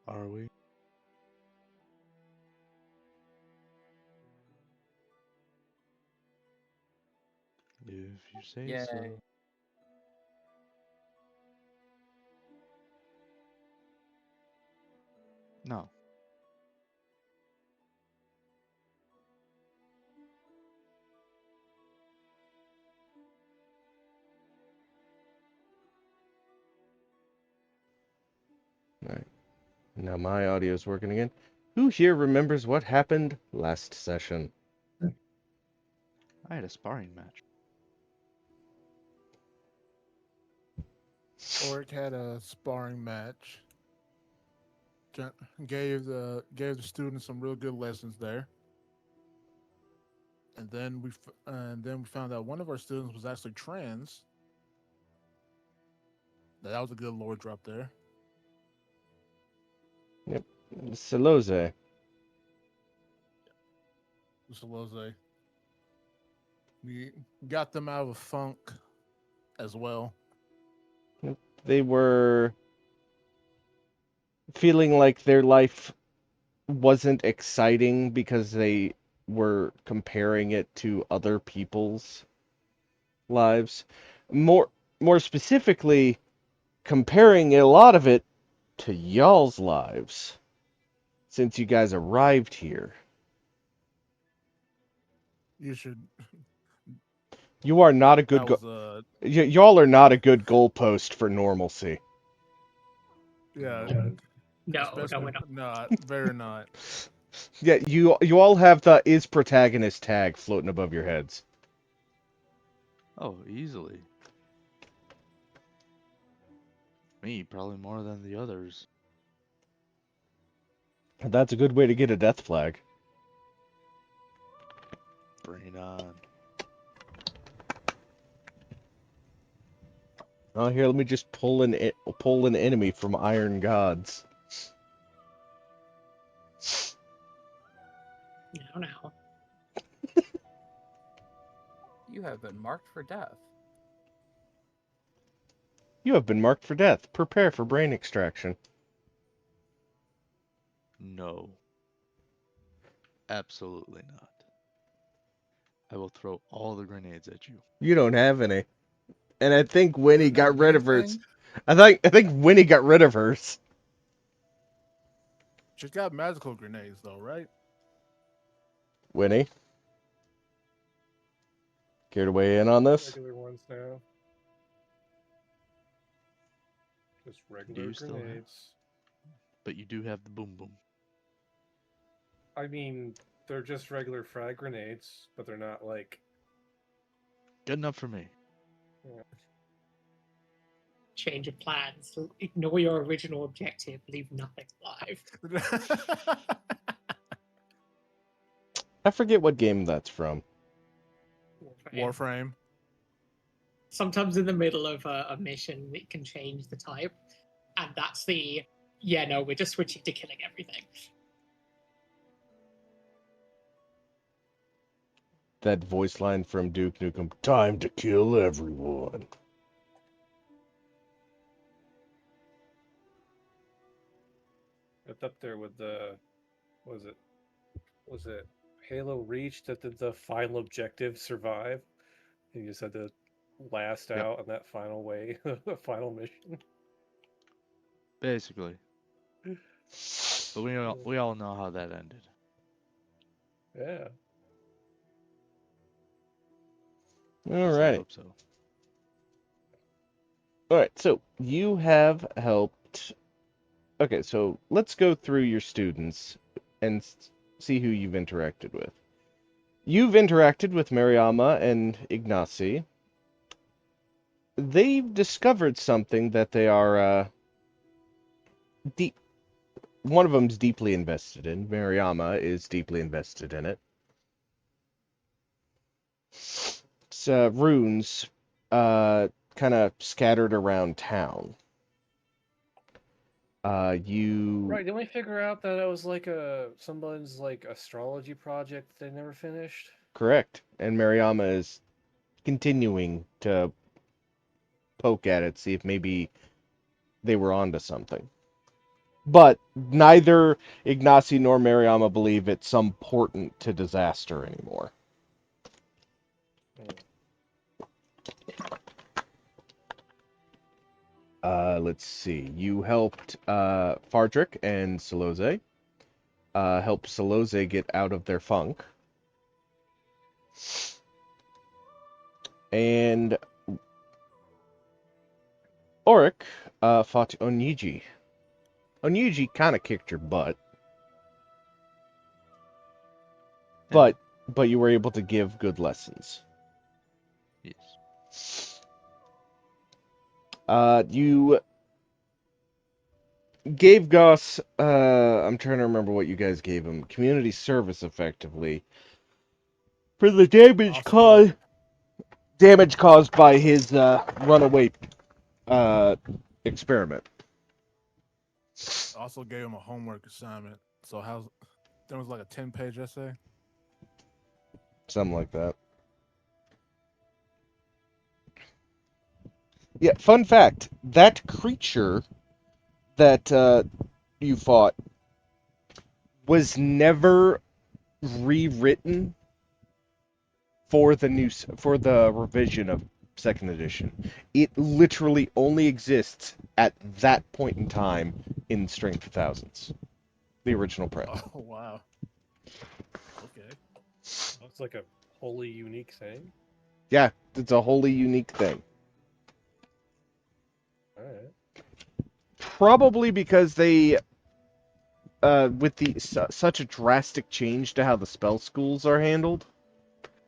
Are we? If you say so. Yay. No. Alright. Now my audio is working again. Who here remembers what happened last session? I had a sparring match. Oric had a sparring match. Gave the students some real good lessons there. And then we found out one of our students was actually trans. That was a good lore drop there. Yep. Saloze. Salose. We got them out of a funk as well. They were feeling like their life wasn't exciting because they were comparing it to other people's lives. More more specifically, comparing a lot of it to y'all's lives since you guys arrived here. You should. You are not a good That was a y'all are not a good goalpost for normalcy. yeah. No, Especially we're not. not very not. Yeah, you all have the is protagonist tag floating above your heads. Oh, easily. Me, probably more than the others. That's a good way to get a death flag. Bring it on. Oh, here, let me just pull an enemy from Iron Gods. Now. You have been marked for death. You have been marked for death. Prepare for brain extraction. No. Absolutely not. I will throw all the grenades at you. You don't have any. And I think Winnie Doesn't have got rid of hers. anything? I think Winnie got rid of hers. She's got magical grenades though, right? Winnie, care to weigh in on this? Regular ones now. Just Do regular you still have? grenades. But you do have the boom boom. I mean, they're just regular frag grenades, but they're not like. Good enough for me. Yeah. Change of plans. Ignore your original objective. Leave nothing alive. I forget what game that's from. Warframe. Sometimes in the middle of a mission, it can change the type, and that's the no, we're just switching to killing everything. That voice line from Duke Nukem. Time to kill everyone. It's up there with the. Was it? Was it Halo Reach that did the final objective survive? And you just had to last Yep. out on that final way, the final mission. Basically. But we all know how that ended. Yeah. At least I Alrighty. hope so. Alright, so you have helped. Okay, so let's go through your students and see who you've interacted with. You've interacted with Mariama and Ignacy. They've discovered something that they are deep. One of them's deeply invested in. Mariama is deeply invested in it. It's runes, kind of scattered around town. You Right. Didn't we figure out that it was like someone's like astrology project that they never finished? correct, and Mariama is continuing to poke at it, see if maybe they were onto something. But neither Ignacy nor Mariama believe it's important to disaster anymore. Let's see. You helped Fardrick and Soloze. Helped Soloze get out of their funk. And Auric fought Oniji. Oniji kind of kicked your butt, Yeah. but you were able to give good lessons. Yes. You gave Goss, I'm trying to remember what you guys gave him. Community service, effectively, for the damage caused by his runaway experiment. Also gave him a homework assignment. So there was like a 10-page essay. Something like that. Yeah, fun fact, that creature that you fought was never rewritten for the revision of second edition. It literally only exists at that point in time in Strength of Thousands, the original print. Oh wow. Okay. It's like a wholly unique thing. Yeah, it's a wholly unique thing. All right. Probably because they, with such a drastic change to how the spell schools are handled,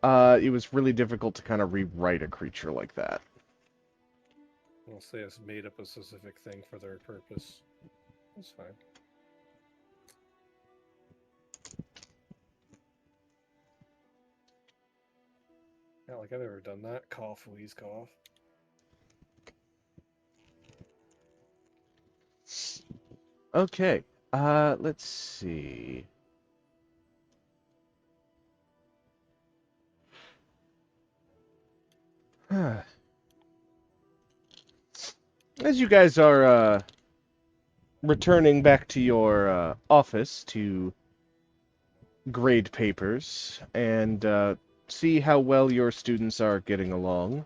it was really difficult to kind of rewrite a creature like that. We'll say it's made up a specific thing for their purpose. That's fine. Not like I've ever done that. Cough, wheeze, cough. Okay, let's see. As you guys are returning back to your office to grade papers and see how well your students are getting along,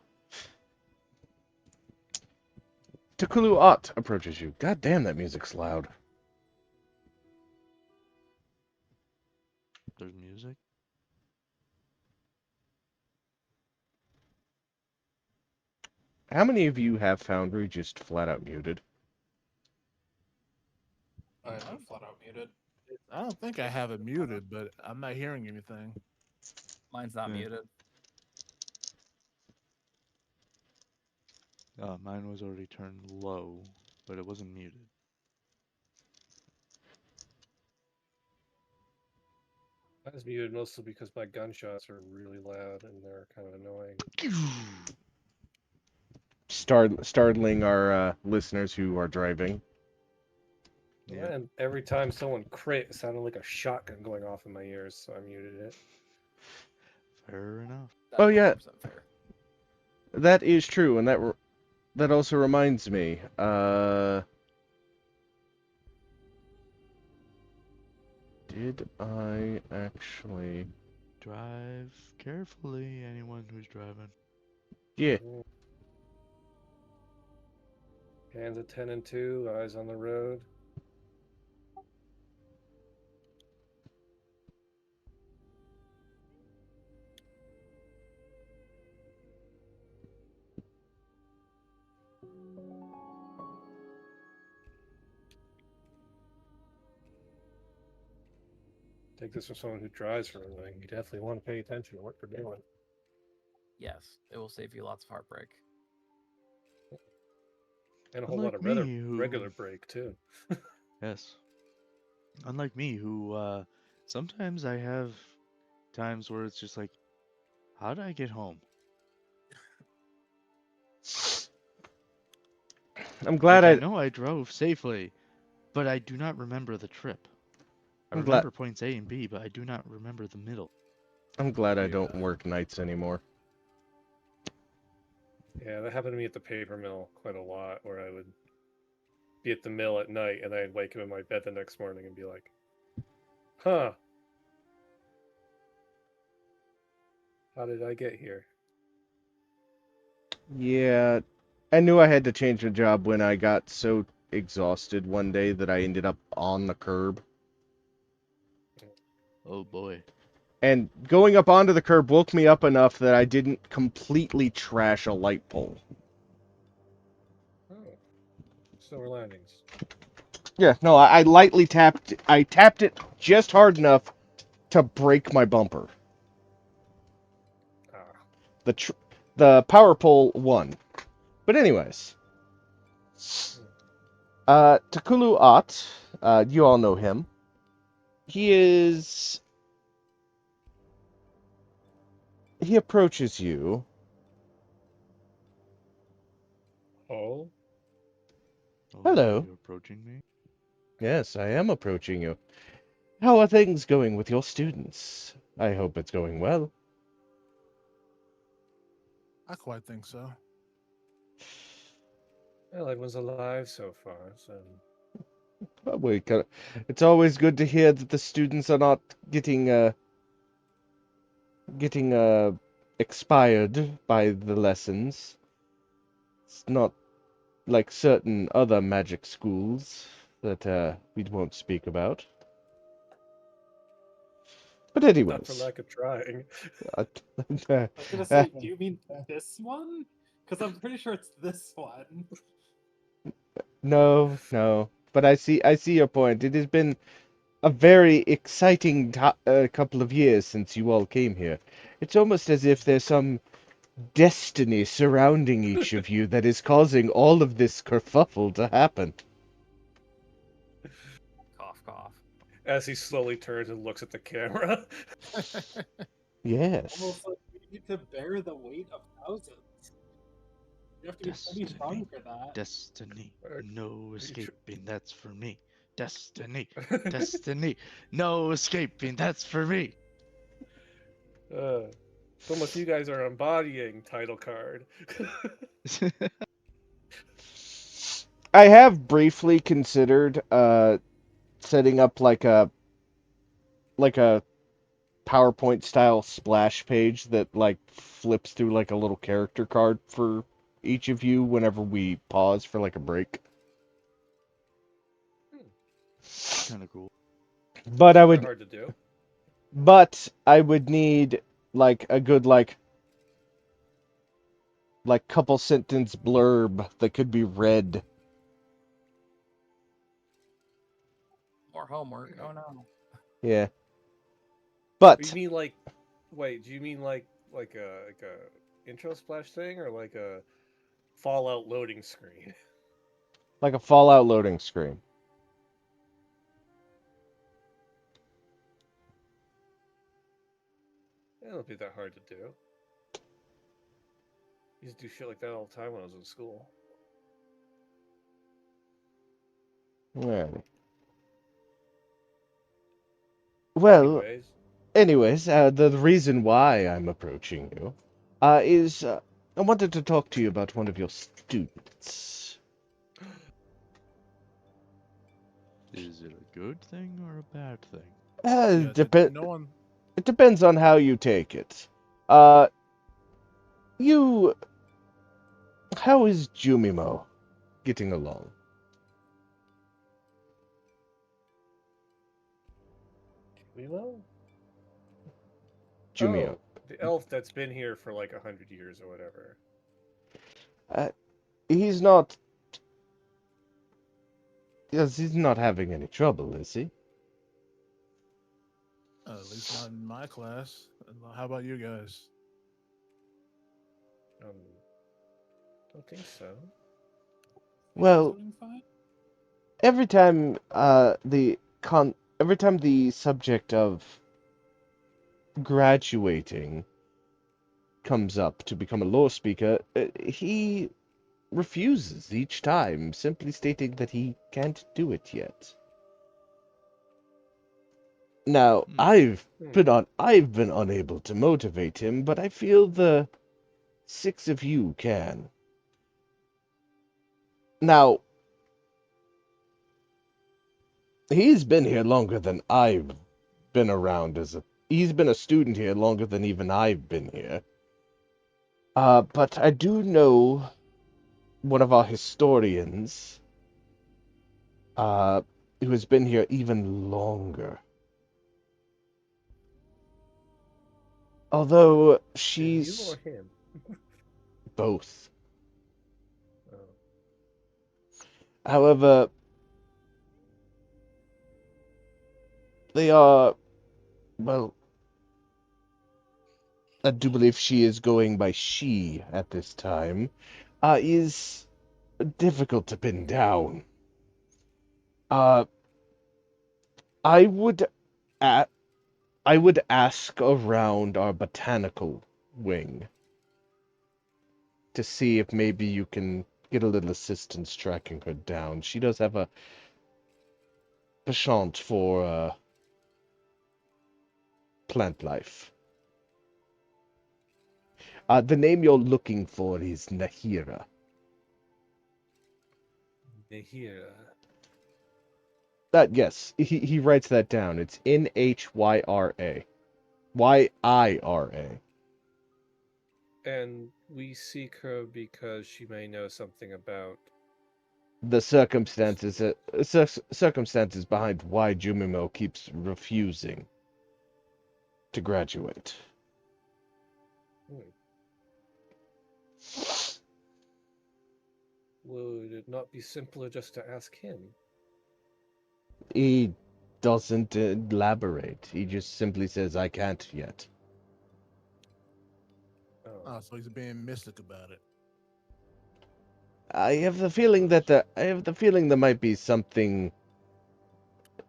Takulu Ott approaches you. God damn, that music's loud. There's music. How many of you have Foundry just flat out muted? I have it flat out muted. I don't think I have it muted, but I'm not hearing anything. Mine's not Yeah. muted. Mine was already turned low, but it wasn't muted. Mine's muted mostly because my gunshots are really loud and they're kind of annoying. Startling our listeners who are driving. Yeah. And every time someone crit, it sounded like a shotgun going off in my ears, so I muted it. Fair enough. That's Oh, yeah. 100% fair. That is true, and that also reminds me. Did I actually? Drive carefully, anyone who's driving. Yeah. Hands at 10 and 2, eyes on the road. Take this from someone who drives for a living. You definitely want to pay attention to what you're doing. Yes, it will save you lots of heartbreak. And a whole Unlike lot of me, regular break, too. Yes. Unlike me, who sometimes I have times where it's just like, how did I get home? I'm glad I know I drove safely, but I do not remember the trip. I I'm glad remember points A and B, but I do not remember the middle. I'm glad I don't Yeah. work nights anymore. Yeah, that happened to me at the paper mill quite a lot, where I would be at the mill at night, and I'd wake up in my bed the next morning and be like, "Huh, how did I get here?" Yeah, I knew I had to change my job when I got so exhausted one day that I ended up on the curb. Oh boy. And going up onto the curb woke me up enough that I didn't completely trash a light pole. Oh, silver linings. Yeah, no, I lightly tapped. I tapped it just hard enough to break my bumper. Ah, The tr- the power pole won. But anyways, Takulu At, you all know him. He approaches you. oh, Oh, Hello. are you approaching me? Yes, I am approaching you. How are things going with your students? I hope it's going well. I quite think so. well, everyone's alive so far, so Well, it's always good to hear that the students are not getting expired by the lessons. It's not like certain other magic schools that we won't speak about. But not for anyways, lack of trying. uh, I was gonna say, do you mean this one? Because I'm pretty sure it's this one. no. But I see your point. It has been a very exciting couple of years since you all came here. It's almost as if there's some destiny surrounding each of you that is causing all of this kerfuffle to happen. Cough, cough. As he slowly turns and looks at the camera. Yes. Almost like we need to bear the weight of thousands. You have to be pretty strong for that. Destiny. Are No you escaping. That's for me. Destiny. Destiny. No escaping. That's for me. It's almost you guys are embodying title card. I have briefly considered setting up like a PowerPoint style splash page that like flips through like a little character card for each of you whenever we pause for like a break. Kind of cool. But I Not that would hard to do. but I would need like a good like couple sentence blurb that could be read. More homework. Oh no. Yeah. Oh, you But mean like, wait? Do you mean like a intro splash thing, or like a Fallout loading screen? like a Fallout loading screen. It won't be that hard to do. I used to do shit like that all the time when I was in school. Alrighty. Well, Anyways, the reason why I'm approaching you is I wanted to talk to you about one of your students. Is it a good thing or a bad thing? Yeah, no one. It depends on how you take it. Uh, you, how is Jumimo getting along? Lilo? Jumio. Oh, the elf that's been here for like 100 years or whatever. Uh, he's not. Yes, he's not having any trouble, is he? At least not in my class. How about you guys? Um, don't think so. Well, Doing fine. every time every time the subject of graduating comes up to become a law speaker, he refuses each time, simply stating that he can't do it yet. Now, Hmm. I've been unable to motivate him, but I feel the six of you can. Now, He's been here longer than I've been around he's been a student here longer than even I've been here. But I do know one of our historians, uh, who has been here even longer. Although Him, you or she's him? both. Oh. However, they are, well, I do believe she is going by she at this time, is difficult to pin down. Uh, I would, a I would ask around our botanical wing to see if maybe you can get a little assistance tracking her down. She does have a penchant for plant life. The name you're looking for is Nahira. Nahira. Yes, he writes that down. It's Nhyra. Yira. And we seek her because she may know something about. The circumstances behind why Jumimo keeps refusing to graduate. Hmm. Would it not be simpler just to ask him? He doesn't elaborate. He just simply says, I can't yet. Oh. So he's being mystic about it. I have the feeling there might be something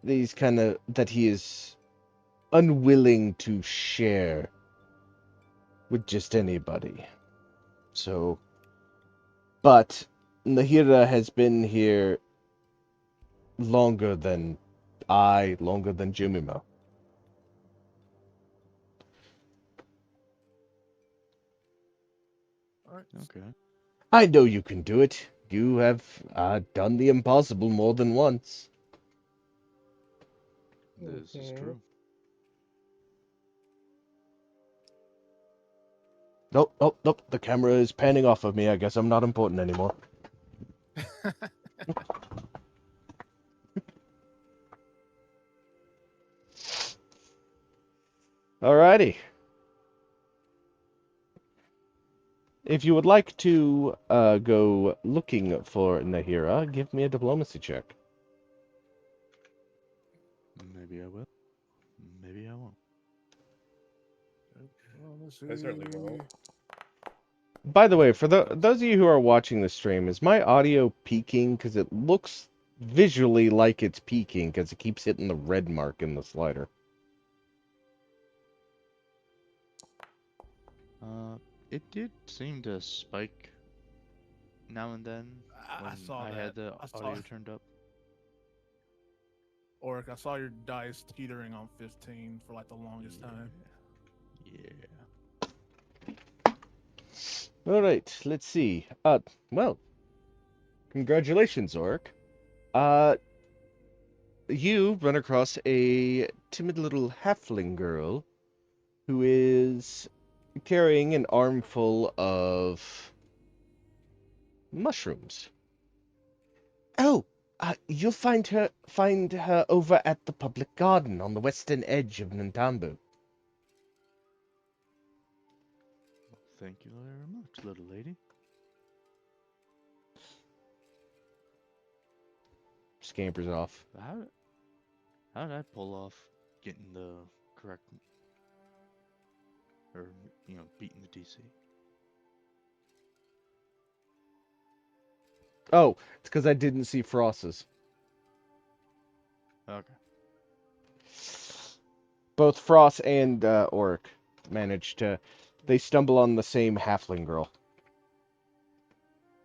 that he is unwilling to share with just anybody. So, but Nahira has been here longer than longer than Jumimo. All right. Okay. I know you can do it. You have done the impossible more than once. This is Mhm. true. Nope, nope, nope. The camera is panning off of me. I guess I'm not important anymore. Alrighty. If you would like to go looking for Nahira, give me a diplomacy check. Maybe I will. Maybe I won't. I certainly won't. By the way, for those of you who are watching the stream, is my audio peaking? Because it looks visually like it's peaking because it keeps hitting the red mark in the slider. It did seem to spike now and then I when saw I that. had the I saw audio turned up. Oric, I saw your dice teetering on 15 for like the longest time. Yeah. All right, let's see. Well, congratulations, Orc. You run across a timid little halfling girl who is carrying an armful of mushrooms. Oh, you'll find her over at the public garden on the western edge of Nantambu. Thank you very much, little lady. Scampers off. How did I pull off getting the correct, or beating the DC? Oh, it's because I didn't see Frost's. Okay. Both Frost and Oric managed to. They stumble on the same halfling girl.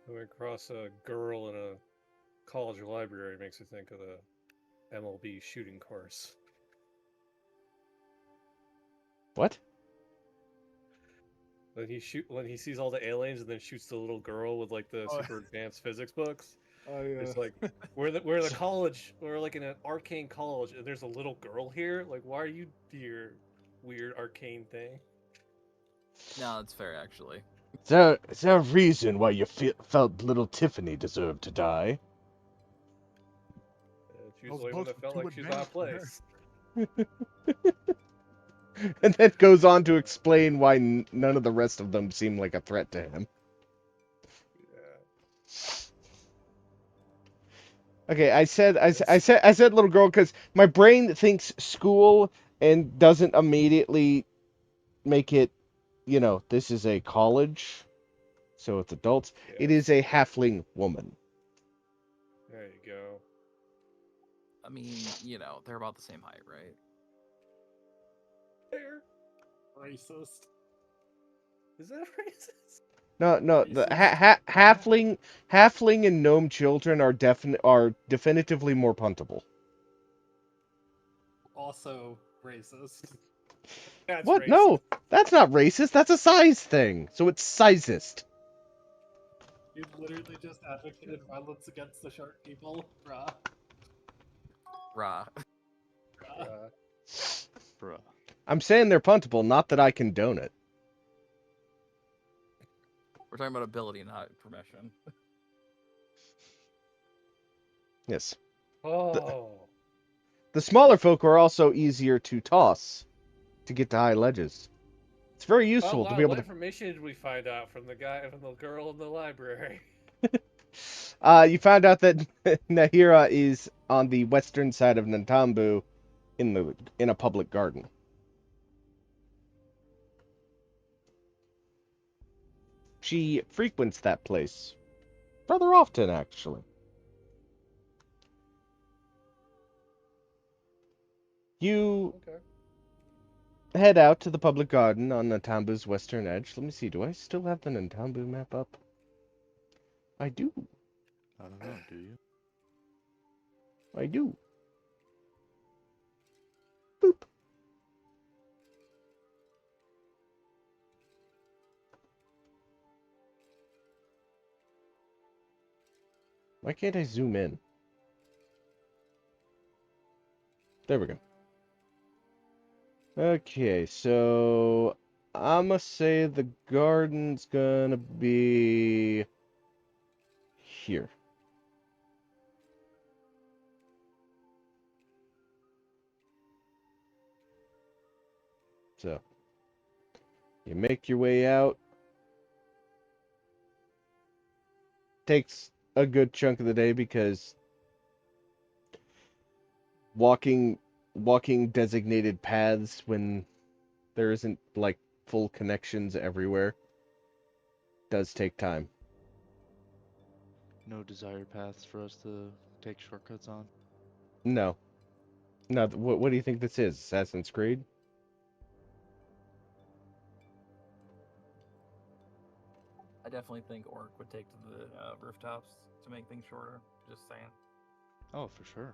Coming across a girl in a college library makes me think of the MLB shooting course. What? When he sees all the aliens and then shoots the little girl with like the Oh. super advanced physics books. It's like we're in a college, we're like in an arcane college, and there's a little girl here. Like, why are you your weird arcane thing? No, that's fair actually. Is there a reason why you felt little Tiffany deserved to die? She's the Those only one books that were felt too like she's out of advanced place. And then goes on to explain why none of the rest of them seem like a threat to him. Yeah. Okay, I said little girl because my brain thinks school and doesn't immediately make it, this is a college, so it's adults. It is Yes. a halfling woman. There you go. I mean, they're about the same height, right? There. Racist. Is that racist? No, the Racist. halfling and gnome children are definitively more puntable. Also racist. That's What? racist. No, that's not racist. That's a size thing. So it's sizist. You literally just advocated violence against the shark people, bruh. Rah. Bruh. I'm saying they're puntable, not that I condone it. We're talking about ability, not profession. Yes. Oh. The smaller folk are also easier to toss to get to high ledges. It's very useful to be able What to. information did we find out from the girl in the library? You found out that Nahira is on the western side of Nantambu in a public garden. She frequents that place rather often, actually. You Okay. head out to the public garden on Nantambu's western edge. Let me see, do I still have the Nantambu map up? I do. I don't know, do you? I do. Boop. Why can't I zoom in? There we go. Okay, so I'ma say the garden's gonna be here. So you make your way out. Takes a good chunk of the day because walking designated paths when there isn't like full connections everywhere does take time. No desired paths for us to take shortcuts on? No. No, what do you think this is? Assassin's Creed? I definitely think Orc would take to the rooftops to make things shorter. Just saying. Oh, for sure.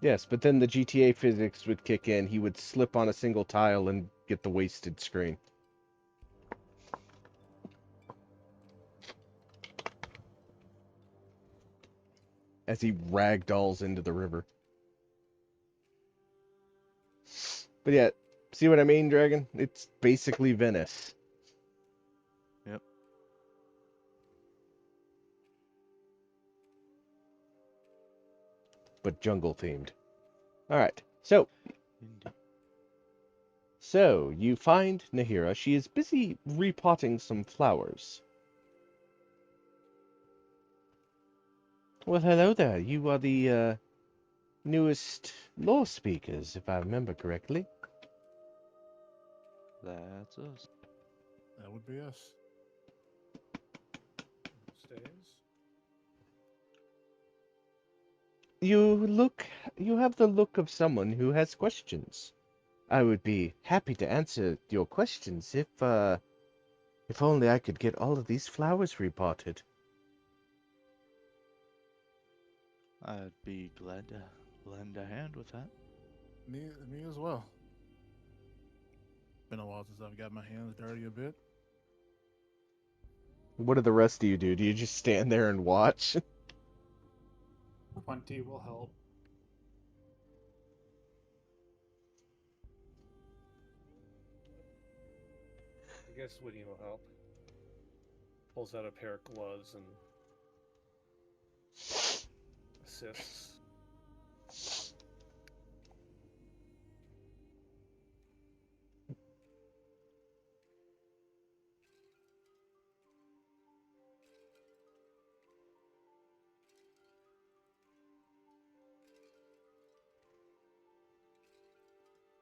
Yes, but then the GTA physics would kick in. He would slip on a single tile and get the wasted screen. As he ragdolls into the river. But yeah, see what I mean, Dragon? It's basically Venice. Yep. But jungle themed. Alright, so Indeed. you find Nahira. She is busy repotting some flowers. Well, hello there. You are the newest law speakers, if I remember correctly. That's us. That would be us. Stays. You have the look of someone who has questions. I would be happy to answer your questions if only I could get all of these flowers repotted. I'd be glad to lend a hand with that. Me as well. Been a while since I've got my hands dirty a bit. What do the rest of you do? Do you just stand there and watch? 20 will help. I guess Whitney will help. Pulls out a pair of gloves and assists.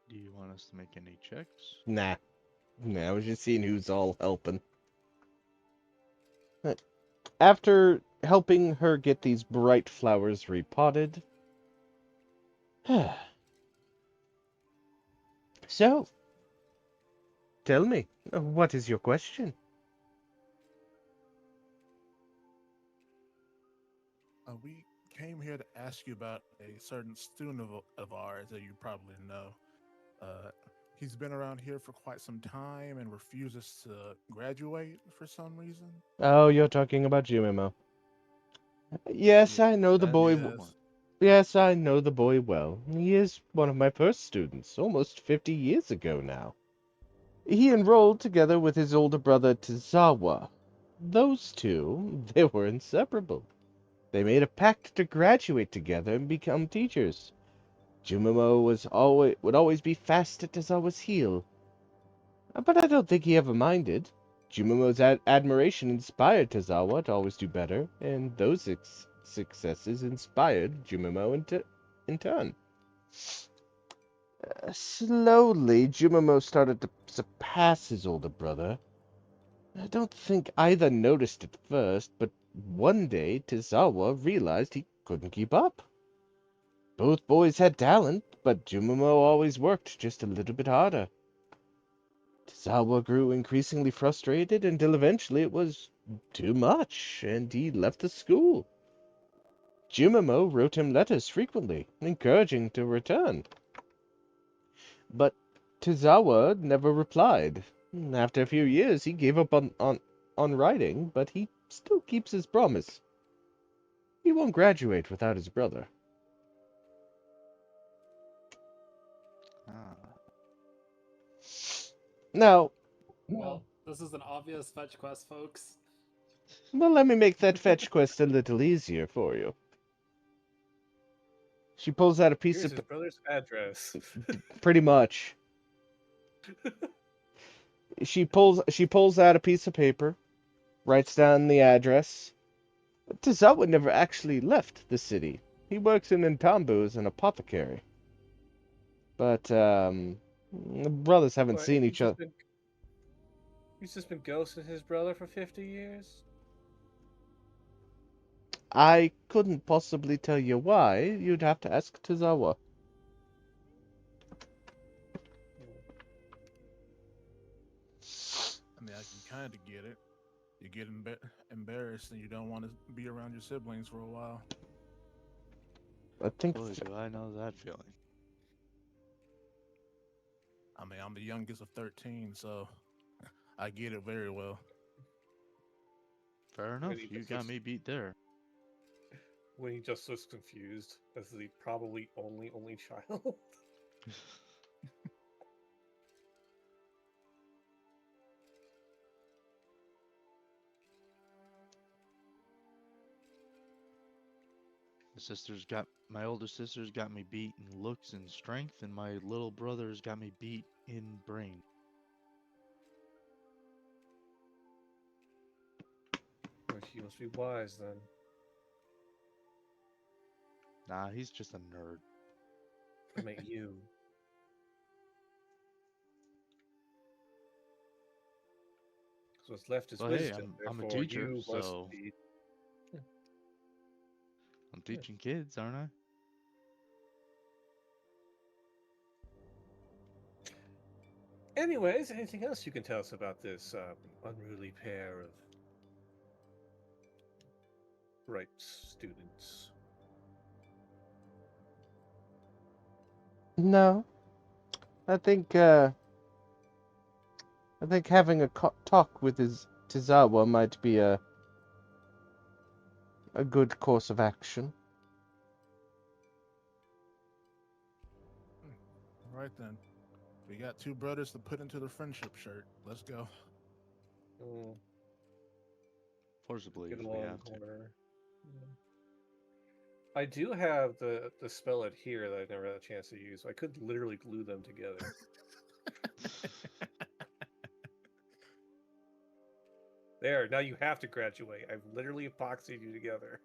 Do you want us to make any checks? Nah. Nah, I was just seeing who's all helping. But after helping her get these bright flowers repotted. So, tell me, what is your question? We came here to ask you about a certain student of ours that you probably know. He's been around here for quite some time and refuses to graduate for some reason. Oh, you're talking about Jimimo. Yes, Yeah, I know the That's boy. the yes. one. Yes, I know the boy well. He is one of my first students, almost 50 years ago now. He enrolled together with his older brother Tozawa. Those two, they were inseparable. They made a pact to graduate together and become teachers. Jumimo would always be fast at Tozawa's heel, but I don't think he ever minded. Jumimo's admiration inspired Tozawa to always do better, and those successes inspired Jumimo in turn. Slowly, Jumimo started to surpass his older brother. I don't think either noticed at first, but one day Tozawa realized he couldn't keep up. Both boys had talent, but Jumimo always worked just a little bit harder. Tozawa grew increasingly frustrated until eventually it was too much, and he left the school. Jumimo wrote him letters frequently, encouraging to return. But Tozawa never replied. After a few years, he gave up on writing, but he still keeps his promise. He won't graduate without his brother. Ah. Now, Well, this is an obvious fetch quest, folks. well, let me make that fetch quest a little easier for you. She pulls out a piece Here's of his brother's address. pretty much. She pulls out a piece of paper, writes down the address. Tozawa never actually left the city. He works in Ntambu as an apothecary. But the brothers haven't What, seen each other. He's just been ghosting his brother for 50 years? I couldn't possibly tell you why. You'd have to ask Tozawa. I mean, I can kind of get it. You get embarrassed and you don't want to be around your siblings for a while. I think Boy, do I know that feeling. I mean, I'm the youngest of 13, so I get it very well. Fair enough. he You just got looks- me beat there. When he just looks confused as the probably only child. My older sister's got me beat in looks and strength, and my little brother's got me beat in brain. Well, he must be wise then. Nah, he's just a nerd. I mean, you. So what's left is Well, hey, wisdom. I'm a Therefore, teacher, you must so be. I'm teaching kids, aren't I? Anyways, anything else you can tell us about this unruly pair of right students? no. I think having a talk with his Tizawa might be a good course of action. All right then. We got two brothers to put into the friendship shirt. Let's go. Mm, Forcibly, get if we along have to. corner. I do have the spell adhere that I never had a chance to use. I could literally glue them together. There, now you have to graduate. I've literally epoxied you together.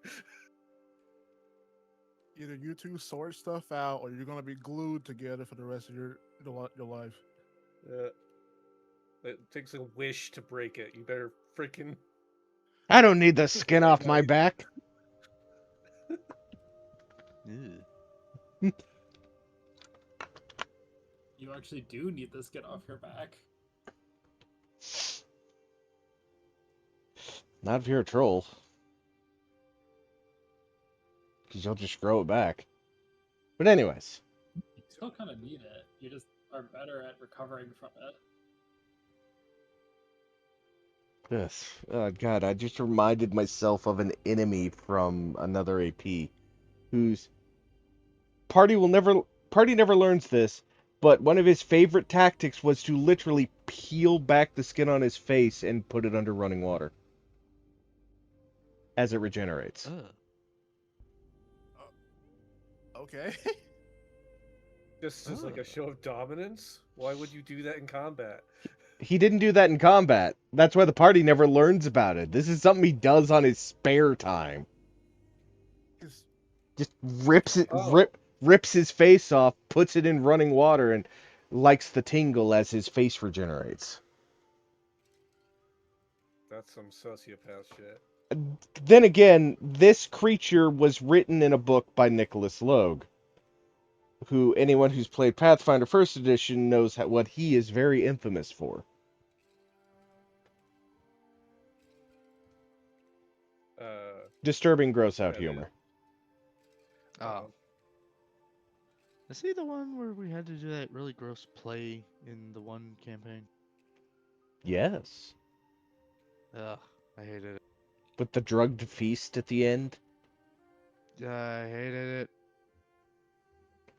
Either you two sort stuff out, or you're gonna be glued together for the rest of your life. It takes a wish to break it. You better freaking. I don't need the skin off my back. Ew. You actually do need this get off your back. Not if you're a troll. Because you'll just grow it back. But anyways. You still kind of need it. You just are better at recovering from it. Yes. Oh, God, I just reminded myself of an enemy from another AP whose party never learns this, but one of his favorite tactics was to literally peel back the skin on his face and put it under running water as it regenerates. Okay. Just as like a show of dominance? Why would you do that in combat? He didn't do that in combat. That's why the party never learns about it. This is something he does on his spare time. Just rips his face off, puts it in running water, and likes the tingle as his face regenerates. That's some sociopath shit. Then again, this creature was written in a book by Nicholas Logue, who anyone who's played Pathfinder First Edition knows what he is very infamous for. Disturbing, gross out humor. Oh. Is he the one where we had to do that really gross play in the one campaign? Yes. Ugh, I hated it. With the drugged feast at the end? I hated it.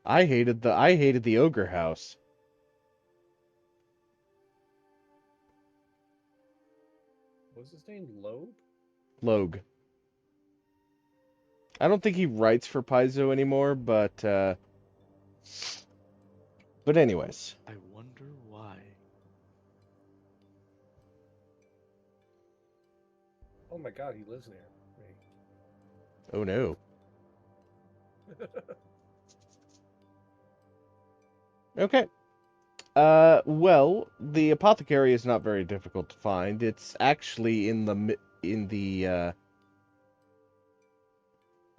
I hated the ogre house. What's his name? Loeb? Logue. I don't think he writes for Paizo anymore, but anyways. I wonder why. Oh my god, he lives near me. Oh no. Okay. Well, the apothecary is not very difficult to find. It's actually in the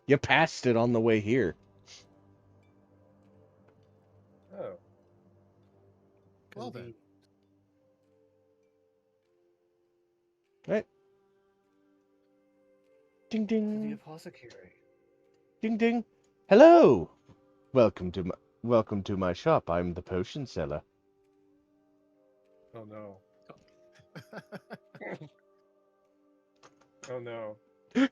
you passed it on the way here. Oh. Well then. Right. Ding The ding. apothecary. Ding ding. Hello. Welcome to my shop. I'm the potion seller. Oh no. Oh no. Is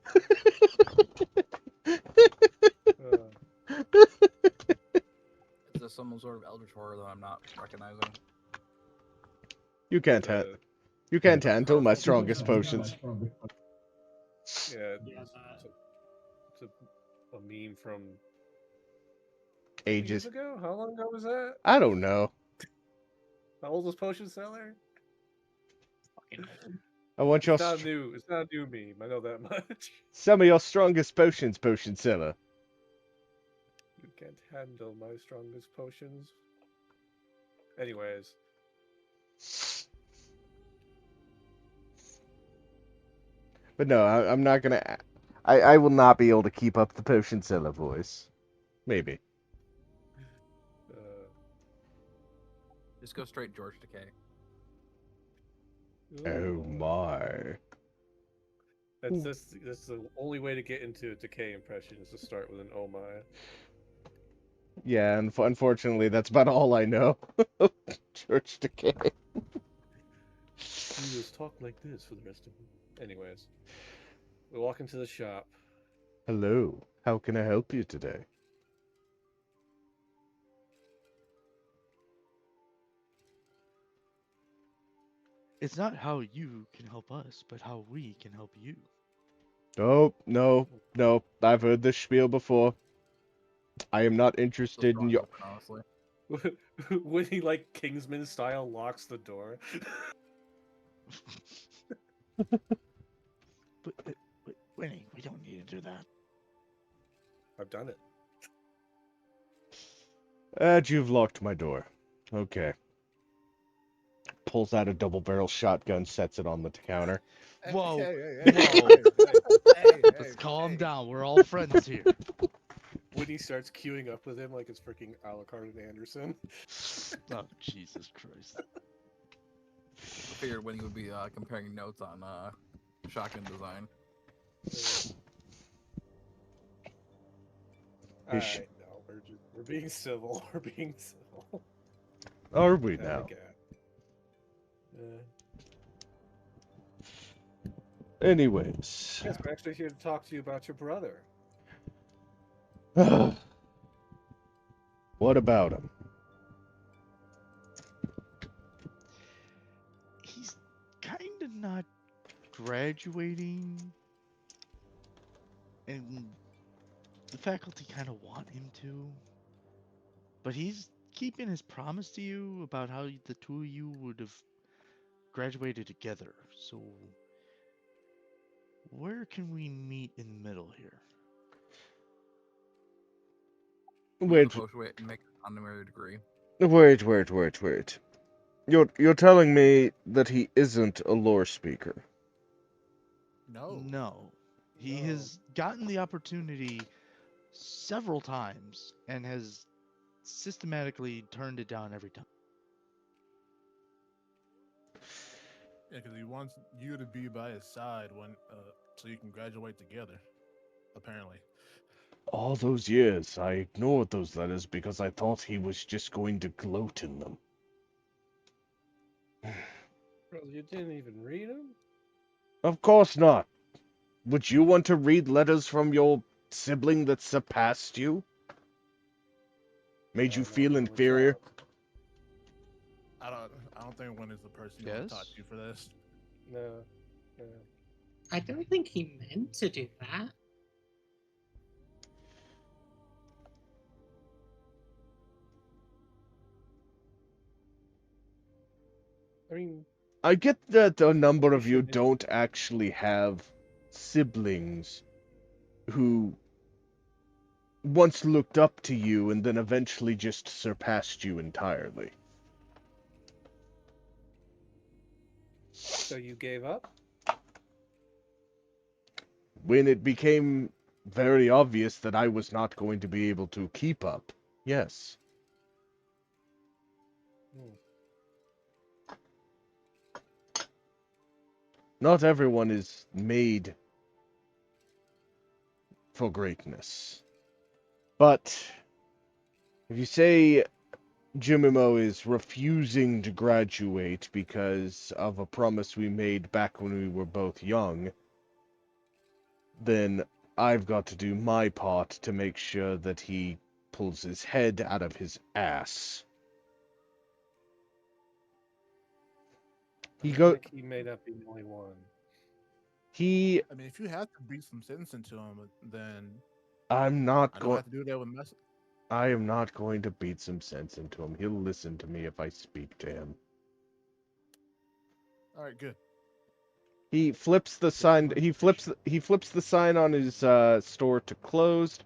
this some sort of eldritch horror that I'm not recognizing? You can't handle my strongest potions. Yeah, Yeah, it's a meme from Ages years ago? How long ago was that? I don't know. How old was Potion Seller? I want your It's not new. It's not a new meme. I know that much. some of your strongest potions, potion seller. You can't handle my strongest potions. Anyways. But no, I'm not gonna. I will not be able to keep up the potion seller voice. Maybe. Just go straight George Decay. Oh my. That's the only way to get into a Decay impression is to start with an oh my. Yeah, and unfortunately, that's about all I know. Church Decay. You just talk like this for the rest of them. Anyways, we walk into the shop. Hello. How can I help you today? It's not how you can help us, but how we can help you. Oh, no, no. I've heard this spiel before. I am not The interested in strong your. open, honestly. When he, like, Kingsman style, locks the door. But Winnie, we don't need to do that. I've done it. You've locked my door. Okay. Pulls out a double barrel shotgun, sets it on the counter. Whoa, Hey, whoa. Let's calm hey. down. We're all friends here. When he starts queuing up with him like it's freaking Alucard and Anderson. Oh, Jesus Christ. I figured Winnie would be comparing notes on shotgun design. Alright, no, we're being civil. We're being civil. Are we And now? again. Anyways. Yes, we're actually here to talk to you about your brother. What about him? He's kind of not graduating, and the faculty kind of want him to. But he's keeping his promise to you about how the two of you would have graduated together. So, where can we meet in the middle here? Wait, Supposed to make an honorary degree. wait. You're telling me that he isn't a lore speaker? No. No. He No. has gotten the opportunity several times and has systematically turned it down every time. Yeah, because he wants you to be by his side when, so you can graduate together. Apparently. All those years, I ignored those letters because I thought he was just going to gloat in them. Bro, you didn't even read him? Of course not. Would you want to read letters from your sibling that surpassed you? Made you feel inferior? I don't think Winnie's the person you want to talk Yes? to for this. No. No. I don't think he meant to do that. I mean, I get that a number we of you should. don't actually have siblings who once looked up to you and then eventually just surpassed you entirely. So you gave up? When it became very obvious that I was not going to be able to keep up, yes. Hmm. Not everyone is made for greatness. But if you say Jimimo is refusing to graduate because of a promise we made back when we were both young, then I've got to do my part to make sure that he pulls his head out of his ass. I feel like he may not be the only one. He I mean, if you have to beat some sense into him, then I'm not I don't going have to do that with mess. I am not going to beat some sense into him. He'll listen to me if I speak to him. All right, good. He flips the sign. He flips the sign on his store to closed.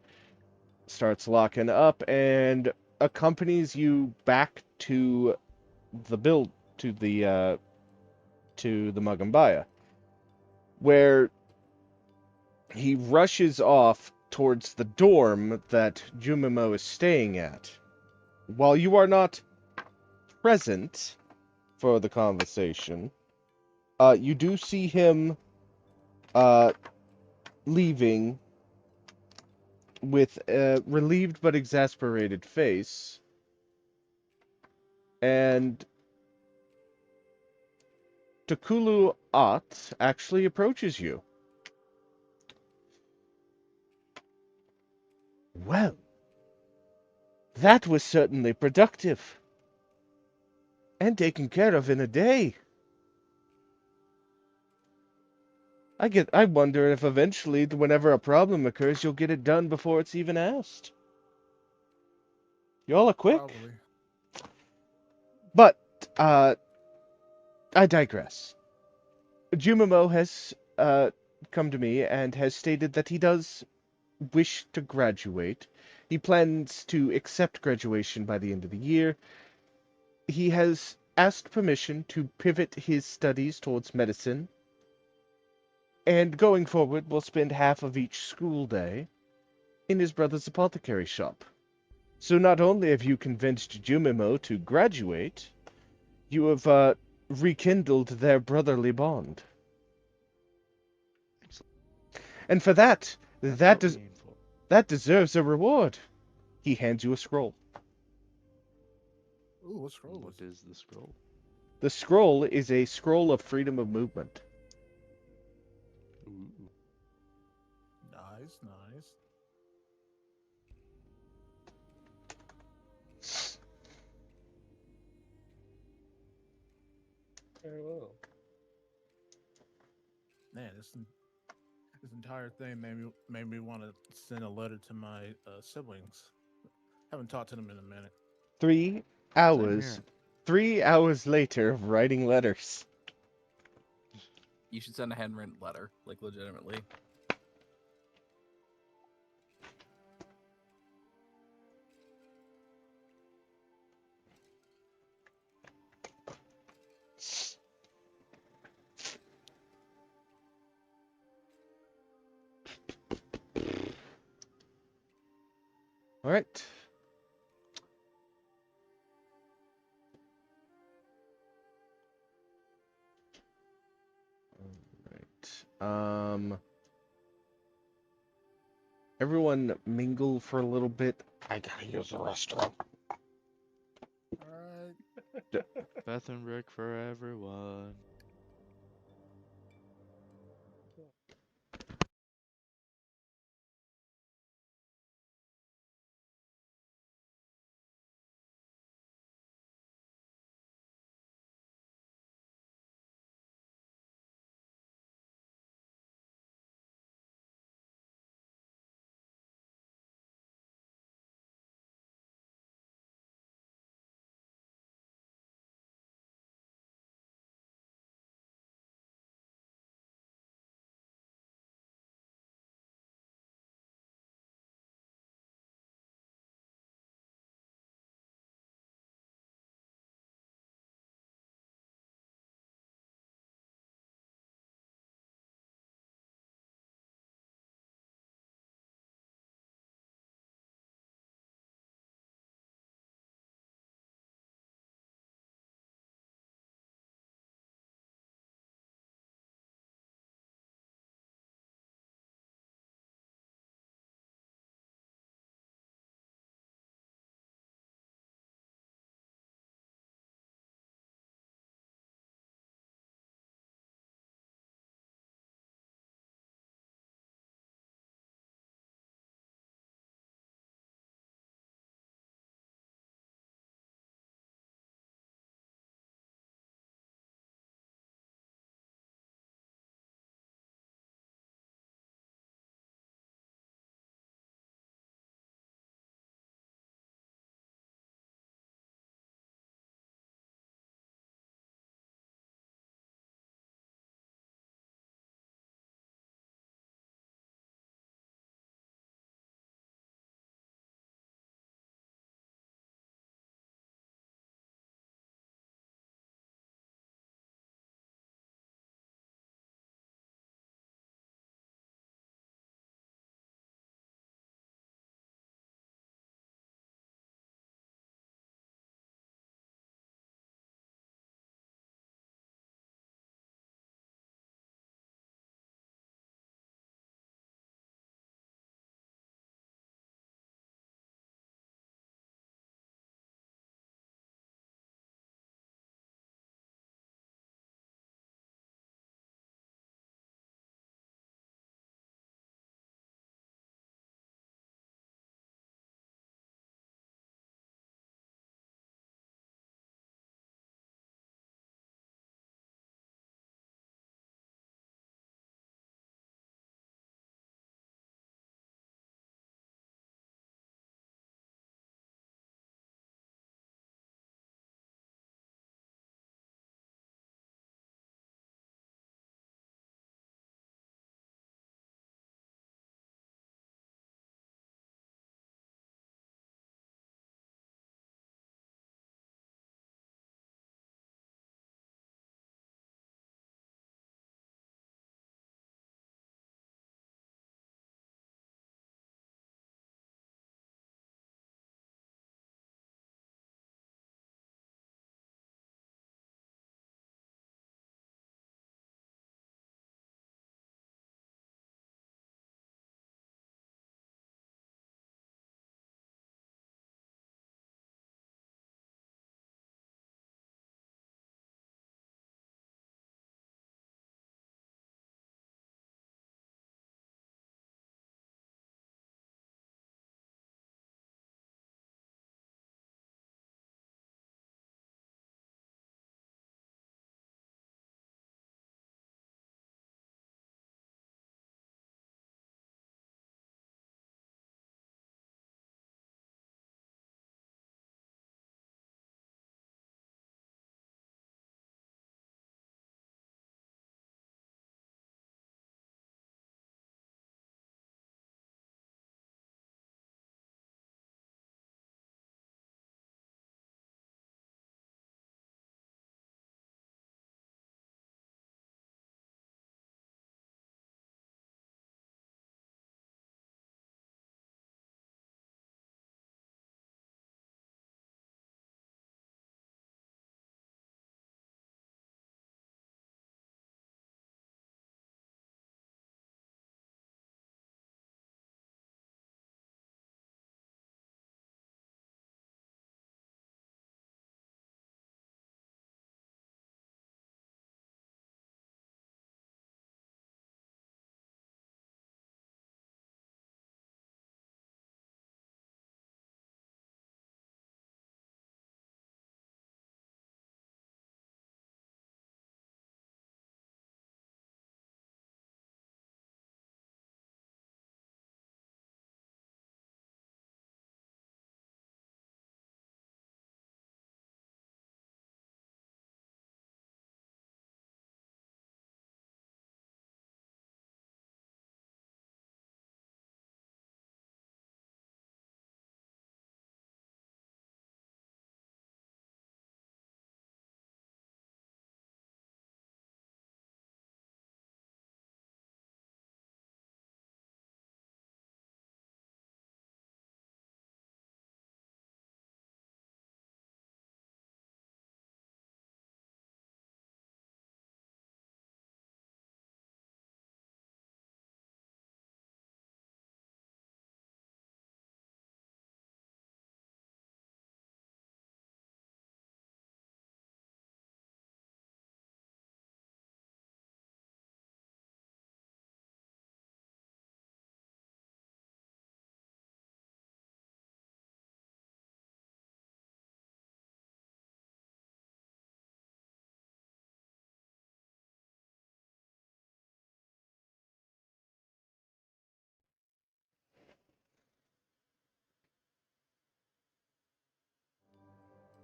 Starts locking up and accompanies you back to the Magambaya, where he rushes off towards the dorm that Jumimo is staying at. While you are not present for the conversation, you do see him leaving with a relieved but exasperated face, and Dr. Kulu Ot actually approaches you. Well, that was certainly productive. And taken care of in a day. I wonder if eventually, whenever a problem occurs, you'll get it done before it's even asked. Y'all are quick. Probably. But, I digress. Jumimo has, come to me and has stated that he does wish to graduate. He plans to accept graduation by the end of the year. He has asked permission to pivot his studies towards medicine, and going forward will spend half of each school day in his brother's apothecary shop. So not only have you convinced Jumimo to graduate, you have rekindled their brotherly bond. Excellent. And for that, That's that, what we des- aim for. that deserves a reward. He hands you a scroll. Ooh, what scroll What is it? is the scroll? The scroll is a scroll of freedom of movement. Ooh. Nice, nice. Very well. Man, this entire thing made me want to send a letter to my siblings. Haven't talked to them in a minute. 3 Same hours. here. 3 hours later of writing letters. You should send a handwritten letter, like legitimately. All right. Right. Everyone mingle for a little bit. I gotta use the restroom. All right. Beth and Rick for everyone.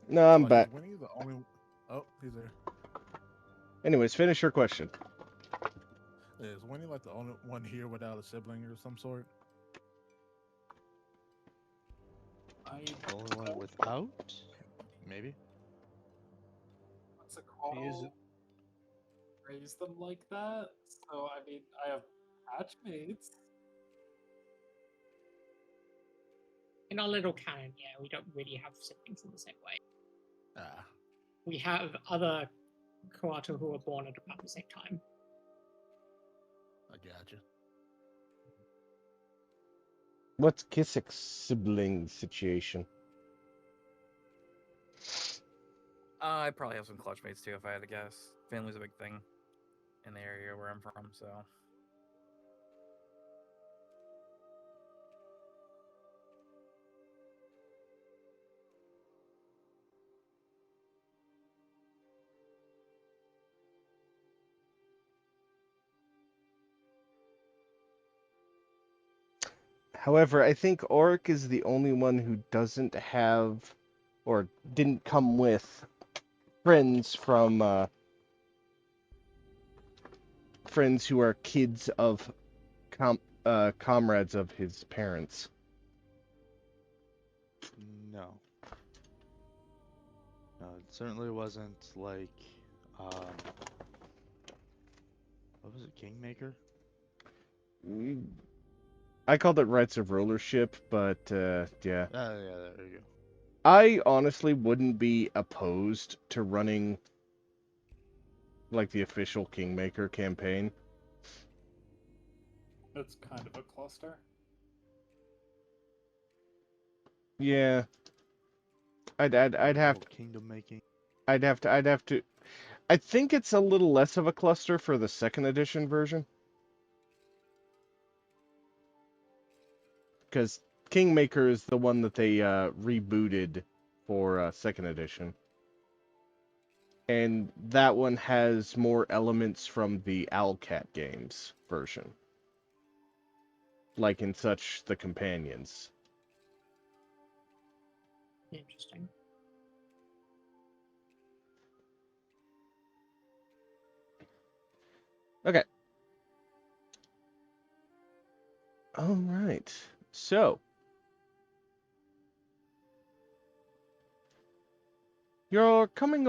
No, So, I'm like, back. is Winnie the only? Oh, he's there. Anyways, finish your question. Is Winnie like the only one here without a sibling or some sort? I The only one don't without? Maybe. what's it He is called? Raise them like that. So I mean, I have hatchmates. In our little canon, yeah, we don't really have siblings in the same way. Ah, We have other Kawato who were born at about the same time. I gotcha. What's Kissik's sibling situation? I probably have some clutch mates too, if I had to guess. Family's a big thing in the area where I'm from, so. However, I think Oric is the only one who doesn't have or didn't come with friends from friends who are kids of comrades of his parents. No. No, it certainly wasn't like, what was it, Kingmaker? I called it Rights of Rulership, but yeah. Oh, yeah, there you go. I honestly wouldn't be opposed to running like the official Kingmaker campaign. It's kind of a cluster. Yeah. I'd have to, Kingdom making. I'd have to I think it's a little less of a cluster for the second edition version. Because Kingmaker is the one that they rebooted for second edition. And that one has more elements from the Owlcat games version. Like in such the companions. Interesting. Okay. All right. So, you're coming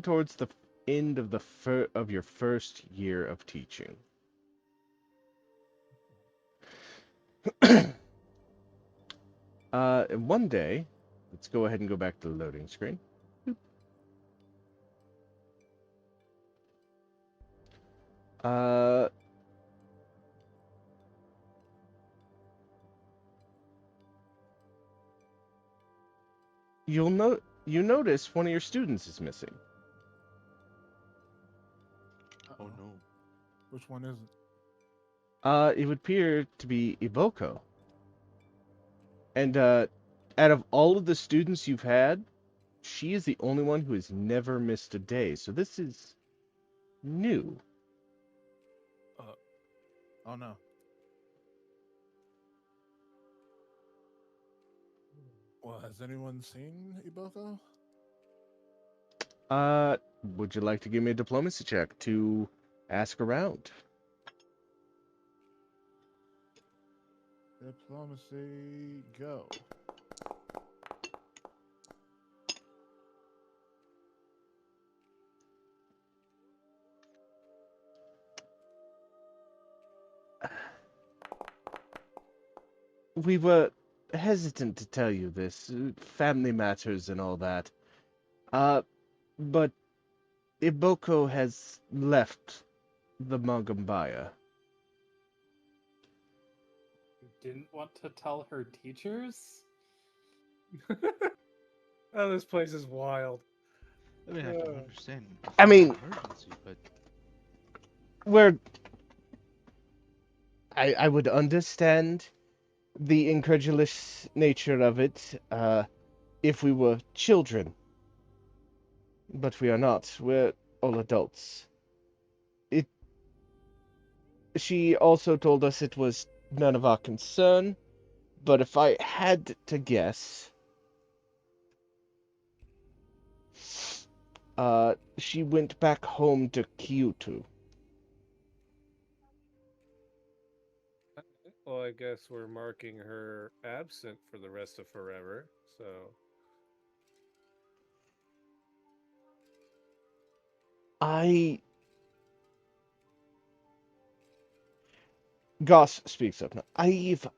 towards the end of of your first year of teaching. And one day, let's go ahead and go back to the loading screen. Uh, you notice one of your students is missing. Oh no. Which one is it? It would appear to be Iboko. And out of all of the students you've had, she is the only one who has never missed a day. So this is new. Oh no. Well, has anyone seen Iboko? Would you like to give me a diplomacy check to ask around? Diplomacy, go. We were hesitant to tell you this, family matters and all that. But Iboko has left the Magambaya. You didn't want to tell her teachers? Oh, this place is wild. I mean, I can Uh, understand. I It's mean- an emergency, but Where I would understand the incredulous nature of it, if we were children. But we are not. We're all adults. She also told us it was none of our concern, but if I had to guess, She went back home to Kyoto. Well, I guess we're marking her absent for the rest of forever. So Goss speaks up now. I've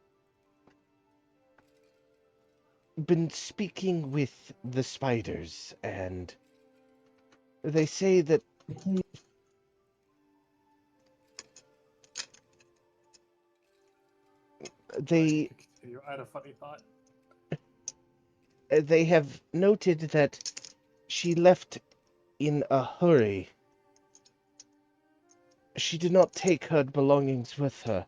been speaking with the spiders, and they say that they I had a funny thought. they have noted that she left in a hurry. She did not take her belongings with her.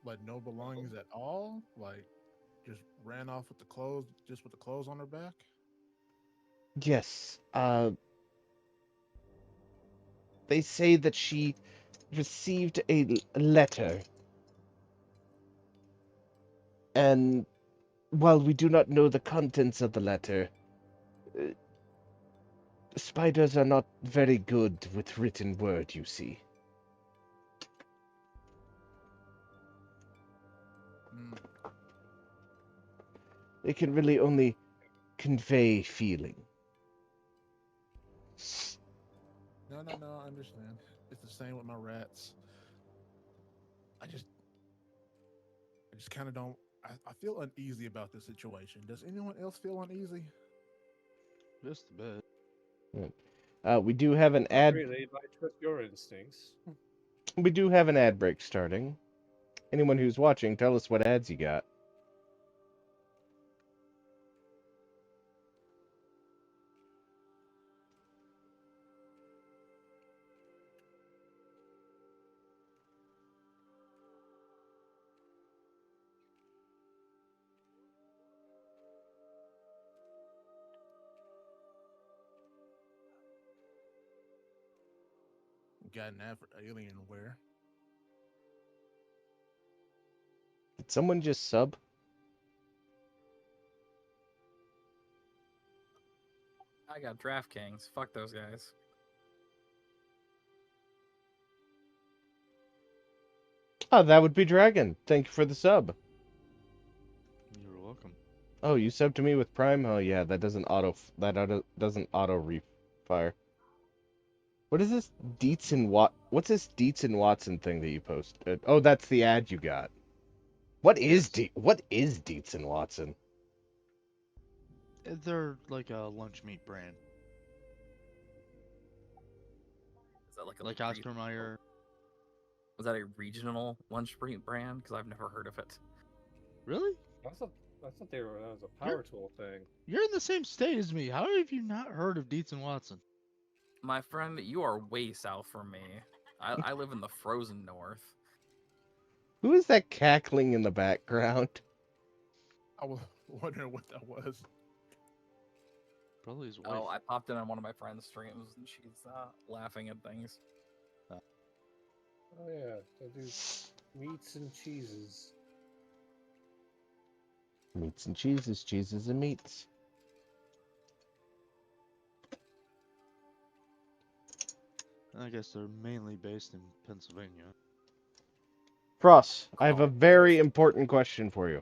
Like no belongings at all. Like just ran off with the clothes, just with the clothes on her back. Yes, they say that she received a letter, and while we do not know the contents of the letter, uh, spiders are not very good with written word, you see. Mm. They can really only convey feeling. No, I understand. It's the same with my rats. I just I just kind of don't. I feel uneasy about this situation. Does anyone else feel uneasy? Just a bit. We do have an not ad. really. I trust your instincts. We do have an ad break starting. Anyone who's watching, tell us what ads you got. Got an ad for Alienware. Did someone just sub? I got DraftKings. Fuck those guys. Oh, that would be Dragon. Thank you for the sub. You're welcome. Oh, you subbed to me with Prime? Oh yeah, that doesn't doesn't auto refire. What is this What's this Dietz and Watson thing that you posted? Oh, that's the ad you got. What is Dietz and Watson? They're like a lunch meat brand, Is that like a like Oscar Mayer. Was that a regional lunch meat brand? Because I've never heard of it. Really? I thought that was a power tool thing. You're in the same state as me. How have you not heard of Dietz and Watson? My friend, you are way south from me. I live in the frozen north. Who is that cackling in the background? I was wondering what that was. Probably his wife. Oh, I popped in on one of my friend's streams and she's laughing at things. Oh yeah, they do meats and cheeses. Meats and cheeses, cheeses and meats. I guess they're mainly based in Pennsylvania. Frost, I have a Cool. very important question for you.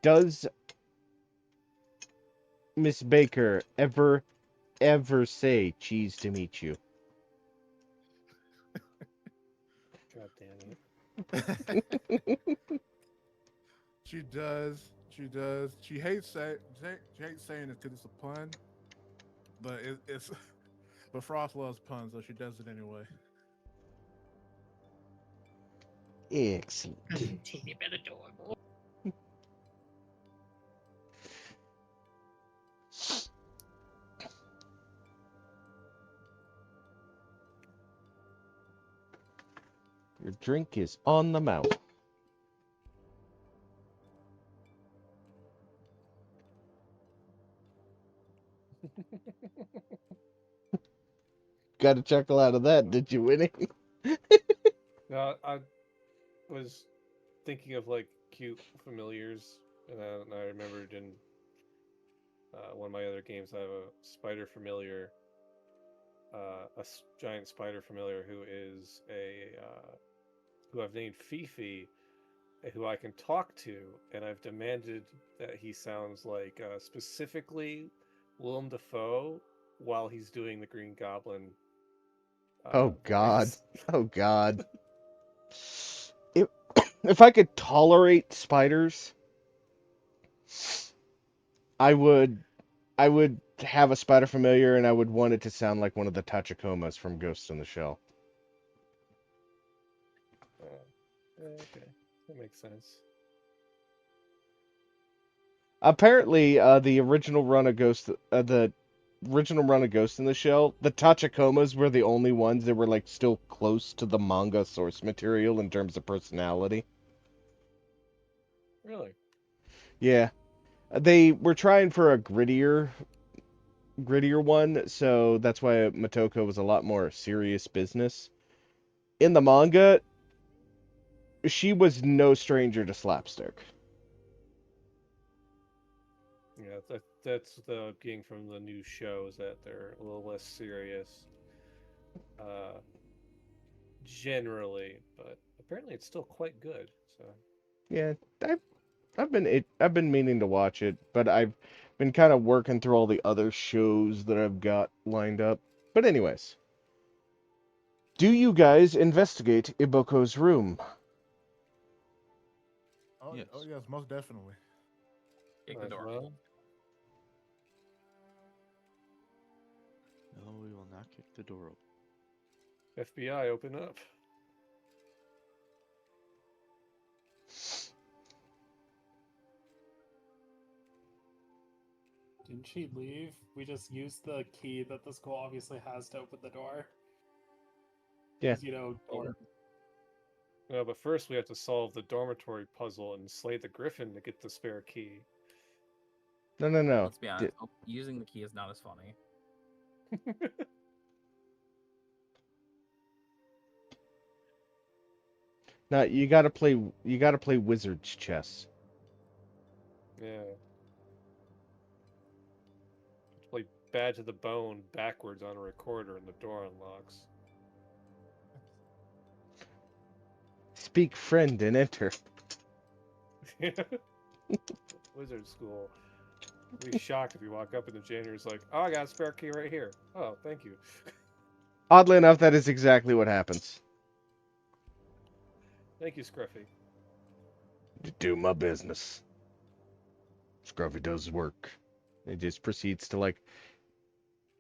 Does Miss Baker ever say cheese to meet you? God damn it. She does. She does. She hates saying it because it's a pun, but it's. But Frost loves puns, so she does it anyway. Excellent. Teeny bit adorable. Your drink is on the mouth. Got a chuckle out of that, did you, Winnie? No, was thinking of like cute familiars, and I remembered in one of my other games I have a spider familiar, giant spider familiar who is a who I've named Fifi, who I can talk to, and I've demanded that he sounds like specifically Willem Dafoe while he's doing the Green Goblin Oh God. voice. Oh God. If if I could tolerate spiders, I would I would have a spider familiar and I would want it to sound like one of the Tachicomas from Ghost in the Shell. Okay, that makes sense. Apparently, the original run of Ghost in the Shell, the Tachicomas were the only ones that were like still close to the manga source material in terms of personality. Really? Yeah, they were trying for a grittier one, so that's why Motoko was a lot more serious business. In the manga, she was no stranger to slapstick. Yeah, that's the getting from the new shows that they're a little less serious, uh, generally, but apparently it's still quite good. So Yeah, I've been meaning to watch it, but I've been kind of working through all the other shows that I've got lined up. But anyways, do you guys investigate Iboko's room? Oh, Yes. oh yes, most definitely. Kick might the as door. well. No, we will not kick the door open. FBI, open up. Didn't she leave? We just used the key that the school obviously has to open the door. Yeah. 'Cause, you know, Oh. door. No, but first we have to solve the dormitory puzzle and slay the griffin to get the spare key. No. Let's be honest. Using the key is not as funny. Now you gotta play wizard's chess. Yeah. Play bad to the bone backwards on a recorder and the door unlocks. Speak friend and enter. Wizard school. I'd be shocked if you walk up and the janitor's like, "Oh, I got a spare key right here. Oh, thank you. Oddly enough, that is exactly what happens. Thank you, Scruffy." Do my business. Scruffy does work. He just proceeds to like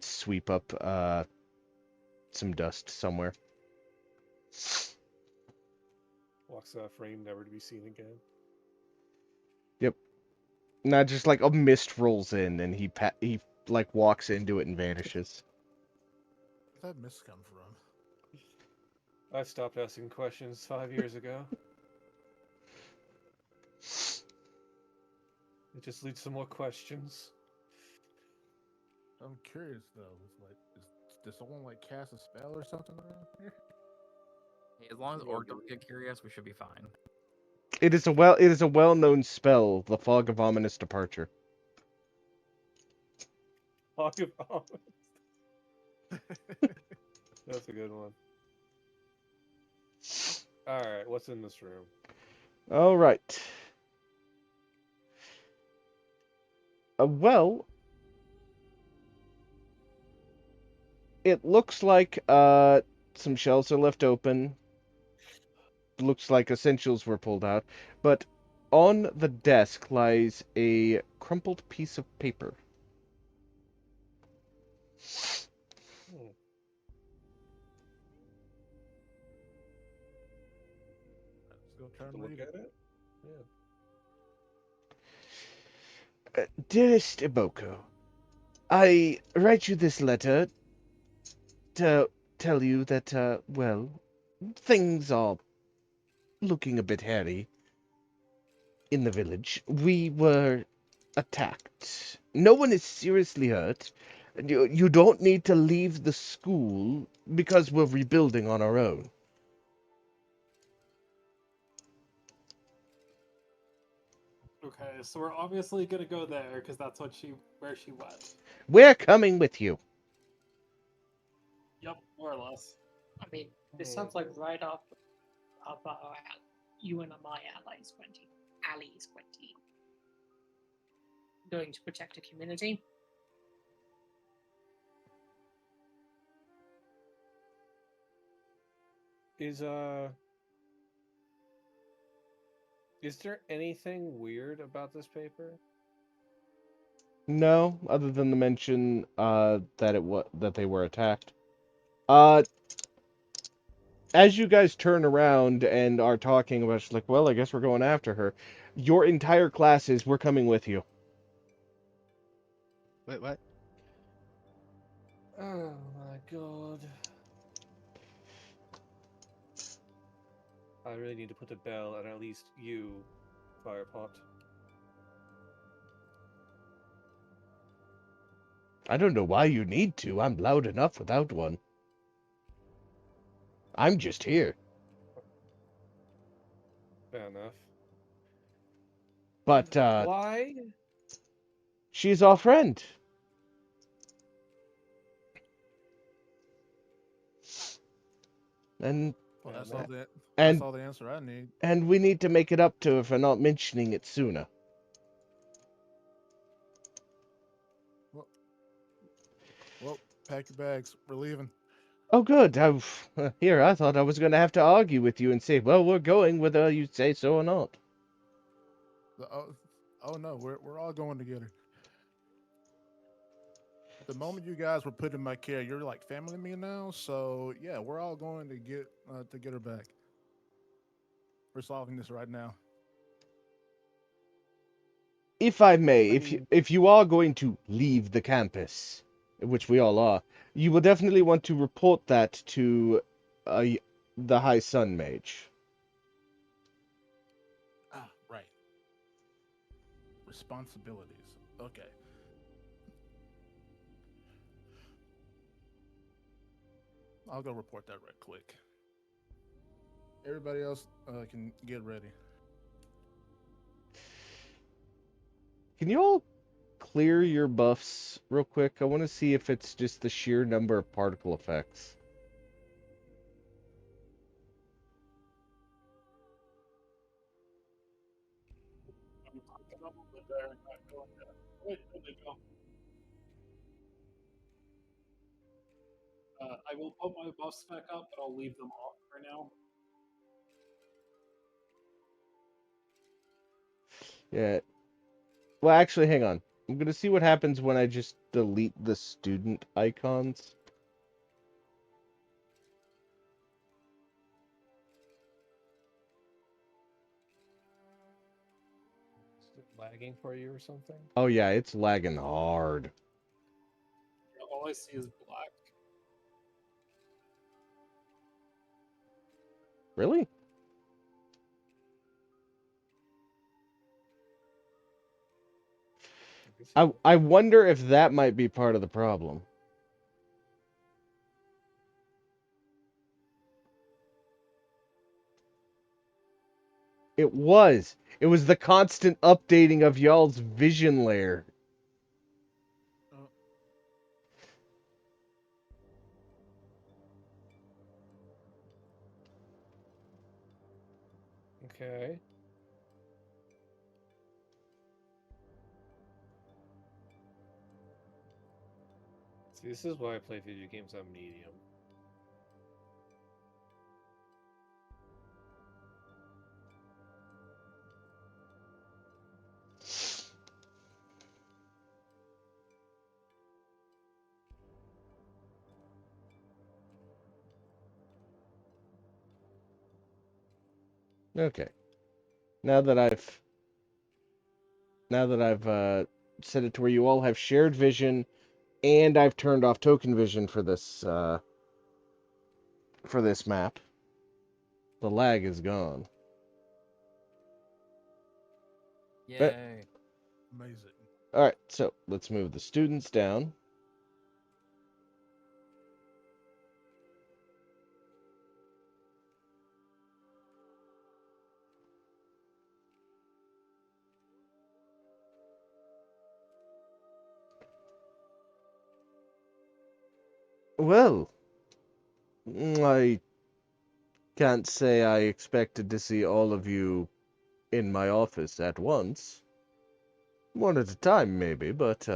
sweep up some dust somewhere. Walks out of frame, never to be seen again. Yep. Not just like a mist rolls in and he like walks into it and vanishes. Where'd that mist come from? I stopped asking questions 5 years ago. It just leads to more questions. I'm curious though. It's like, did someone like cast a spell or something around here? Hey, as long as Yeah, Orc dude. don't get curious, we should be fine. It is a well-known spell, the Fog of Ominous Departure. Talk about That's a good one. Alright, what's in this room? All right. Well, it looks like some shelves are left open. Looks like essentials were pulled out, but on the desk lies a crumpled piece of paper. Hmm. Let's go try To and look read at it. it? Yeah. Dearest Iboko, I write you this letter to tell you that, well, things are looking a bit hairy in the village. We were attacked. No one is seriously hurt. You don't need to leave the school because we're rebuilding on our own. so we're obviously gonna go there because that's where she went. We're coming with you. Yep, more or less. I mean, this sounds like right up our alley. You and my allies, 20. Allies, 20. Going to protect a community. Is there anything weird about this paper? No, other than the mention that they were attacked. Uh, as you guys turn around and are talking about, she's like, well, I guess we're going after her. Your entire class is, we're coming with you. Wait, what? Oh my god. I really need to put a bell on at least you, Firepot. I don't know why you need to. I'm loud enough without one. I'm just here. Fair enough. But, Why? she's our friend. And Well, Yeah, that's man. all the and that's all the answer I need. and we need to make it up to her for not mentioning it sooner. Well, pack your bags. We're leaving. Oh, good. Here, I thought I was going to have to argue with you and say, well, we're going whether you say so or not. Oh no, we're all going together. The moment you guys were put in my care, you're like family to me now. So yeah, we're all going to get her back. We're solving this right now. If I may, I mean, if you are going to leave the campus, which we all are, you will definitely want to report that to the High Sun Mage. Ah, right. Responsibilities. Okay. I'll go report that right quick. Everybody else can get ready. Can you all clear your buffs real quick? I want to see if it's just the sheer number of particle effects. I'm talking up over there and not going there. Wait, where'd they go? I will put my buffs back up, but I'll leave them off for now. Yeah. Well, actually, hang on. I'm gonna see what happens when I just delete the student icons. is it lagging for you or something? Oh yeah, it's lagging hard. Yeah, all I see is black. Really? Let me see. I wonder if that might be part of the problem. It was. It was the constant updating of y'all's vision layer. Uh, Okay. See, this is why I play video games on medium. Okay. Now that I've set it to where you all have shared vision, and I've turned off token vision for this map, the lag is gone. But Yay. amazing. all right, so let's move the students down. Well, I can't say I expected to see all of you in my office at once. One at a time, maybe, but,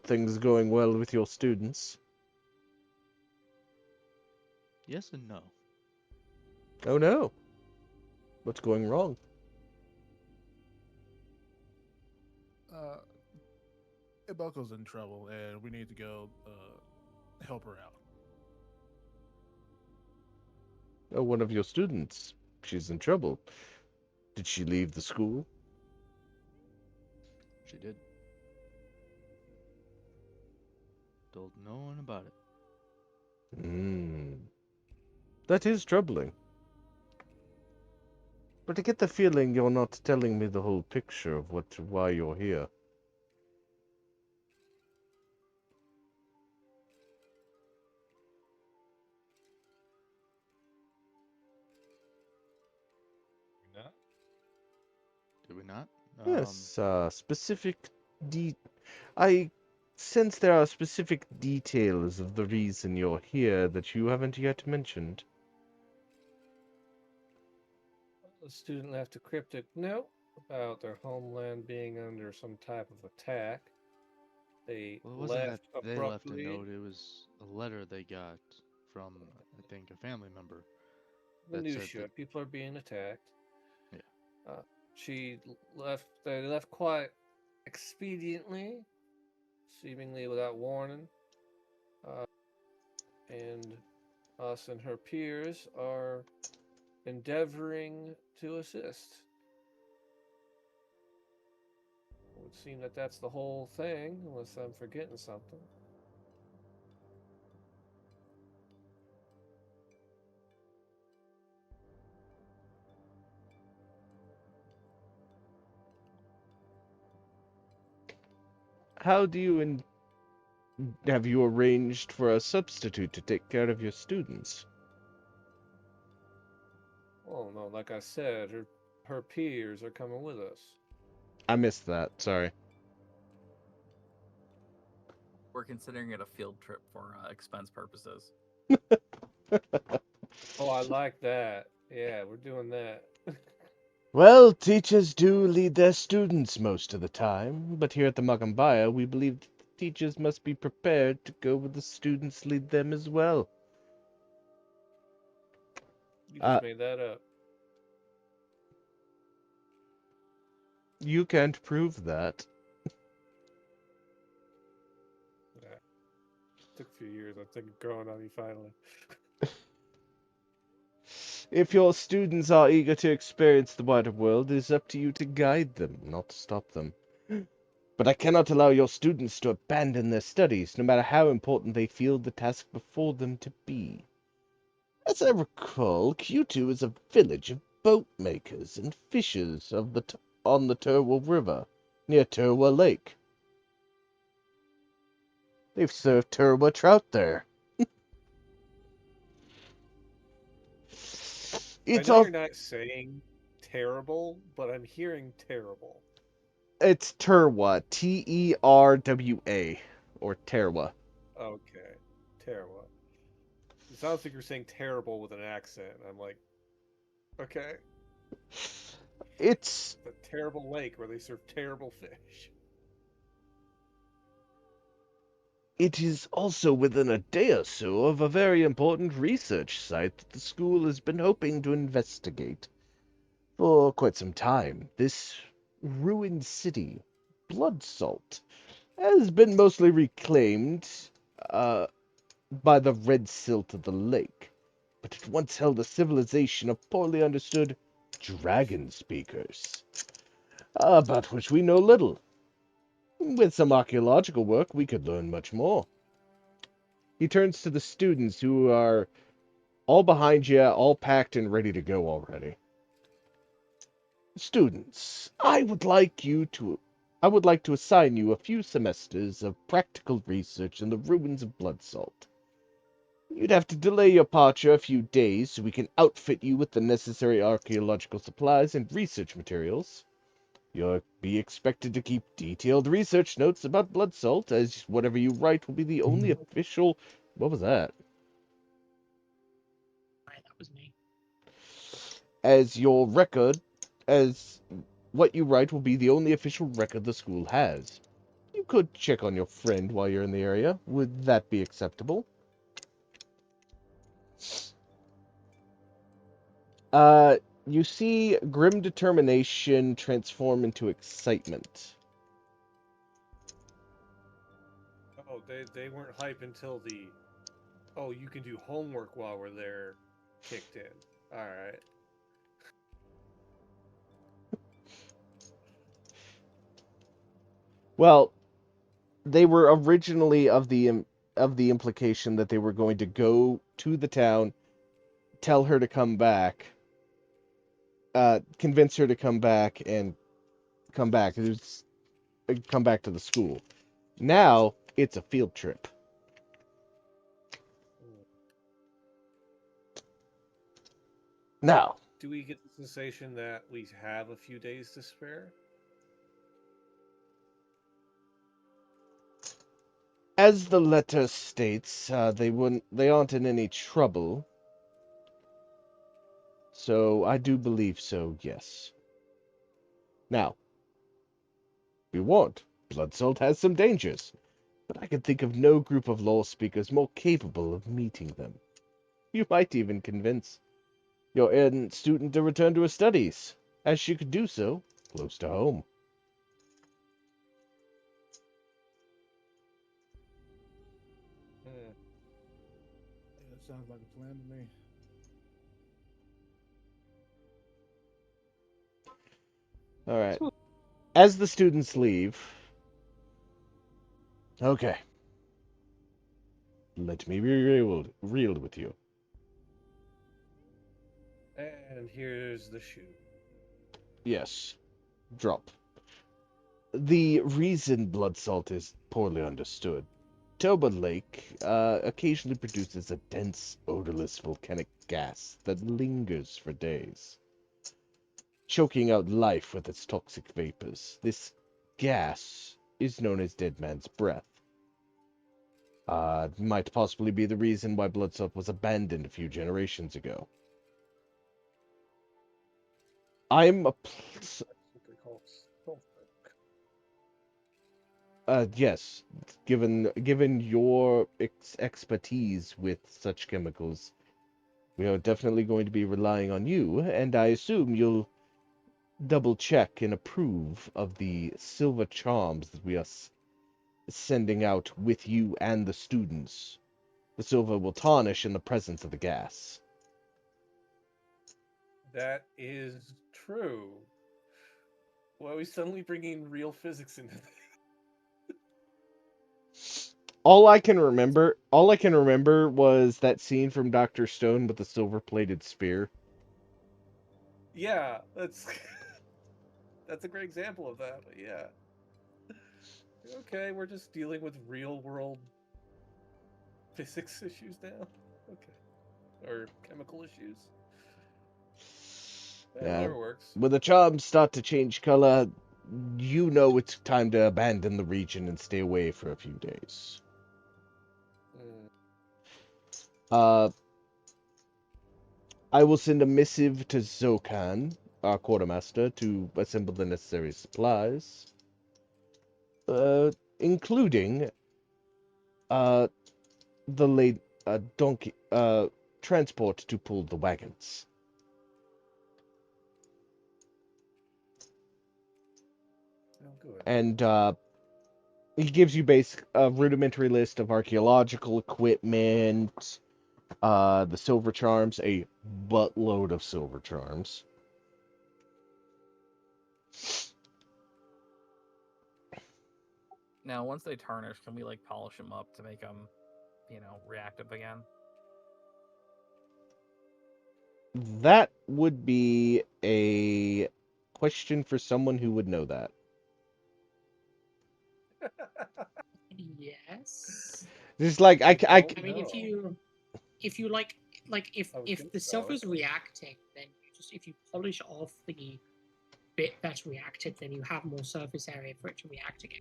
things going well with your students? Yes and no. Oh no. What's going wrong? Uh, Ibuko's in trouble, and we need to go help her out. Oh, one of your students. She's in trouble. Did she leave the school? She did. Told no one about it. Hmm. That is troubling. But I get the feeling you're not telling me the whole picture of why you're here. Not? Did we not? Yes, specific de- I sense there are specific details of the reason you're here that you haven't yet mentioned. The student left a cryptic note about their homeland being under some type of attack. They Well, it wasn't that left they left a abruptly. note. It was a letter they got from, I think, a family member that said Minutia. that. People are being attacked. Yeah. She left. They left quite expediently, seemingly without warning. Uh, and us and her peers are endeavoring to assist. It would seem that that's the whole thing, unless I'm forgetting something. How do you have you arranged for a substitute to take care of your students? Oh no, like I said, her peers are coming with us. I missed that, sorry. We're considering it a field trip for expense purposes. Oh, I like that. Yeah, we're doing that. Well, teachers do lead their students most of the time, but here at the Magambaya, we believe that the teachers must be prepared to go where the students lead them as well. You Uh, just made that up. you can't prove that. Yeah. Took a few years. I think it's growing on me finally. If your students are eager to experience the wider world, it is up to you to guide them, not to stop them. But I cannot allow your students to abandon their studies, no matter how important they feel the task before them to be. As I recall, Q2 is a village of boat makers and fishers on the Turwa River, near Turwa Lake. They've served Turwa trout there. I It's know you're all not saying terrible, but I'm hearing terrible. it's Turwa, Terwa, or Terwa. Okay, terrible. It sounds like you're saying terrible with an accent. I'm like, okay, It's the terrible lake where they serve terrible fish. It is also within a day or so of a very important research site that the school has been hoping to investigate for quite some time. This ruined city, Blood Salt, has been mostly reclaimed uh, by the red silt of the lake, but it once held a civilization of poorly understood dragon speakers, about which we know little. With some archaeological work, we could learn much more. He turns to the students who are all behind you, all packed and ready to go already. Students, I would like to assign you a few semesters of practical research in the ruins of Blood Salt. You'd have to delay your departure a few days so we can outfit you with the necessary archaeological supplies and research materials. You'll be expected to keep detailed research notes about blood salt, as whatever you write will be the only official... What was that? Right, that was me. As your record, as what you write will be the only official record the school has. You could check on your friend while you're in the area. Would that be acceptable? You see grim determination transform into excitement. Oh, they weren't hype until the oh, you can do homework while we're there kicked in. All right. Well, they were originally of the implication that they were going to go to the town, tell her to come back, convince her to come back and come back. Come back to the school. Now it's a field trip. Now, Do we get the sensation that we have a few days to spare? as the letter states, they aren't in any trouble. So I do believe so, yes. Now, be warned, blood salt has some dangers, but I can think of no group of law speakers more capable of meeting them. You might even convince your ardent student to return to her studies, as she could do so close to home. Hmm. Yeah, that sounds like a plan to me. All right. As the students leave, okay, let me be real with you. And here's the shoe. Yes, drop. The reason blood salt is poorly understood. Toba Lake occasionally produces a dense, odorless volcanic gas that lingers for days, choking out life with its toxic vapors. This gas is known as dead man's breath. Might possibly be the reason why blood salt was abandoned a few generations ago. I'm a That's what they call sulfur. yes, given your expertise with such chemicals, we are definitely going to be relying on you, and I assume you'll double check and approve of the silver charms that we are sending out with you and the students. The silver will tarnish in the presence of the gas. That is true. Why are we suddenly bringing real physics into this? All I can remember was that scene from Dr. Stone with the silver-plated spear. Yeah, that's that's a great example of that. But yeah. Okay, we're just dealing with real world physics issues now. Okay. Or chemical issues. Whatever works. When the charms start to change color, you know it's time to abandon the region and stay away for a few days. Mm. Uh, I will send a missive to Zokan, our quartermaster, to assemble the necessary supplies, including uh, the late donkey transport to pull the wagons. Oh, good. And he gives you a rudimentary list of archaeological equipment, the silver charms, a buttload of silver charms. Now, once they tarnish, can we like polish them up to make them, reactive again? That would be a question for someone who would know that. Yes. Just like I I don't mean, if know. you like I would if think the so. silver's reacting, then if you polish off the bit better reactive, then you have more surface area for it to react again.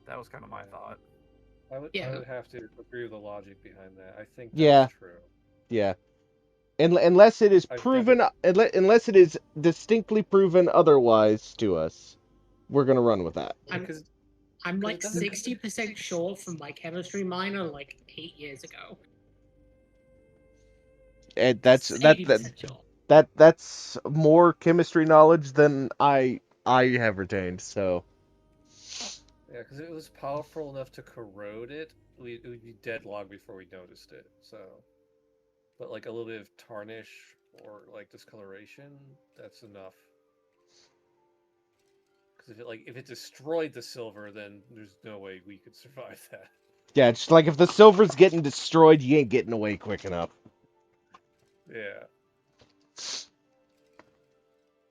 That was kind of my thought. I would Yeah. have to agree with the logic behind that. I think that's Yeah. true. Yeah. Unless it is I've proven, unless it is distinctly proven otherwise to us, we're gonna run with that. Because I'm 'cause like it doesn't- 60% sure from my chemistry minor like 8 years ago. And That's 80% sure. that's more chemistry knowledge than I have retained. So Yeah, because it was powerful enough to corrode it. It would be dead long before we noticed it. So, but like a little bit of tarnish or like discoloration, that's enough. Because if it destroyed the silver, then there's no way we could survive that. yeah, it's like if the silver's getting destroyed, you ain't getting away quick enough. Yeah.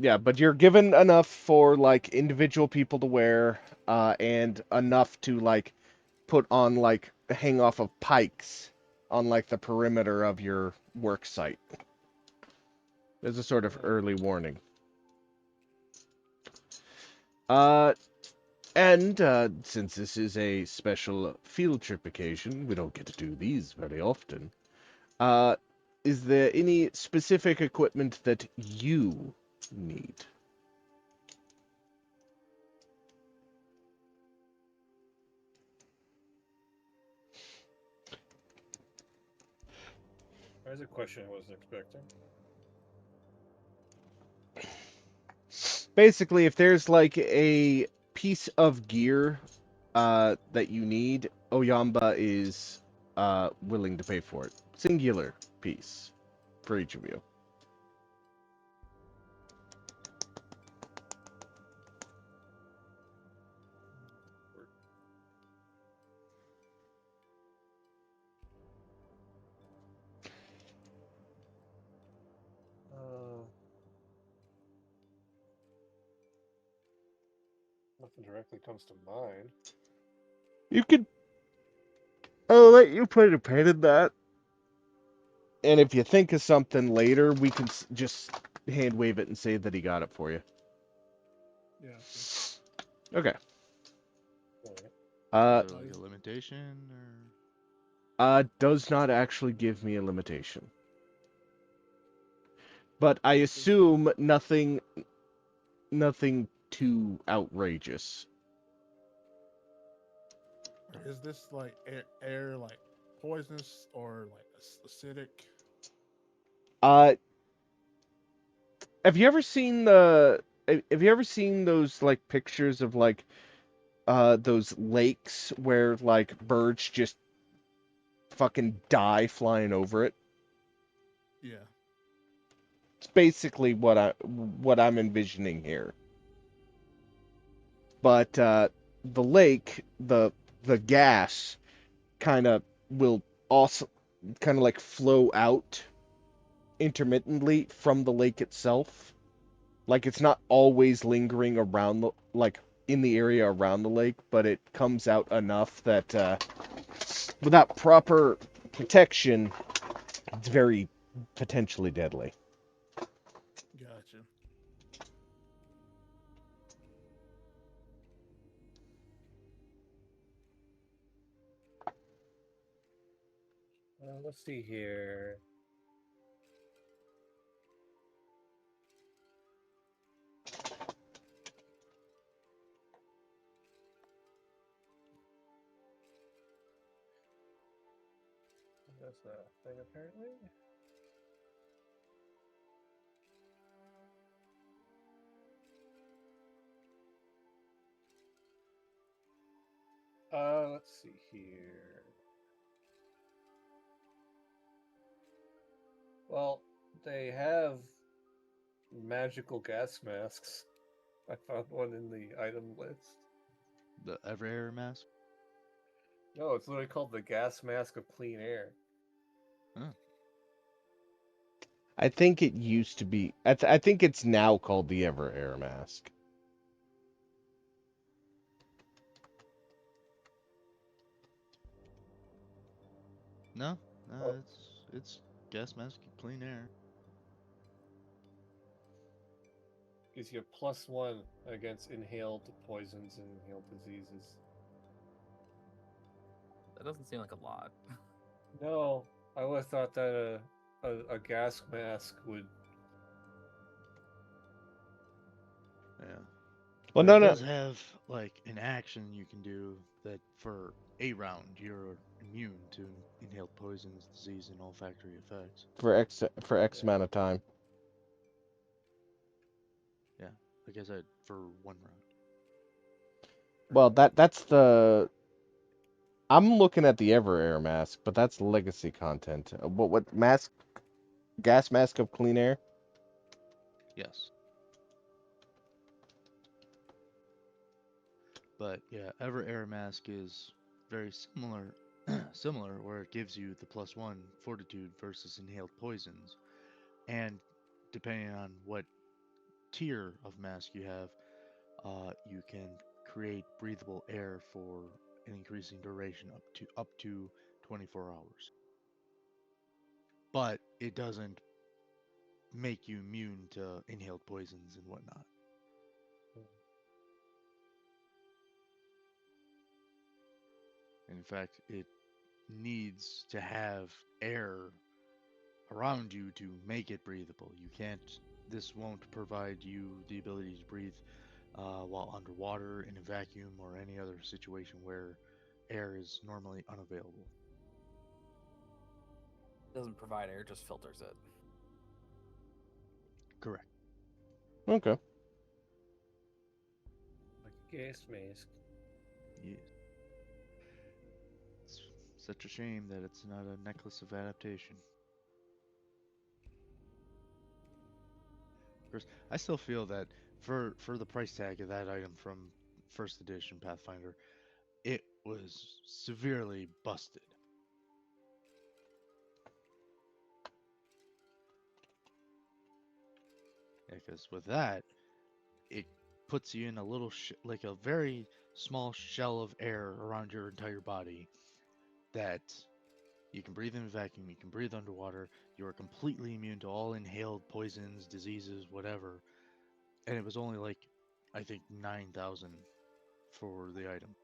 Yeah, but you're given enough for like individual people to wear, and enough to like put on like hang off of pikes on like the perimeter of your work site. There's a sort of early warning. And since this is a special field trip occasion, we don't get to do these very often. Is there any specific equipment that you need? There's a question I wasn't expecting. Basically, if there's like a piece of gear that you need, Oyamba is willing to pay for it. Singular piece for each of you. Nothing directly comes to mind. You could. I'll let you put a pin in that. And if you think of something later, we can just hand wave it and say that he got it for you. Yeah. Okay. Is there like a limitation Does not actually give me a limitation. But I assume nothing too outrageous. Is this like air like poisonous or like acidic? Have you ever seen those like pictures of like those lakes where like birds just fucking die flying over it? Yeah. It's basically what I'm envisioning here. But the lake, the gas kind of will also kind of like flow out intermittently from the lake itself. Like it's not always lingering around the like in the area around the lake, but it comes out enough that without proper protection, it's very potentially deadly. Gotcha. Let's see here. That's a thing, apparently. Let's see here. Well, they have magical gas masks. I found one in the item list. the ever air mask? No, it's literally called the gas mask of clean air. Huh. I think it used to be. I think it's now called the Ever Air Mask. No, Oh. it's gas mask, clean air. gives you a +1 against inhaled poisons and inhaled diseases. That doesn't seem like a lot. No, I would have thought that a gas mask would. Yeah. Well, But no, it no. does have like an action you can do that for a round you're immune to inhaled poisons, disease, and olfactory effects. For X Yeah. amount of time. Yeah, like I said, for 1 round. Well, that's the. I'm looking at the Ever Air mask, but that's legacy content. What mask? Gas mask of clean air. Yes. But yeah, Ever Air Mask is very similar, similar, where it gives you the +1 fortitude versus inhaled poisons, and depending on what tier of mask you have, you can create breathable air for an increasing duration up to 24 hours. But it doesn't make you immune to inhaled poisons and whatnot. In fact, it needs to have air around you to make it breathable. You can't. This won't provide you the ability to breathe while underwater, in a vacuum, or any other situation where air is normally unavailable. It doesn't provide air, just filters it. Correct. Okay. Like a gas mask. Yes. It's such a shame that it's not a necklace of adaptation. Of course, I still feel that for the price tag of that item from first edition Pathfinder, it was severely busted. Because with that, it puts you in a little like a very small shell of air around your entire body that you can breathe in a vacuum, you can breathe underwater, you are completely immune to all inhaled poisons, diseases, whatever. And it was only like, I think, 9,000 for the item.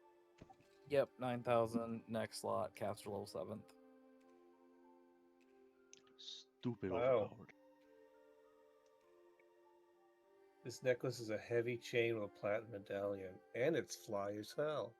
Yep, 9,000. Next slot, caster level 7th. Stupid Wow. overpowered. This necklace is a heavy chain with a platinum medallion, and it's fly as hell.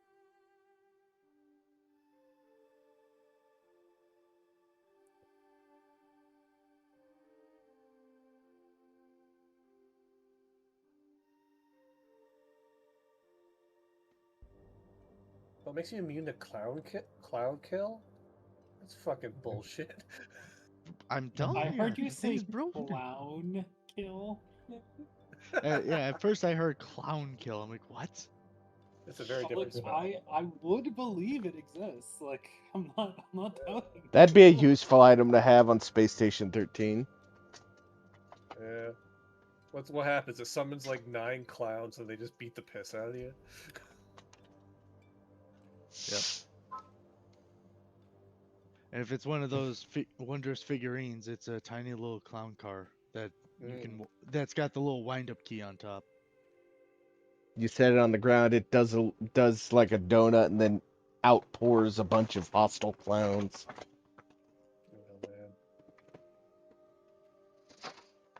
What makes you immune to cloud kill? That's fucking bullshit. I'm I telling you, heard you the thing say is broken. clown kill. Yeah, at first I heard clown kill. I'm like, what? It's a very Like, different spell. I would believe it exists. Like I'm not doubting. That'd be a useful item to have on Space Station 13. Yeah. What happens? It summons like 9 clowns and they just beat the piss out of you. Yep. And if it's one of those wondrous figurines, it's a tiny little clown car that you can that's got the little wind-up key on top. You set it on the ground, it does like a donut, and then outpours a bunch of hostile clowns. Oh man.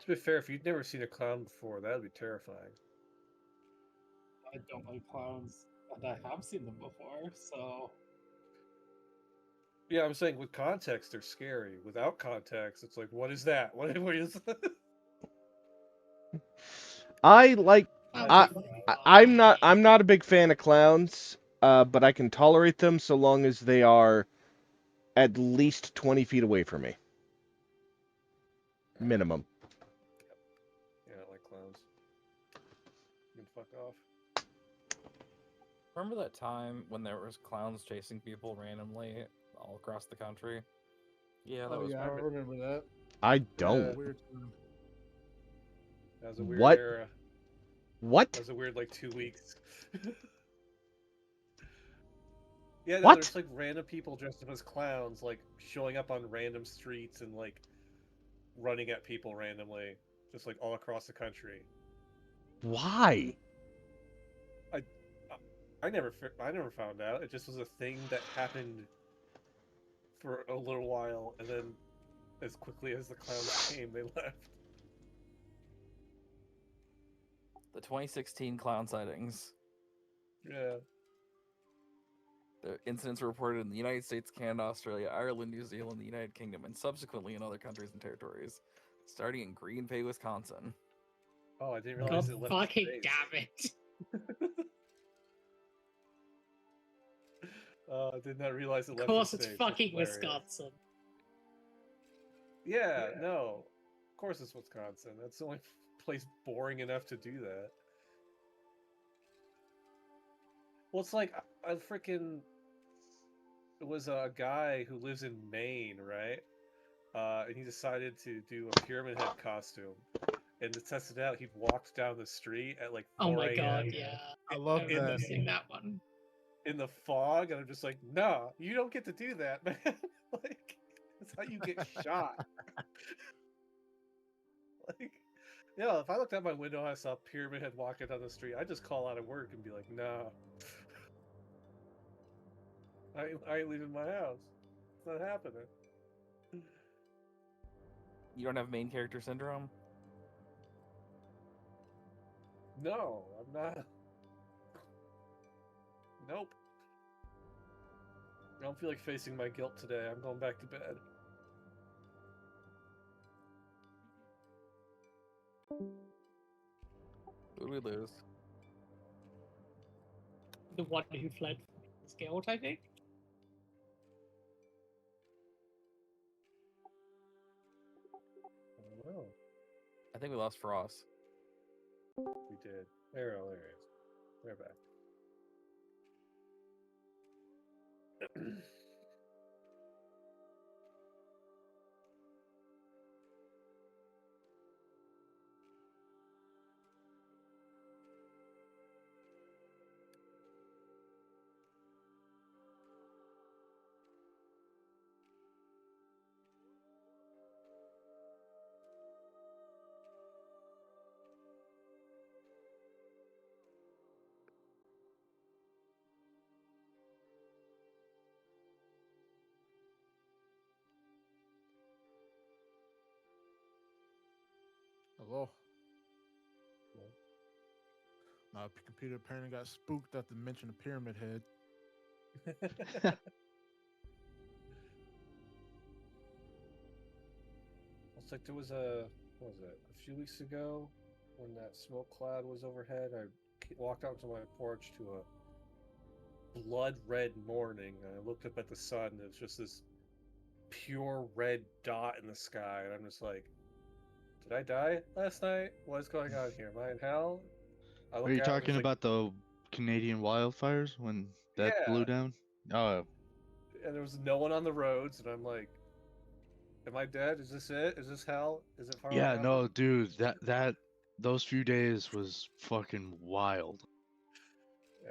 To be fair, if you'd never seen a clown before, that would be terrifying. I don't like clowns, and I have seen them before. So Yeah, I'm saying with context, they're scary. Without context, it's like, what is that? What is that? I like. I, I'm not a big fan of clowns, but I can tolerate them so long as they are at least 20 feet away from me. Minimum. Yeah, I like clowns. You can fuck off. Remember that time when there was clowns chasing people randomly all across the country? Yeah, that Oh was yeah, I weird. remember that. I Yeah, don't. weird time. That was a weird What? era. What? That was a weird like 2 weeks. Yeah, no, What? there's like random people dressed up as clowns, like showing up on random streets and like running at people randomly, just like all across the country. Why? I never found out. It just was a thing that happened for a little while, and then as quickly as the clowns came, they left. The 2016 clown sightings. Yeah. The incidents were reported in the United States, Canada, Australia, Ireland, New Zealand, the United Kingdom, and subsequently in other countries and territories, starting in Green Bay, Wisconsin. Oh, I didn't God realize it left the fucking States. damn it. I did not realize it Of left course the it's States. That's fucking hilarious. Wisconsin. Yeah, no. Of course it's Wisconsin. That's the only place boring enough to do that. Well, it's like a freaking. It was a guy who lives in Maine, right? And he decided to do a Pyramid Head costume. And to test it out, he walked down the street at like 4 Oh my god, a.m. yeah. I love I remember that. seeing that one. in the fog, and I'm just like, no, you don't get to do that, man. Like, that's how you get shot. Like, yeah, if I looked out my window and I saw Pyramid Head walking down the street, I'd just call out of work and be like, no. I ain't leaving my house. It's not happening. You don't have main character syndrome? No, I'm not. Nope. I don't feel like facing my guilt today. I'm going back to bed. Who did we lose? The one who fled from his guild, I think. I don't know. I think we lost Frost. We did. There he is. They're back. Hello. My computer apparently got spooked after mention of Pyramid Head. It's like there was what was it, a few weeks ago when that smoke cloud was overhead. I walked out to my porch to a blood red morning, and I looked up at the sun, and it was just this pure red dot in the sky, and I'm just like, did I die last night? What is going on here? Am I in hell? I Are look you out, talking there's, like, about the Canadian wildfires when that yeah, blew down? Oh, and there was no one on the roads, and I'm like, am I dead? Is this it? Is this hell? Is it far yeah, enough? no, dude, those few days was fucking wild.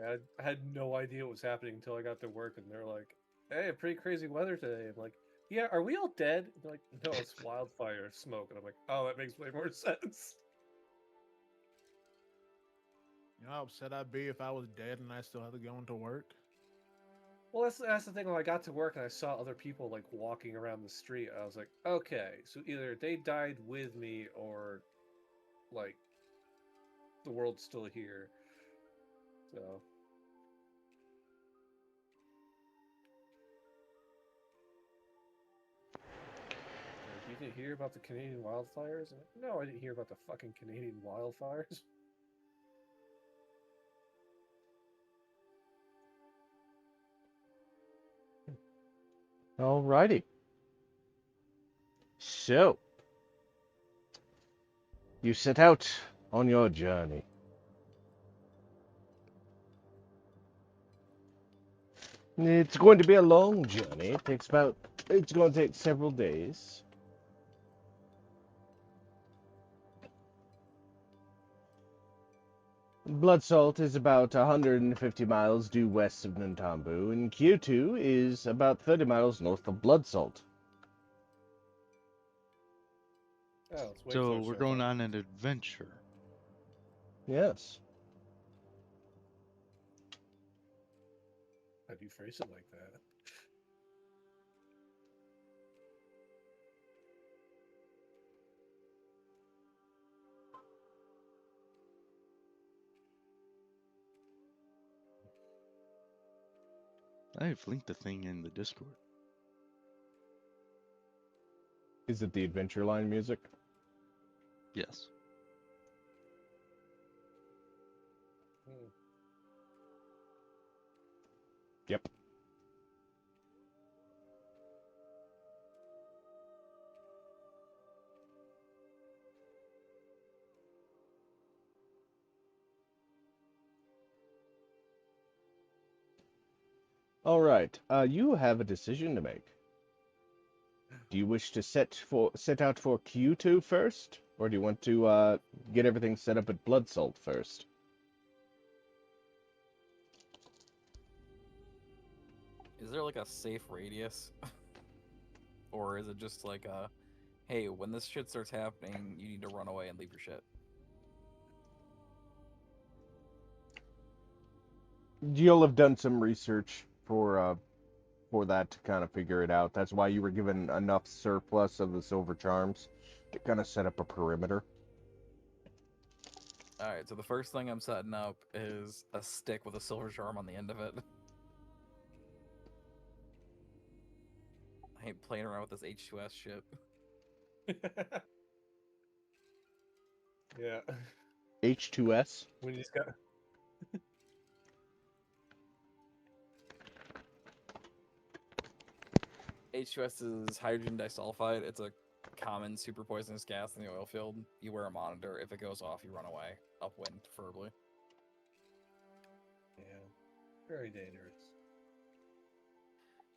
I had no idea what was happening until I got to work, and they're like, "Hey, pretty crazy weather today." I'm like, "Yeah, are we all dead?" And they're like, "No, it's wildfire smoke." And I'm like, "Oh, that makes way more sense." You know how upset I'd be if I was dead and I still had to go into work? Well, that's the thing. When I got to work and I saw other people like walking around the street, I was like, "Okay, so either they died with me, or like the world's still here." So. You didn't hear about the Canadian wildfires? I'm like, no, I didn't hear about the fucking Canadian wildfires. Alrighty. So, you set out on your journey. It's going to be a long journey. It's going to take several days. Blood Salt is about 150 miles due west of Nantambu, and Kyoto is about 30 miles north of Blood Salt. Oh, it's way So closer we're than I going thought. on an adventure. Yes. How do you phrase it like that? I've linked the thing in the Discord. Is it the Adventure Line music? Yes. Hmm. Yep. All right. You have a decision to make. Do you wish to set out for Q2 first, or do you want to get everything set up at Blood Salt first? Is there like a safe radius? Or is it just like a, hey, when this shit starts happening, you need to run away and leave your shit? You'll have done some research for that to kind of figure it out. That's why you were given enough surplus of the silver charms to kind of set up a perimeter. Alright, so the first thing I'm setting up is a stick with a silver charm on the end of it. I ain't playing around with this H2S shit. Yeah. H2S. When you just got H2S is hydrogen disulfide. It's a common super poisonous gas in the oil field. You wear a monitor. If it goes off, you run away. Upwind, preferably. yeah, very dangerous.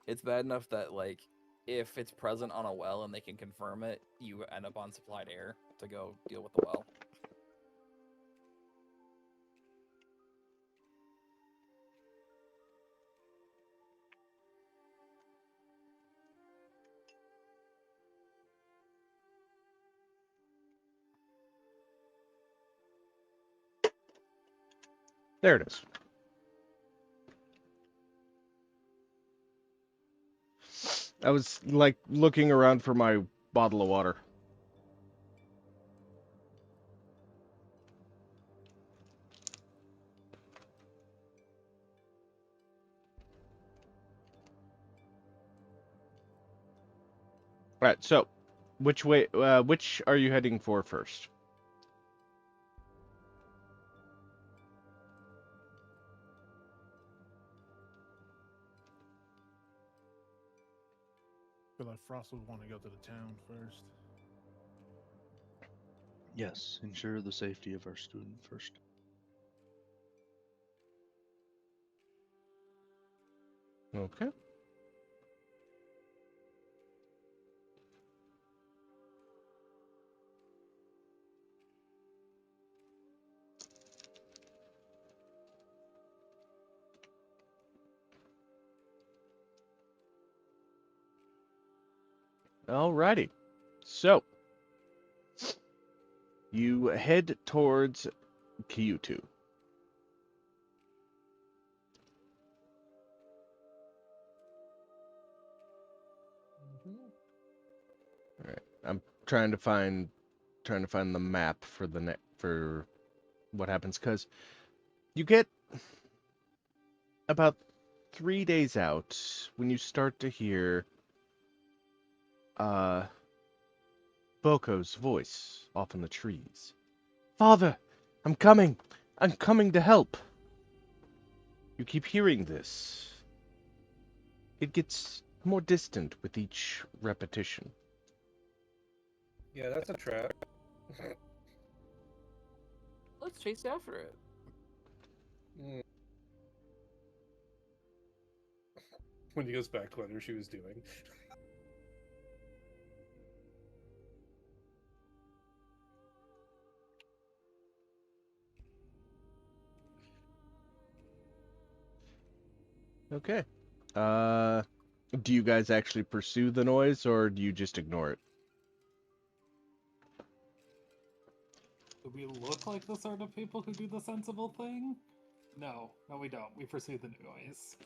It's bad enough that, like, if it's present on a well and they can confirm it, you end up on supplied air to go deal with the well. There it is. I was like looking around for my bottle of water. All right, so which way? Which are you heading for first? I feel like Frost would want to go to the town first. Yes. Ensure the safety of our student first. Okay. Alrighty. So you head towards Q2. All right. I'm trying to find the map for for what happens, because you get about 3 days out when you start to hear Boko's voice off in the trees. Father, I'm coming. I'm coming to help. You keep hearing this. It gets more distant with each repetition. Yeah, that's a trap. Let's chase after it. Mm. When he goes back, whatever she was doing. Okay. Do you guys actually pursue the noise, or do you just ignore it? we look like the sort of people who do the sensible thing? No, we don't. We pursue the noise.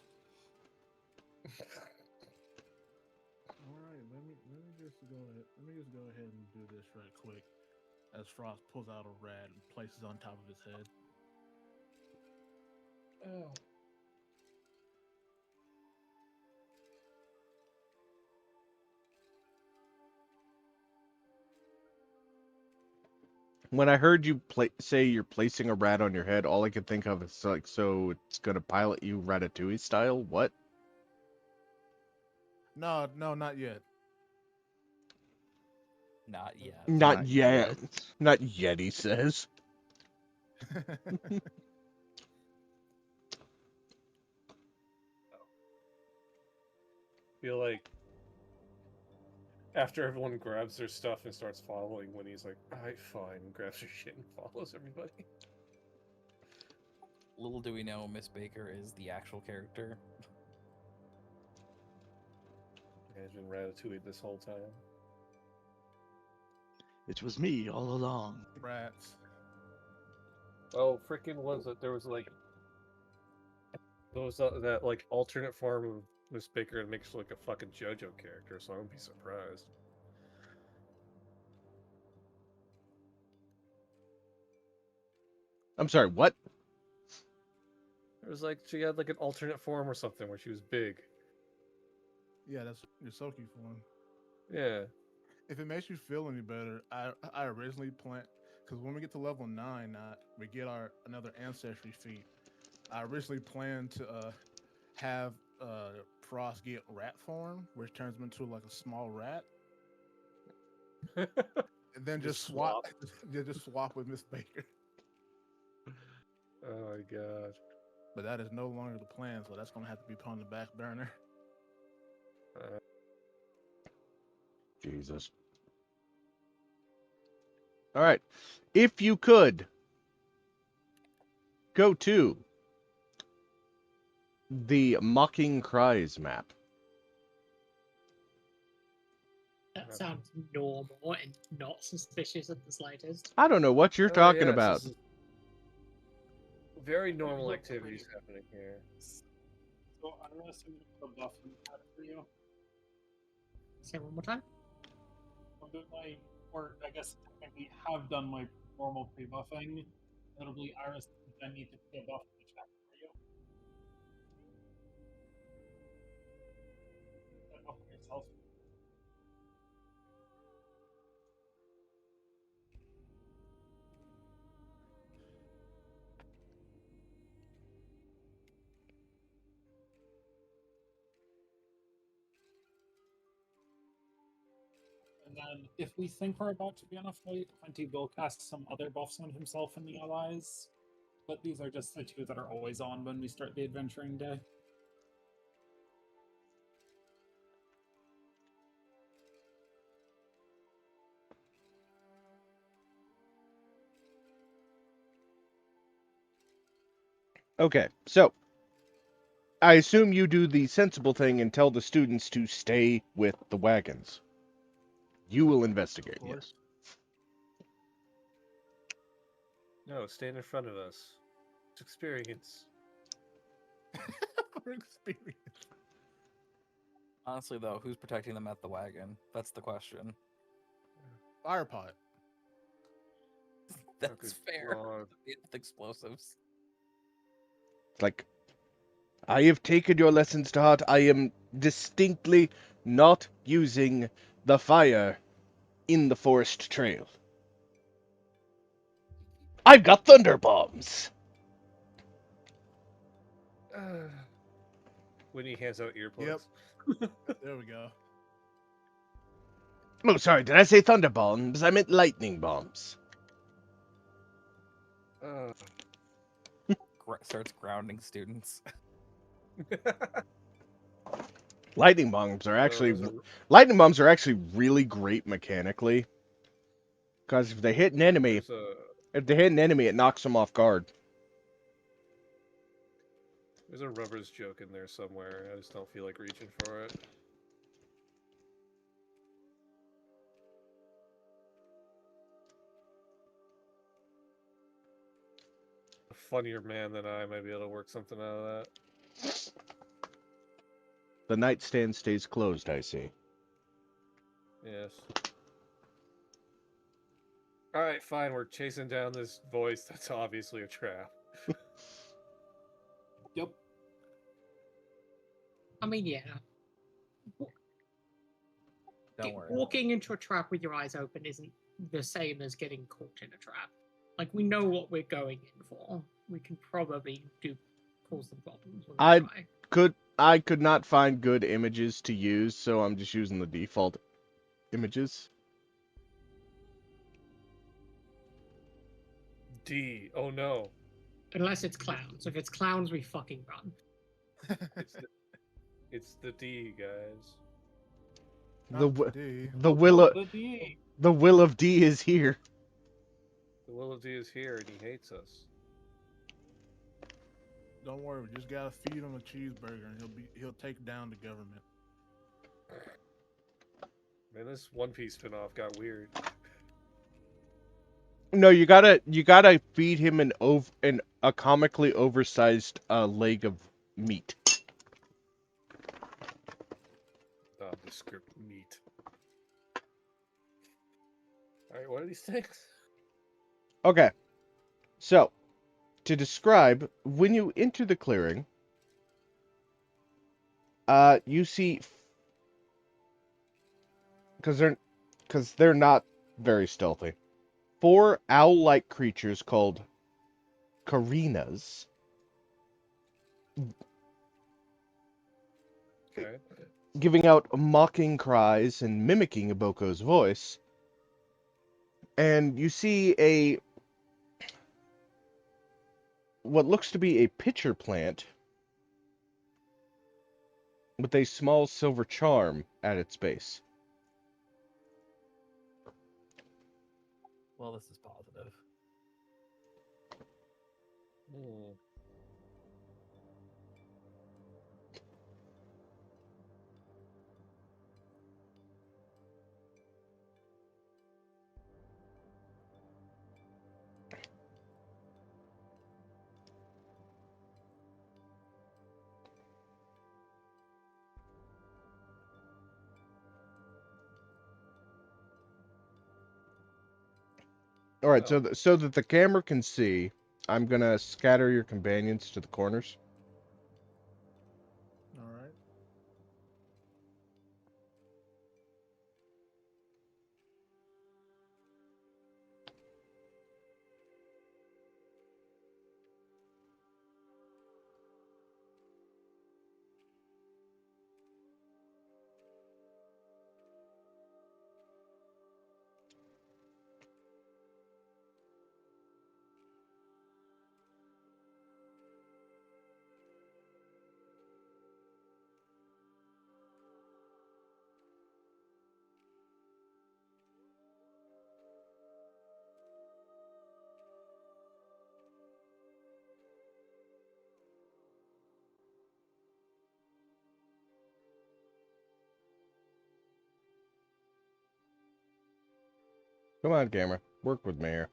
All right, let me just go ahead. Let me just go ahead and do this right quick. As Frost pulls out a rat and places it on top of his head. Oh. When I heard you say you're placing a rat on your head, all I could think of is like, so it's gonna pilot you Ratatouille style? What? No, not yet. Not yet. Not Not yet. Not yet, he says. Feel like after everyone grabs their stuff and starts following, when he's like, "Alright, fine," and grabs her shit and follows everybody. Little do we know, Miss Baker is the actual character. Has been Ratatouille this whole time. It was me all along. Rats. Oh, freaking was it? There was like that like alternate form of Miss Baker that makes her like a fucking JoJo character, so I wouldn't be surprised. I'm sorry, what? It was like she had like an alternate form or something where she was big. Yeah, that's your Soki form. Yeah. If it makes you feel any better, I originally planned, because when we get to level 9, we get our another ancestry feat. I originally planned to have Frost get rat form, which turns him into like a small rat, and then just swap. Just swap with Miss Baker. Oh my god. But that is no longer the plan, so that's gonna have to be put on the back burner. Jesus. All right. If you could go to the Mocking Cries map. That sounds normal and not suspicious in the slightest. I don't know what you're talking about. This is very normal activities happening here. So I'm gonna assume the buff in the chat for you. Say one more time. I'm doing or I guess technically have done my normal pre-buffing. Notably, Iris, I need to put a buff in the chat for you. Buff yourself. And then, if we think we're about to be on a fight, Quenty will cast some other buffs on himself and the allies. But these are just the two that are always on when we start the adventuring day. Okay, so I assume you do the sensible thing and tell the students to stay with the wagons. You will investigate, Of course. No, stand in front of us. It's experience. For experience. Honestly, though, who's protecting them at the wagon? That's the question. Firepot. That's good fair. God. With explosives. It's like, I have taken your lessons to heart. I am distinctly not using the fire in the forest trail. I've got thunder bombs. When he hands out earplugs. Yep. There we go. Oh, sorry, did I say thunder bombs? I meant lightning bombs. Starts grounding students. Lightning bombs are actually those are- lightning bombs are actually really great mechanically. Because if they hit an enemy, it knocks them off guard. There's a rubbers joke in there somewhere. I just don't feel like reaching for it. funnier man than I might be able to work something out of that. The nightstand stays closed, I see. Yes. Alright, fine, we're chasing down this voice that's obviously a trap. Yep. I mean, yeah. Don't worry. Walking into a trap with your eyes open isn't the same as getting caught in a trap. Like, we know what we're going in for. We can probably cause them problems when we try. I could not find good images to use, so I'm just using the default images. D. Oh no. Unless it's clowns. If it's clowns, we fucking run. It's the D, guys. The Not today. the Oh, will no, of the DA. the will of D is here. The will of D is here and he hates us. Don't worry, we just gotta feed him a cheeseburger and he'll take down the government. Man, this One Piece spinoff got weird. No, you gotta feed him a comically oversized leg of meat. Nondescript meat. Alright, what are these things? Okay, so to describe, when you enter the clearing, you see, because they're not very stealthy, 4 owl-like creatures called Karinas, Okay. giving out mocking cries and mimicking Iboko's voice. And you see what looks to be a pitcher plant with a small silver charm at its base. Well, this is positive. Hmm. All right, Oh. so that the camera can see, I'm gonna scatter your companions to the corners. All right. Come on, camera, work with me here.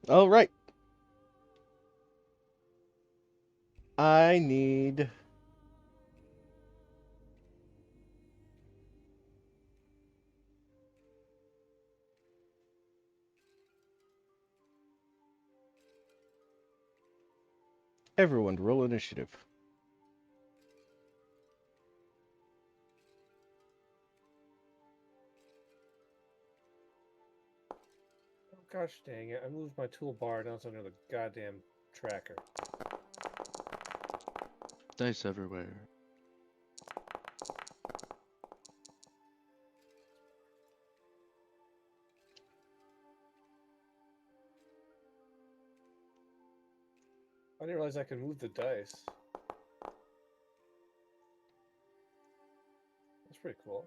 All right. I need everyone to roll initiative. Oh, gosh dang it. I moved my toolbar, now it's under the goddamn tracker. Dice everywhere. I didn't realize I could move the dice. That's pretty cool.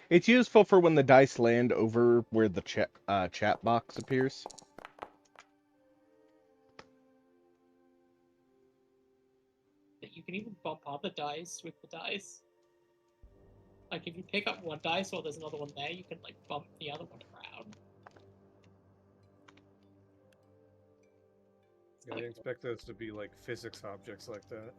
It's useful for when the dice land over where the chat box appears. That you can even bump other dice with the dice. Like if you pick up one dice while there's another one there, you can like bump the other one around. Yeah, I didn't expect those to be like physics objects like that.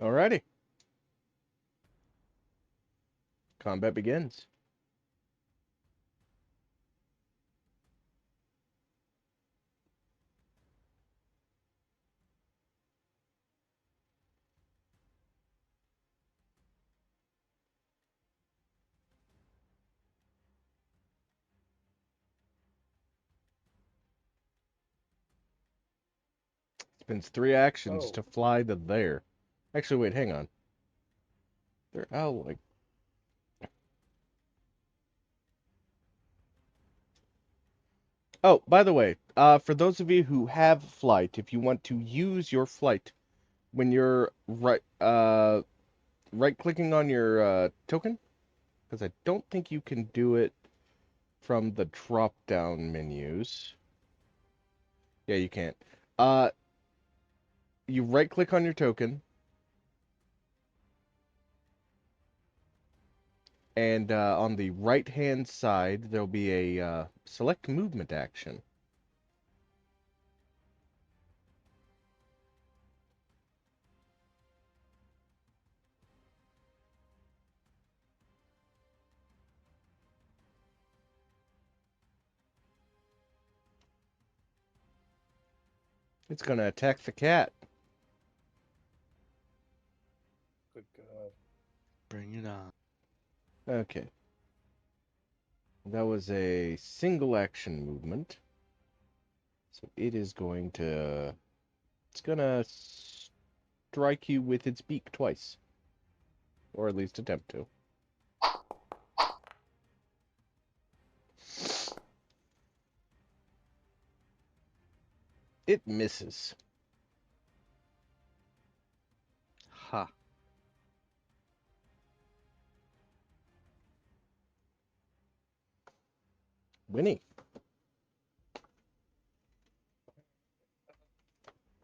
Alrighty. Combat begins. Spends 3 actions Oh. to fly to there. Actually, wait, hang on. They're out like. Oh, by the way, for those of you who have flight, if you want to use your flight when you're right-clicking on your token, because I don't think you can do it from the drop-down menus. Yeah, you can't. You right-click on your token, and on the right-hand side there'll be a select movement action. It's gonna attack the cat. Good God. Bring it on. Okay. That was a single action movement. So it is going to... It's gonna strike you with its beak twice. Or at least attempt to. It misses. Ha. Winnie.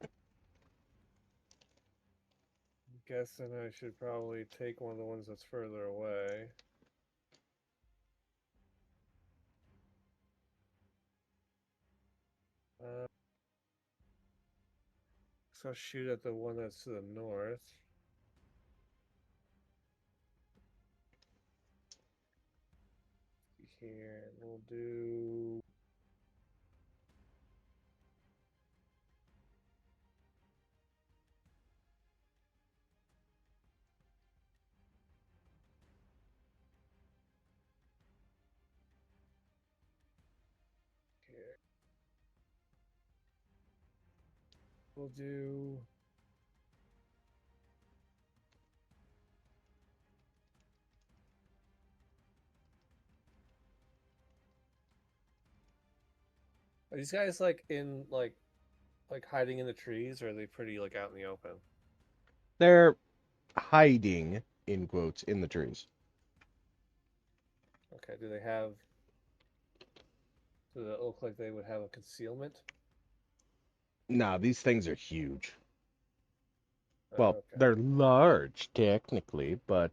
I'm guessing I should probably take one of the ones that's further away. So I'll shoot at the one that's to the north. Here, we'll do. Here. We'll do. Are these guys like in like hiding in the trees, or are they pretty like out in the open? They're hiding, in quotes, in the trees. Okay, do they have? Do they look like they would have a concealment? Nah, these things are huge. Well, Okay. they're large, technically, but,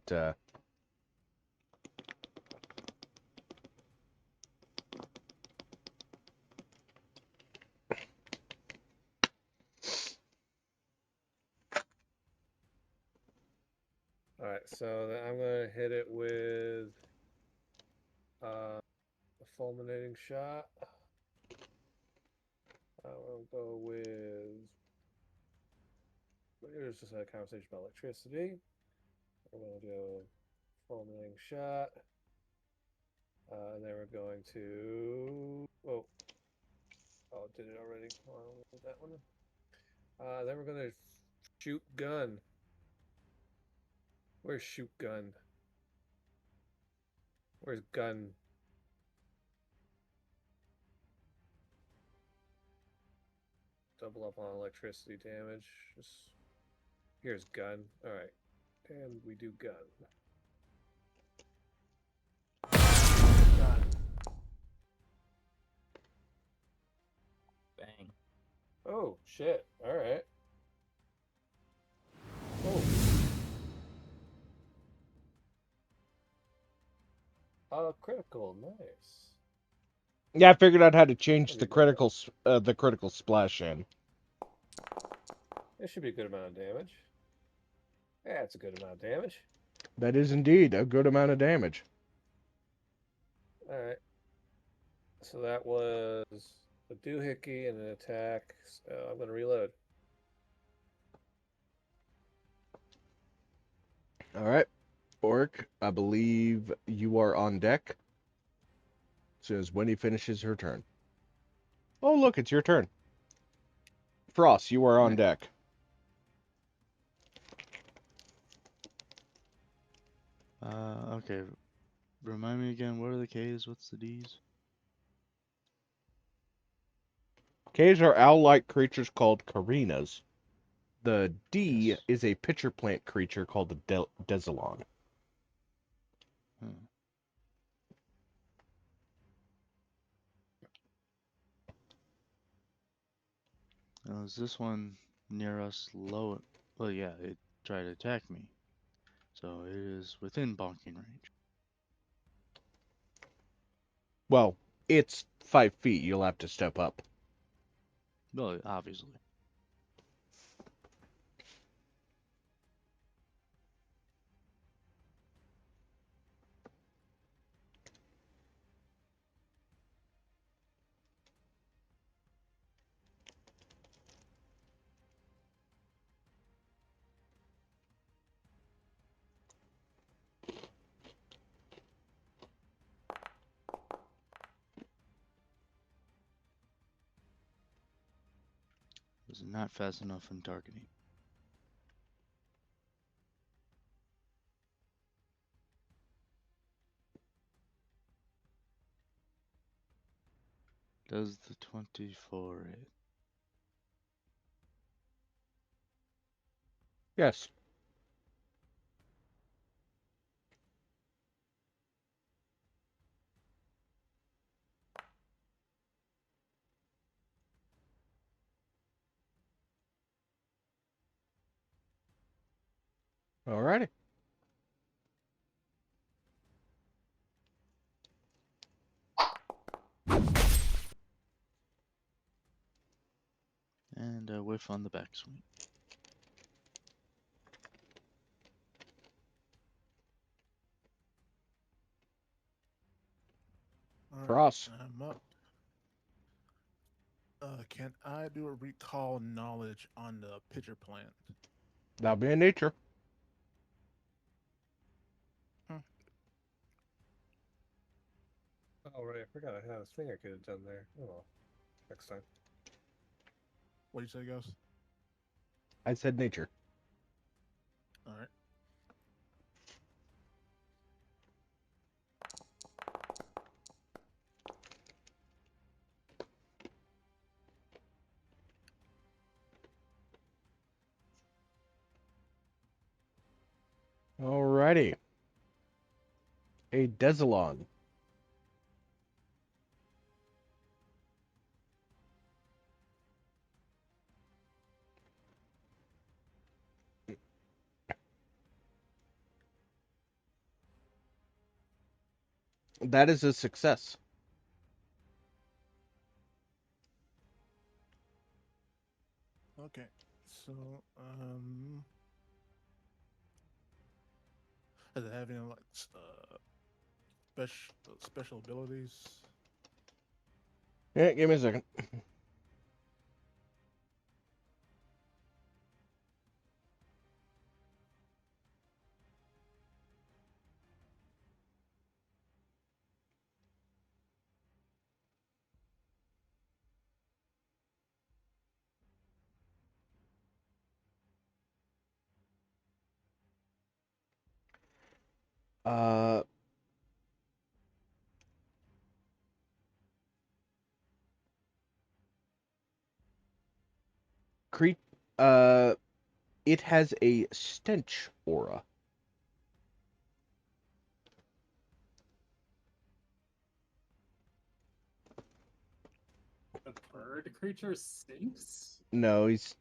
All right, so then I'm gonna hit it with fulminating shot. I'll go with. Here's just a conversation about electricity. We're going to do fulminating shot. And then we're going to. Oh, did it already? Hold on, with that one. Then we're going to shoot gun. Where's shoot gun? Where's gun? Double up on electricity damage. Just here's gun. All right, and we do gun. Gun. Bang. Oh shit! All right. Oh. Critical. Nice. Yeah, I figured out how to change That'd the be better. critical splash in. It should be a good amount of damage. Yeah, it's a good amount of damage. That is indeed a good amount of damage. All right. So that was a doohickey and an attack. So I'm going to reload. All right, Orc, I believe you are on deck. Says when he finishes her turn. Oh, look, it's your turn. Frost, you are on Right. deck. Okay. Remind me again, what are the K's? What's the D's? K's are owl-like creatures called Karinas. The D Yes. is a pitcher plant creature called the Desilon. Hmm. Now, is this one near us low? Well, yeah, it tried to attack me. So it is within bonking range. Well, it's 5 feet. You'll have to step up. Well, obviously. Was not fast enough in targeting. Does the 24 hit? Yes. Alrighty. And a whiff on the backswing. All right, Frost. I'm up. Can I do a recall knowledge on the pitcher plant? That'll be in nature. Oh, right. I forgot I had a thing I could have done there. Oh, well. Next time. What do you say, Ghost? I said nature. All right. Alrighty. A Desilon. That is a success. Okay. So, does it have any like special abilities? Yeah, give me a second. Uh, cre- uh, it has a stench aura. The bird creature stinks? No, he's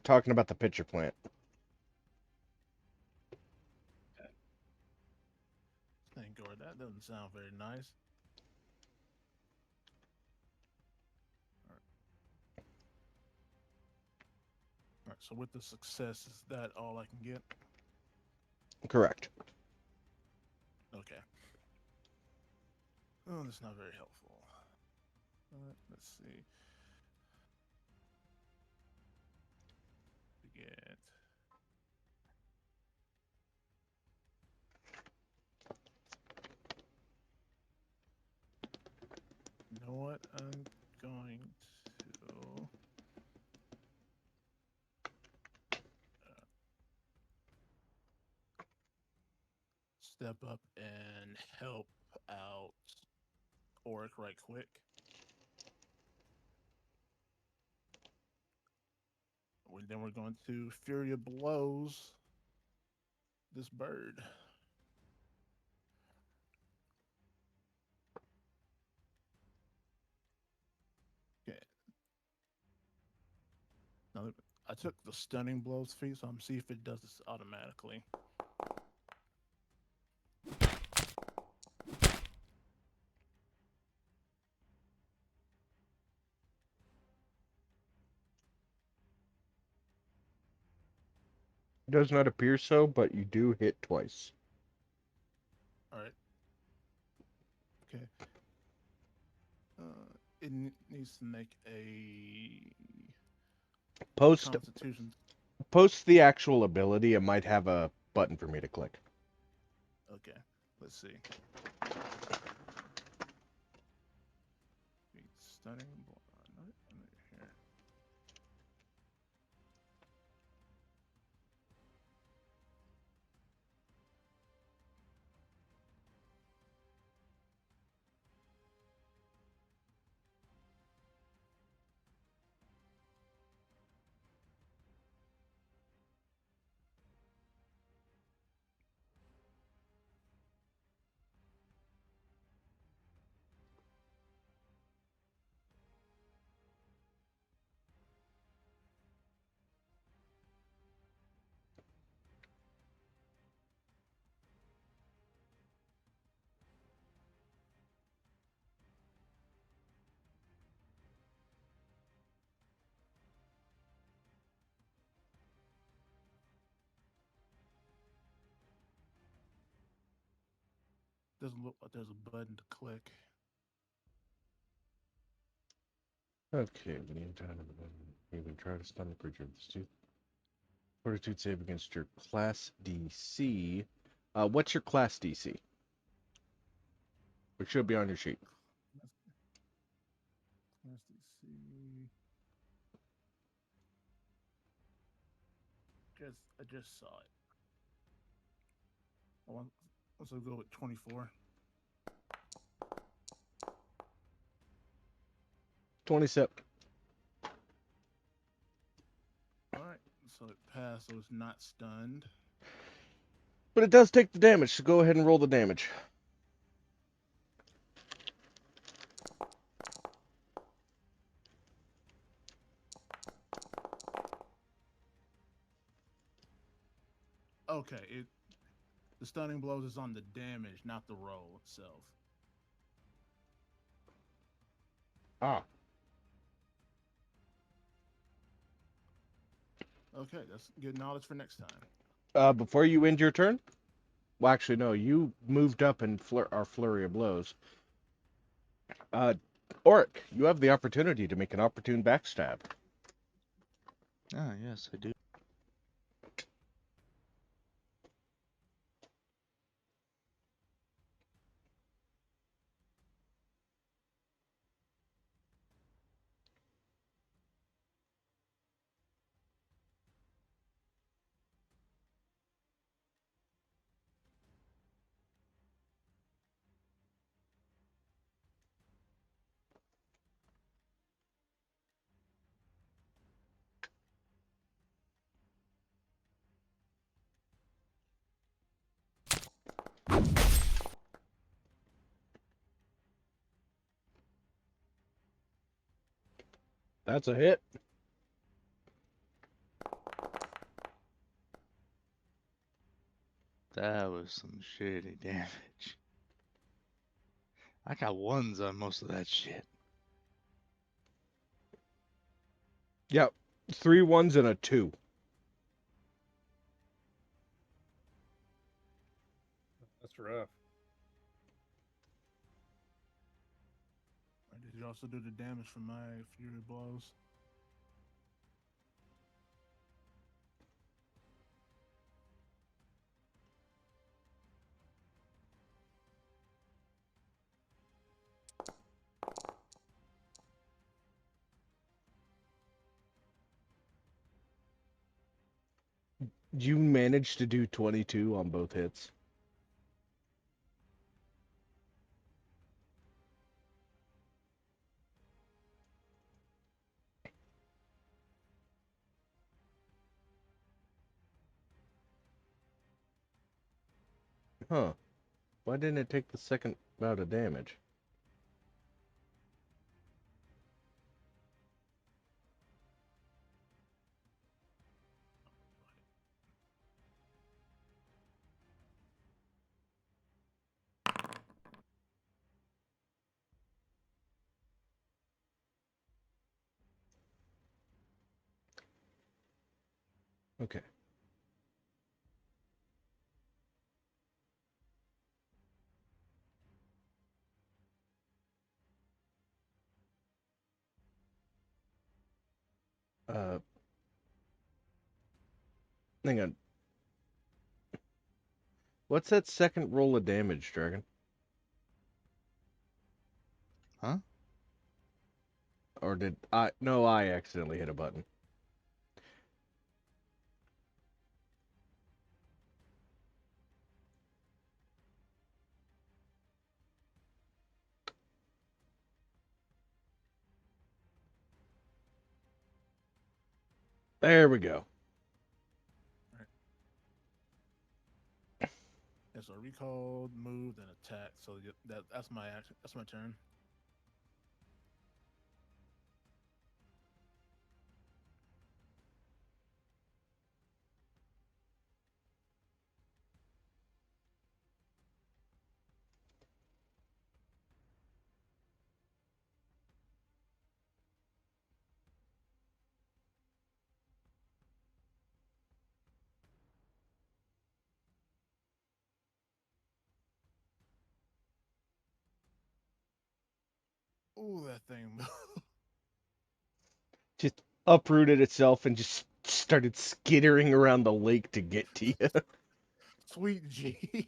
talking about the pitcher plant. Thank God, that doesn't sound very nice. All right, so with the success, is that all I can get? Correct. Okay. Oh, that's not very helpful. Let's see. We get. You know what? I'm going to. Step up and help out Oric right quick. Then we're going to Fury of Blows this bird. Okay. Now, I took the Stunning Blows feat, so I'm see if it does this automatically. Does not appear so, but you do hit twice. All right. Okay. It needs to make a Post Constitution. post the actual ability. It might have a button for me to click. Okay. Let's see. Stunning blow. Here. Doesn't look like there's a button to click. Okay, we need to even try to stun the creature with this fortitude save against your class DC. What's your class DC? Which should be on your sheet. Let's see. I just saw it. Let's go with 24. 27. All right, so it passed, so it's not stunned. But it does take the damage, so go ahead and roll the damage. Okay, the stunning blows is on the damage, not the roll itself. Ah. Okay, that's good knowledge for next time. Before you end your turn? Well, actually, no. You moved up in our flurry of blows. Oric, you have the opportunity to make an opportune backstab. Ah, yes, I do. That's a hit. That was some shitty damage. I got ones on most of that shit. Yep. 3 1s and a 2. That's rough. Did you also do the damage from my fury blows? You managed to do 22 on both hits. Huh. Why didn't it take the second bout of damage? Okay. Uh, Hang on. What's that second roll of damage, Dragon? Huh? Or did I? No, I accidentally hit a button. There we go. Yeah, so recalled, moved, and attacked. So that's my action. That's my turn. Ooh, that thing. Just uprooted itself and just started skittering around the lake to get to you. Sweet jeez.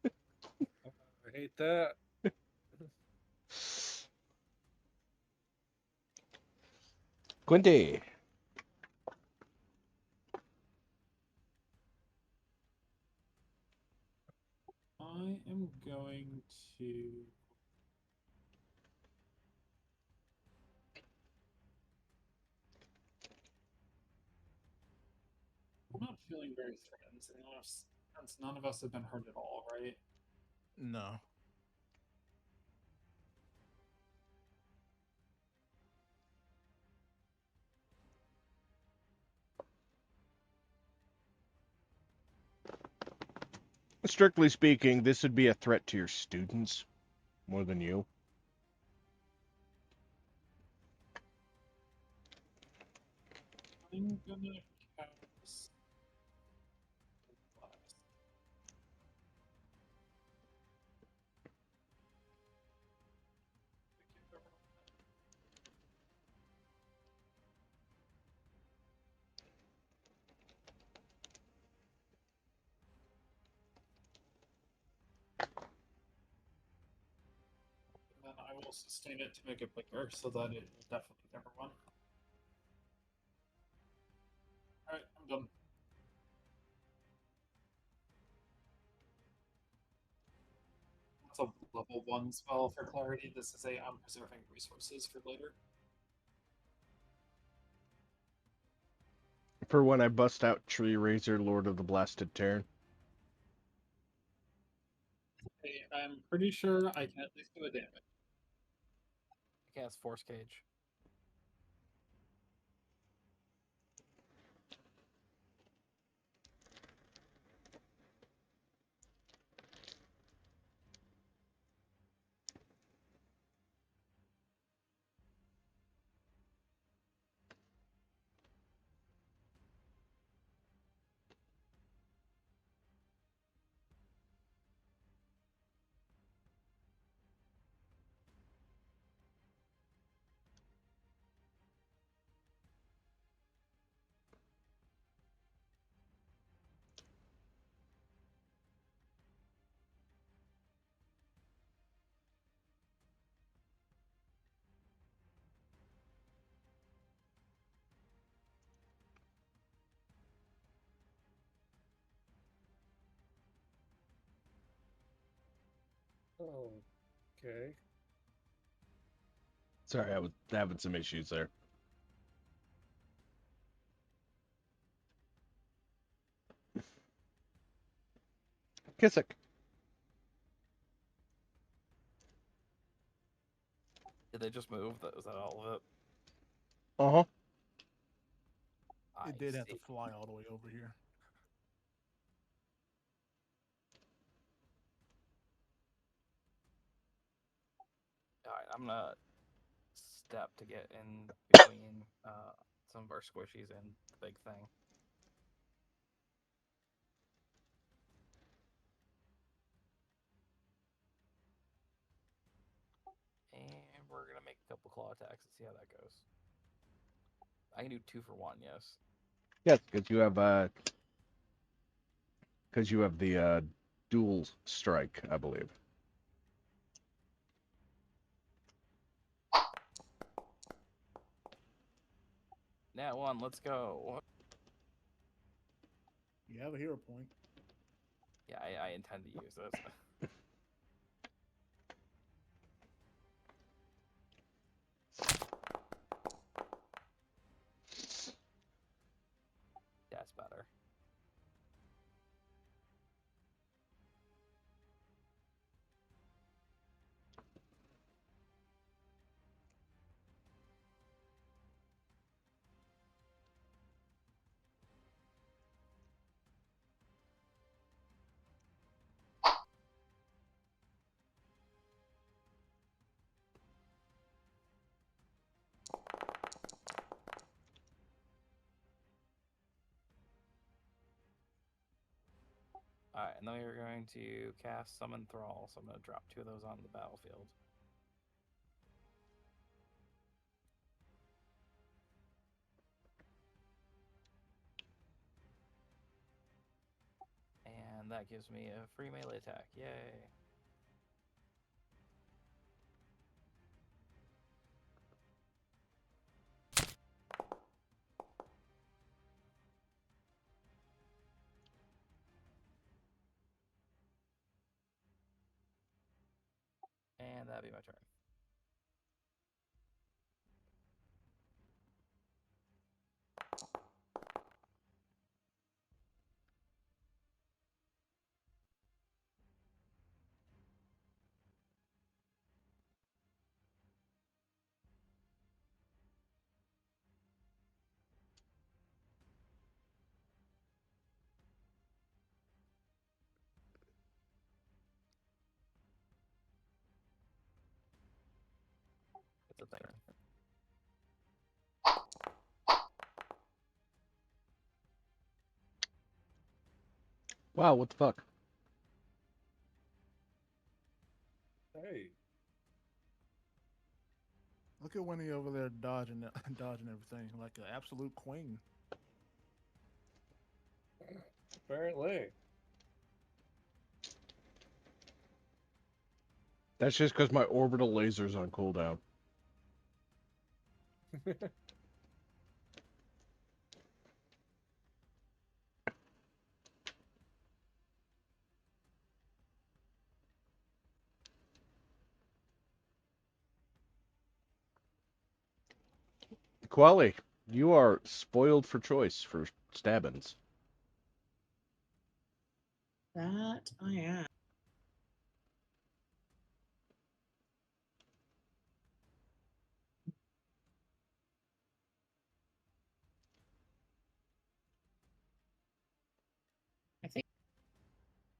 I hate that. Quinte. I am going to. I'm not feeling very threatened since none of us have been hurt at all, right? No. Strictly speaking, this would be a threat to your students more than you. I'm gonna cast. I will sustain it to make it bigger so that it will definitely cover one. Alright, I'm done. It's a level 1 spell for clarity. This is a I'm preserving resources for later. For when I bust out Tree Razor, Lord of the Blasted Terran. Okay, I'm pretty sure I can at least do a damage. I cast Force Cage. Oh, okay. Sorry, I was having some issues there. Kissick. Did they just move? Was that all of it? Uh-huh. I It did have to see. fly all the way over here. Alright, I'm gonna step to get in between some of our squishies and the big thing. And we're gonna make a couple claw attacks and see how that goes. I can do 2 for 1, yes. Yes, because you have the dual strike, I believe. Nat 1, let's go. You have a hero point. Yeah, I intend to use this. That's better. Alright, and then we're going to cast Summon Thrall, so I'm going to drop 2 of those onto the battlefield. And that gives me a free melee attack. Yay. And that'd be my turn. It's a thing. Wow, what the fuck? Hey, Look at Winnie over there dodging, dodging everything like an absolute queen. apparently. That's just because my orbital laser's on cooldown. Quali, you are spoiled for choice for stabbins. That I am. I think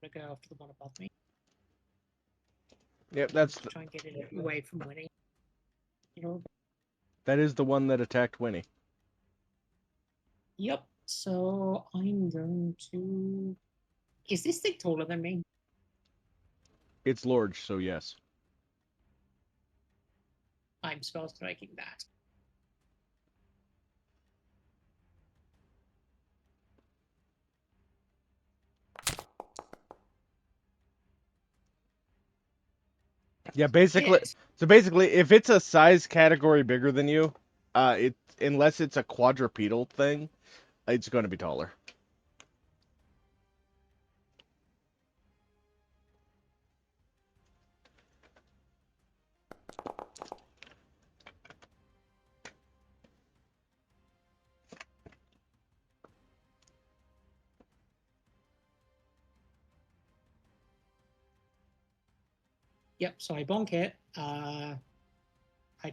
I'm gonna go after the one above me. Yep, that's Try and get it away from Winnie. You know. that is the one that attacked Winnie. Yep. So I'm going to. Is this thing taller than me? It's large, so yes. I'm spell striking that. Yeah, basically. Hit. So basically, if it's a size category bigger than you, it unless it's a quadrupedal thing, it's going to be taller. Yep. So I bonk it. I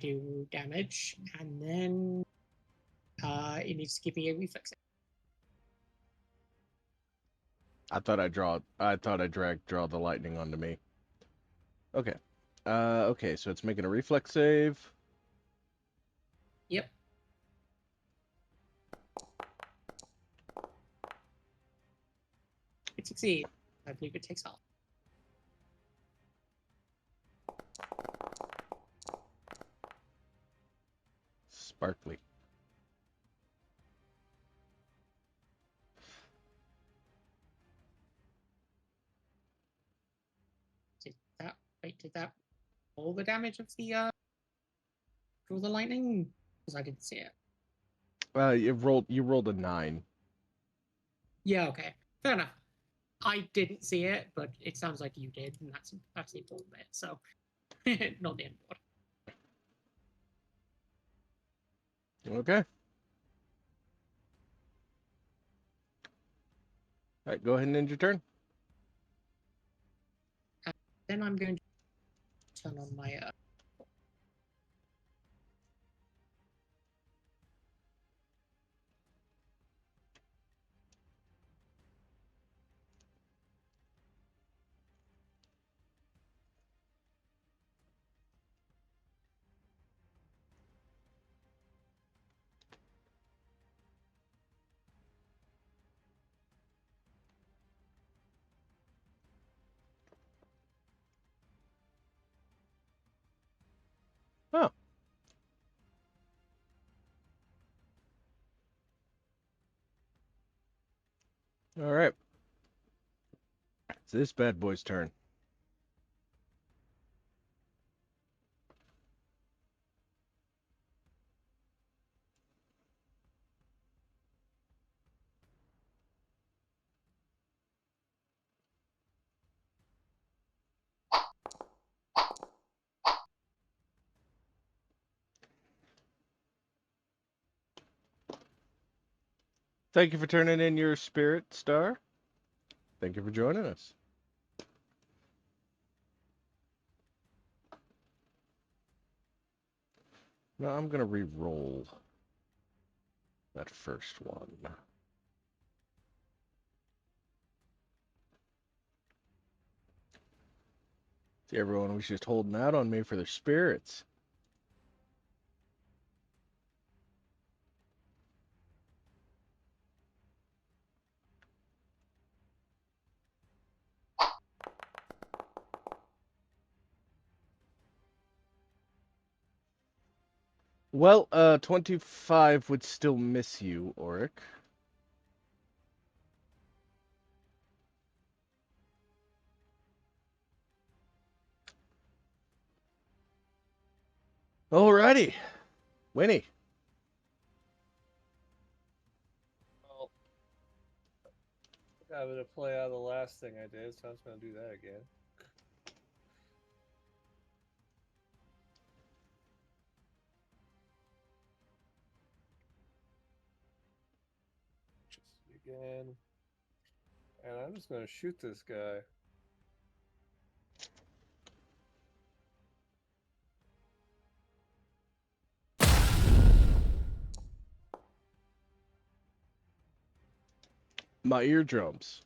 do damage, and then it needs to give me a reflex. I thought I draw the lightning onto me. Okay. Okay, so it's making a reflex save. Yep. It succeeds. I believe it takes off. Sparkly. Did that all the damage of the draw the lightning? Because I didn't see it. You rolled a 9. Yeah, okay. Fair enough. I didn't see it, but it sounds like you did, and that's the important bit. So not the end board. Okay. All right, go ahead and end your turn. Then I'm going to turn on my Oh. All right. It's this bad boy's turn. Thank you for turning in your spirit star. Thank you for joining us. Now I'm going to re-roll that first one. See, everyone was just holding out on me for their spirits. Well, 25 would still miss you, Auric. Alrighty. Winnie. Well, I'm gonna play out the last thing I did, so I'm just gonna do that again. Just again. And I'm just gonna shoot this guy. My eardrums.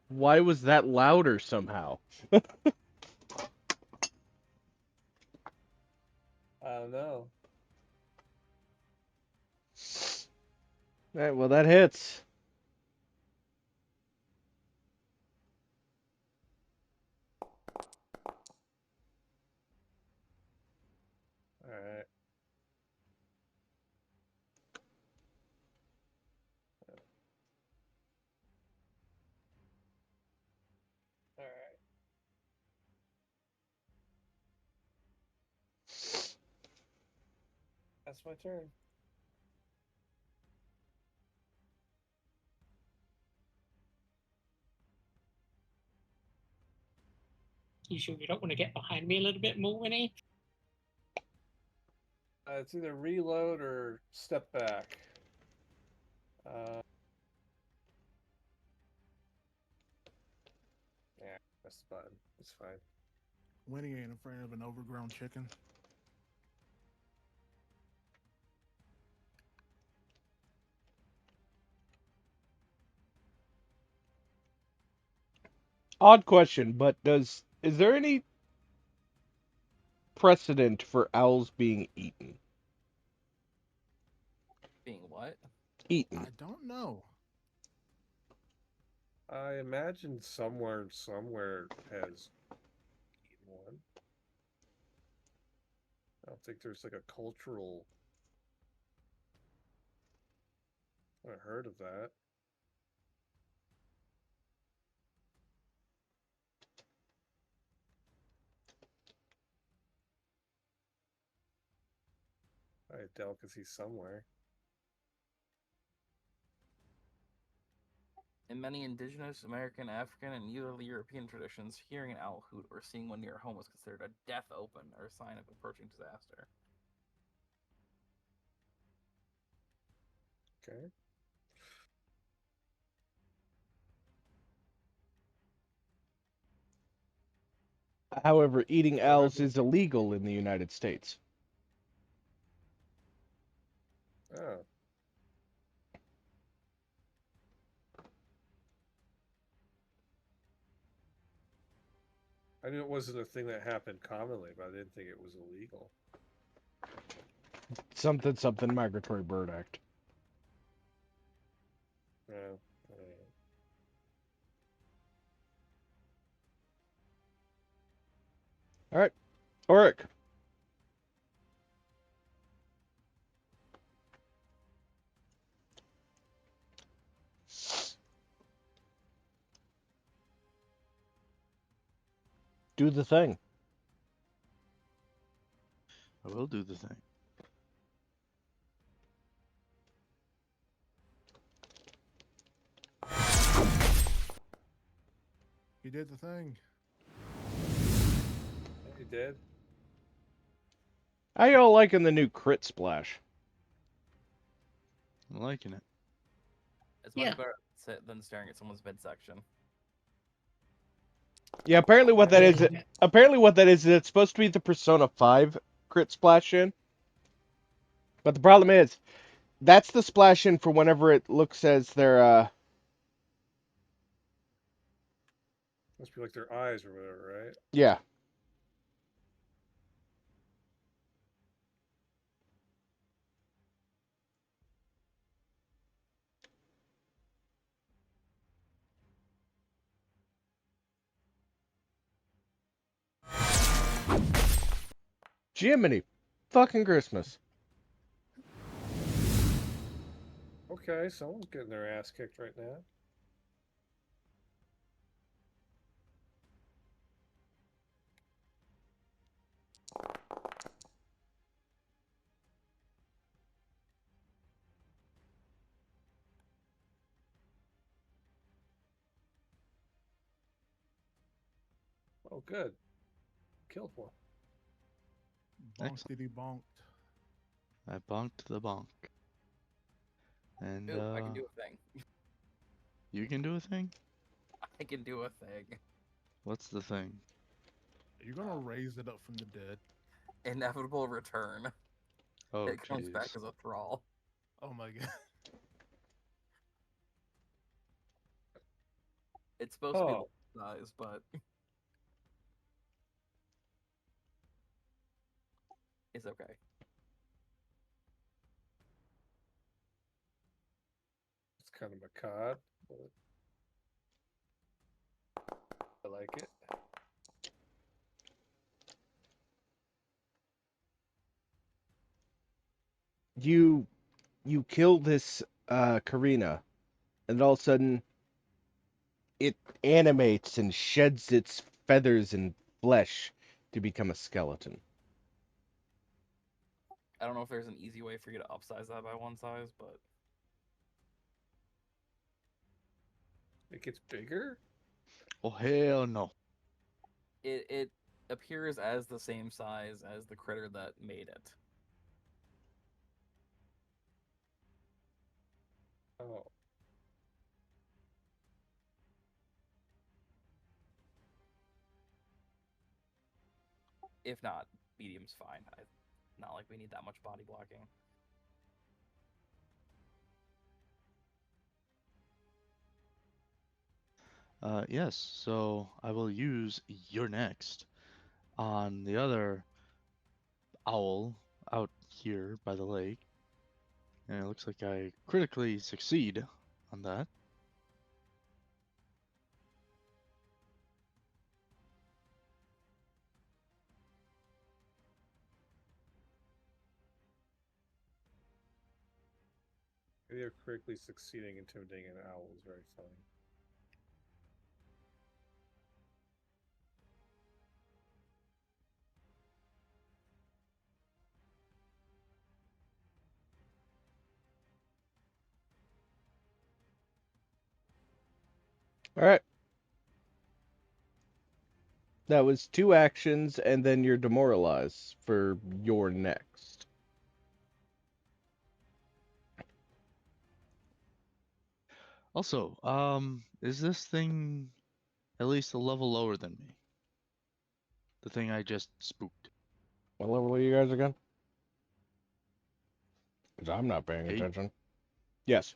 Why was that louder somehow? I don't know. Alright, well, that hits. Alright. Alright. That's my turn. You sure you don't want to get behind me a little bit more, Winnie? It's either reload or step back. Yeah, press the button. It's fine. Winnie ain't afraid of an overgrown chicken. Odd question, but is there any precedent for owls being eaten? Being what? Eaten. I don't know. I imagine somewhere has eaten one. I don't think there's like a cultural. I heard of that. A delicacy somewhere. In many indigenous, American, African, and Euro European traditions, hearing an owl hoot or seeing one near home was considered a death omen or a sign of approaching disaster. Okay. However, eating So owls happy. is illegal in the United States. Oh. I knew it wasn't a thing that happened commonly, but I didn't think it was illegal. Something Migratory Bird Act. Yeah. Alright. Oric. Do the thing. I will do the thing. He did the thing. You did? How y'all liking the new crit splash? I'm liking it. It's much Yeah. better than staring at someone's midsection. Yeah, apparently what that is, Yeah. it's supposed to be the Persona 5 crit splash in. But the problem is, that's the splash in for whenever it looks as their Must be like their eyes or whatever, right? yeah. Jiminy fucking Christmas. Okay, someone's getting their ass kicked right now. Oh, good. Killed one. Bonkety bonked. I bonked the bonk. And Ooh, I can do a thing. you can do a thing? I can do a thing. What's the thing? Are you gonna raise it up from the dead? Inevitable return. Oh, It comes back jeez. as a thrall. Oh my god. It's supposed to be Oh, size, but it's okay. it's kind of macabre, but I like it. You kill this Karina, and all of a sudden it animates and sheds its feathers and flesh to become a skeleton. I don't know if there's an easy way for you to upsize that by one size, but It gets bigger? Oh, hell no. it appears as the same size as the critter that made it. Oh. If not, medium's fine. Not like we need that much body blocking. Yes, so I will use You're Next on the other owl out here by the lake. And it looks like I critically succeed on that. They're correctly succeeding intimidating an owl is very funny. All right. That was 2 actions, and then you're demoralized for your next. Also, is this thing at least a level lower than me? The thing I just spooked. What level are you guys again? Because I'm not paying 8? attention. Yes.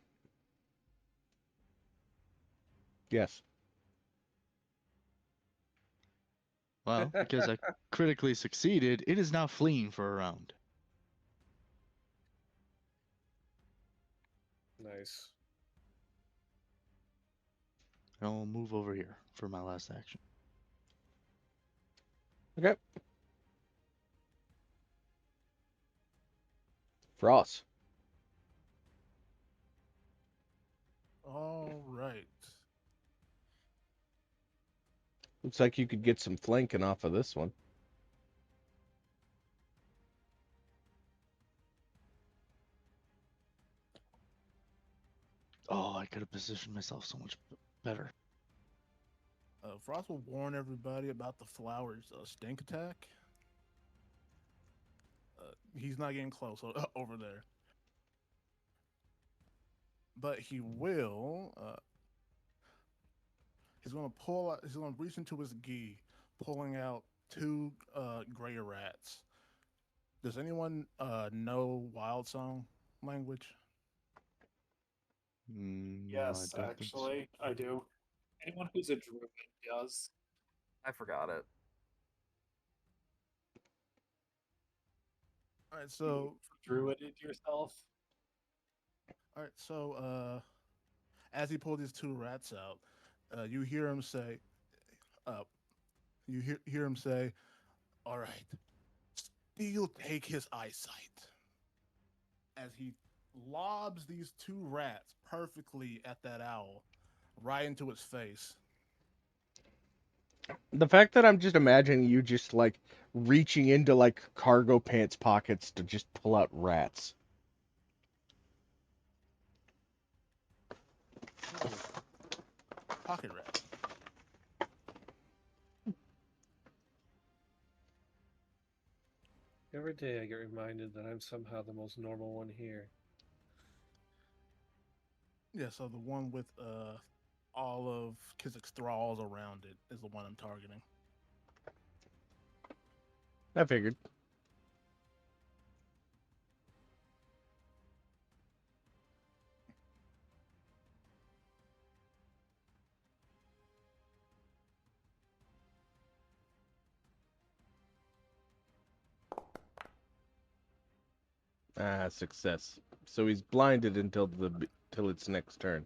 Yes. Well, because I critically succeeded, it is now fleeing for a round. Nice. And I'll move over here for my last action. Okay. Frost. All right. Looks like you could get some flanking off of this one. Oh, I could have positioned myself so much better. Frost will warn everybody about the flower's stink attack. He's not getting close over there. But he will. He's gonna pull out. He's gonna reach into his gi, pulling out 2 gray rats. Does anyone know Wild Song language? No, I Yes, don't think so. actually, I do. Anyone who's a druid does. I forgot it. All right, so Druided yourself. as he pulled his 2 rats out, you hear him say, uh, hear him say, "All right, still take his eyesight." As he lobs these 2 rats perfectly at that owl, right into its face. The fact that I'm just imagining you just like reaching into like cargo pants pockets to just pull out rats. Pocket rats. Every day I get reminded that I'm somehow the most normal one here. Yeah, so the one with all of Kizik's thralls around it is the one I'm targeting. I figured. Ah, success. So he's blinded till its next turn.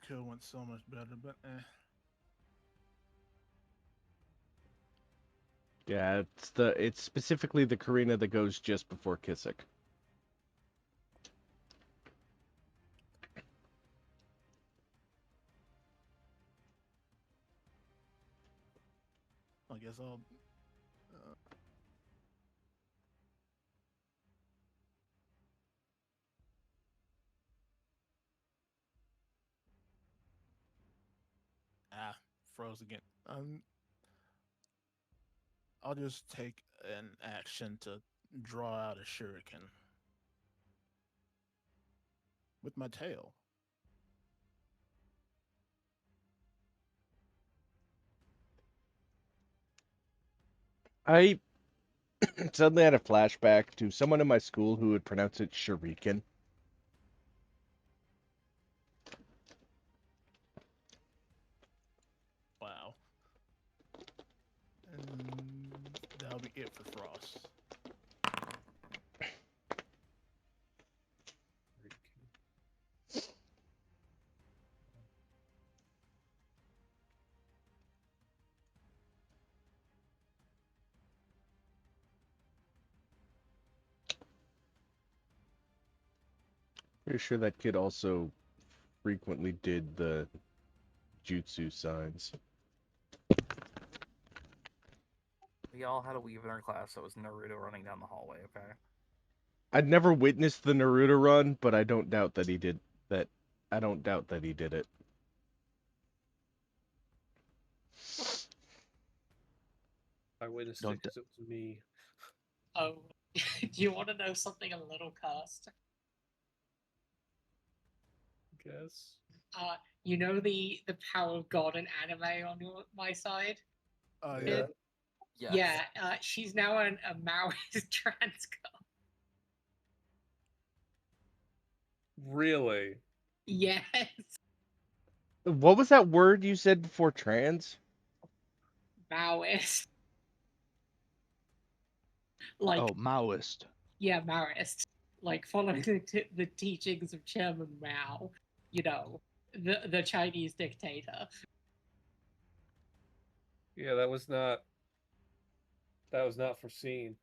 Could have went so much better, but Yeah, it's specifically the Karina that goes just before Kissick. I guess I'll. Froze again. I'll just take an action to draw out a shuriken with my tail. I suddenly had a flashback to someone in my school who would pronounce it shuriken. Wow. And that'll be it for Frost. Pretty sure that kid also frequently did the jutsu signs. We all had a weave in our class that was Naruto running down the hallway, okay? I'd never witnessed the Naruto run, but I don't doubt that he did that. I don't doubt that he did it. I witnessed it Don't because it was me. Oh, do you want to know something a little cursed? Guess. You know the power of God in anime on my side? Yeah. Yes. Yeah, she's now a Maoist trans girl. Really? Yes. What was that word you said before trans? Maoist. Like, Oh, Maoist. yeah, Maoist. Like, following the teachings of Chairman Mao, you know, the Chinese dictator. Yeah, that was not foreseen.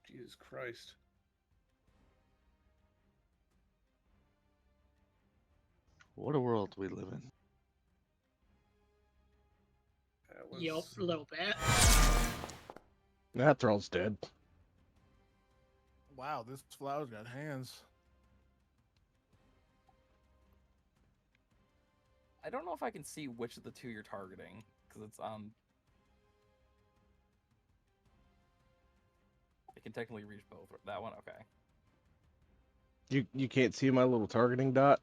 Jesus Christ. What a world we live in. That was Yup, a little bit. That thrall's dead. Wow, this flower's got hands. I don't know if I can see which of the two you're targeting, because it's on. It can technically reach both. That one, okay. You can't see my little targeting dot?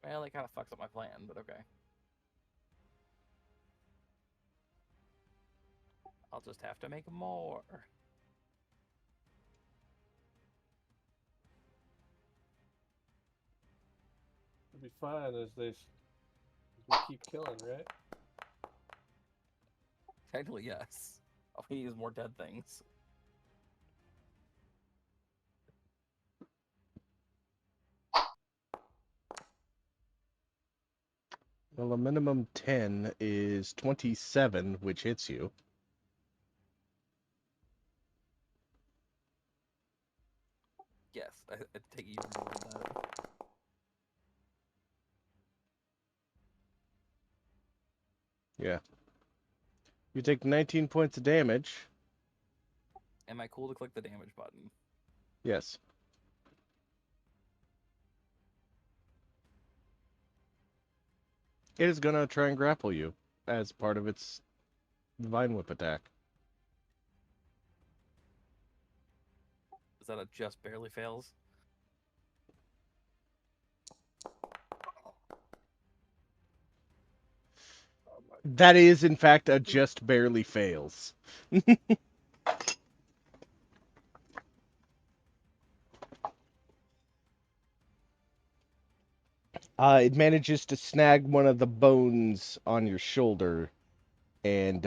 Well, it kind of fucks up my plan, but okay. I'll just have to make more. it'll be fine as we keep killing, right? Technically, yes. All we need is more dead things. Well, a minimum 10 is 27, which hits you. Yes, I take it you removed that. Yeah. You take 19 points of damage. Am I cool to click the damage button? Yes. It is gonna try and grapple you as part of its Vine Whip attack. Is that a just barely fails? That is, in fact, a just barely fails. It manages to snag one of the bones on your shoulder, and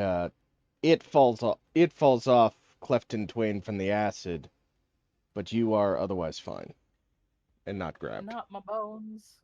it falls off. It falls off, cleft in twain from the acid, but you are otherwise fine and not grabbed. Not my bones.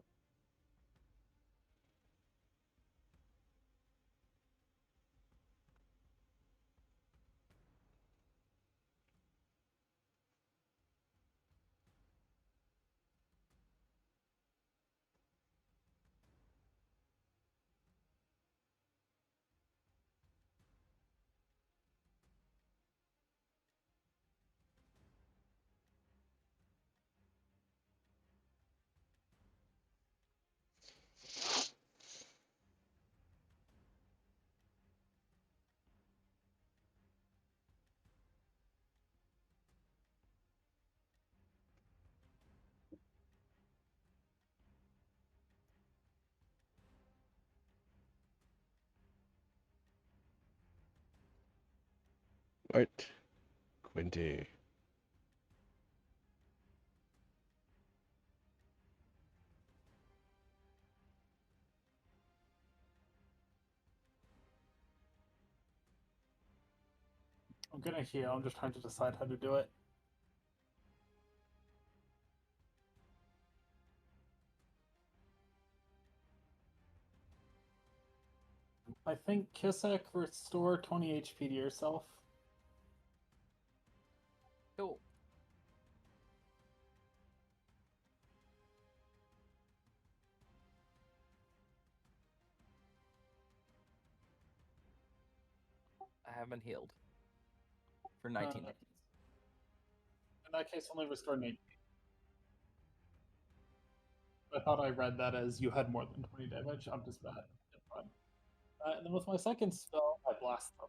Right, Quinty. I'm gonna heal. I'm just trying to decide how to do it. I think Kisek restore 20 HP to yourself. Cool. I have been healed for 19 minutes. In that case, only restore 8. I thought I read that as you had more than 20 damage. I'm just bad. It's fine. And then with my second spell, I blast them.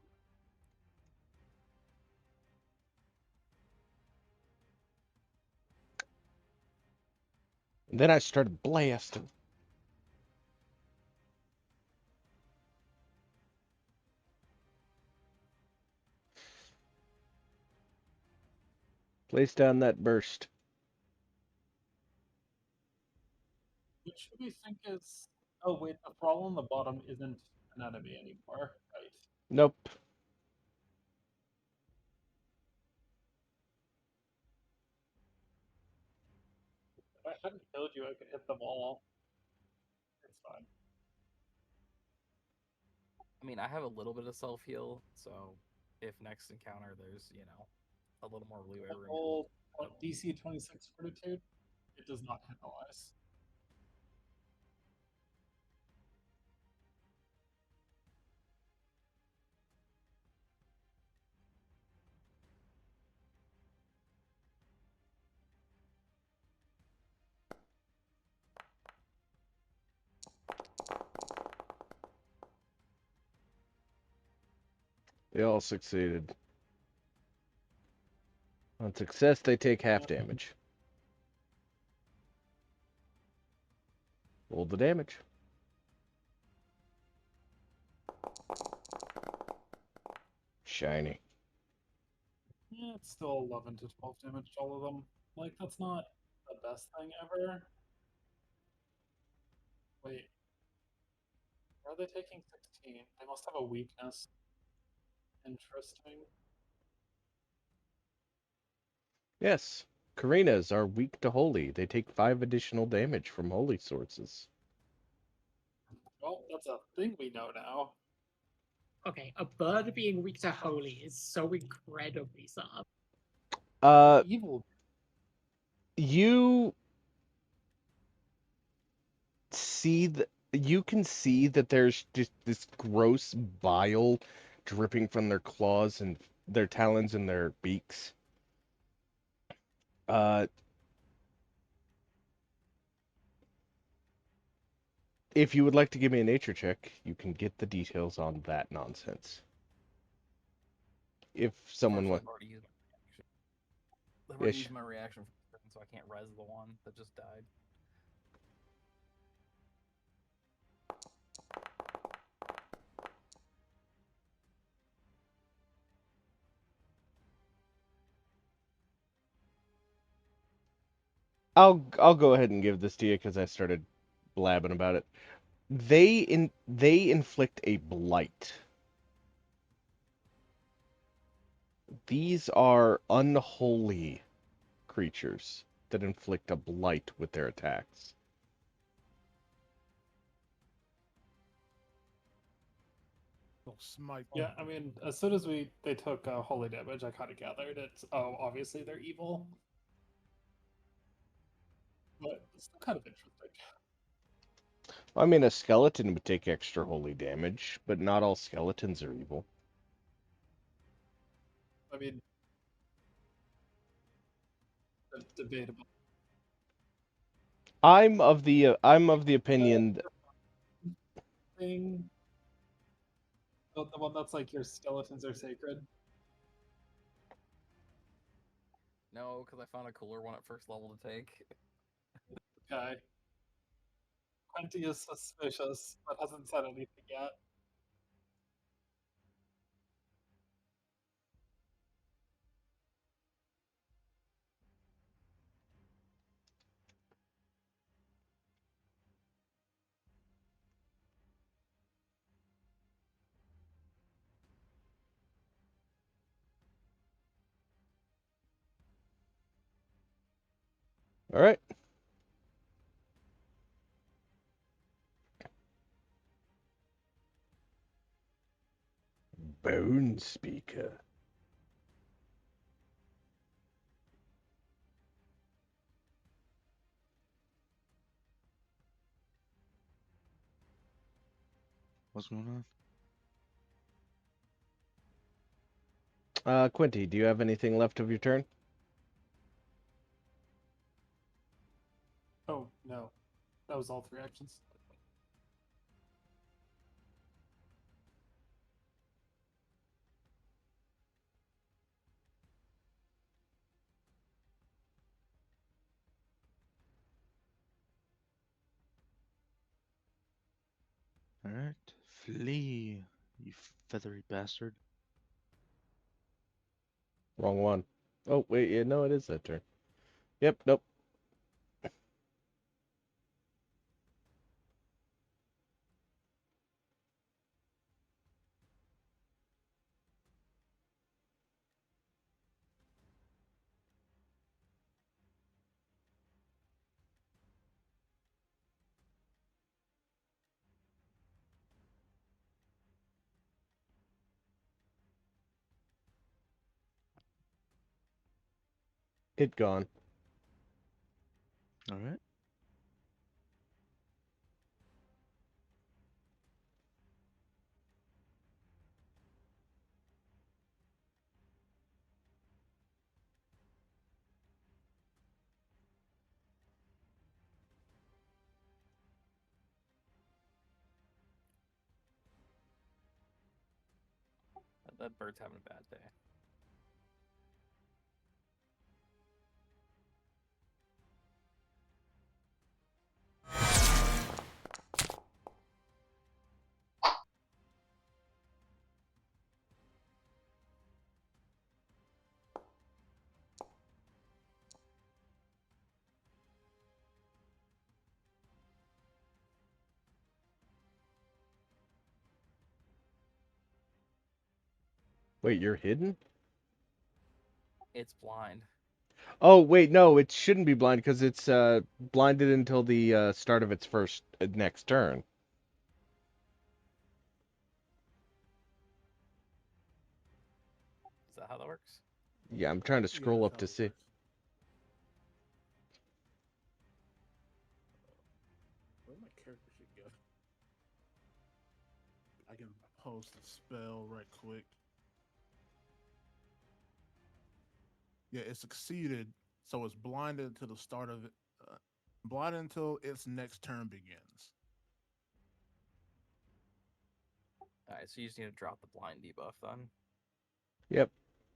And then I started blasting. Place down that burst. Which we think is. Oh, wait, the problem on the bottom isn't an enemy anymore, right? Nope. If I hadn't killed you, I could hit them all. It's fine. I mean, I have a little bit of self heal, so if next encounter there's, a little more leeway The room. whole DC 26 Fortitude, it does not hit allies. They all succeeded. On success, they take half damage. Roll the damage. Shiny. Yeah, it's still 11 to 12 damage to all of them. Like, that's not the best thing ever. Wait. Are they taking 16? They must have a weakness. Interesting. Yes. Karinas are weak to holy. They take 5 additional damage from holy sources. Well, that's a thing we know now. Okay, a bird being weak to holy is so incredibly sad. Evil. You you can see that there's just this gross bile dripping from their claws and their talons and their beaks. If you would like to give me a nature check, you can get the details on that nonsense. If someone Unfortunately, wants. I've already Ish. used my reaction, so I can't res the one that just died. I'll go ahead and give this to you because I started blabbing about it. They inflict a blight. These are unholy creatures that inflict a blight with their attacks. They'll smite. Yeah, I mean, as soon as they took holy damage, I kind of gathered it's obviously they're evil, but it's still kind of interesting. I mean, a skeleton would take extra holy damage, but not all skeletons are evil. I mean, debatable. I'm of the opinion. Thing, the one that's like your skeletons are sacred. No, because I found a cooler one at first level to take. Okay. Quenty is suspicious, but hasn't said anything yet. All right. Bone Speaker. What's going on? Quinty, do you have anything left of your turn? Oh no, that was all 3 actions. Alright. Flee, you feathery bastard. Wrong one. Oh, wait, yeah, no, it is that turn. Yep, nope. It gone. Alright. That bird's having a bad day. Wait, you're hidden? It's blind. Oh, wait, no, it shouldn't be blind because it's blinded until the start of its first next turn. Is that how that works? Yeah, I'm trying to Yeah, scroll that's up how to it see. works. Where my character should go? I I can post the spell right quick. Yeah, it succeeded, so it's blinded until the start of it. Blinded until its next turn begins. Alright, so you just need to drop the blind debuff then. Yep,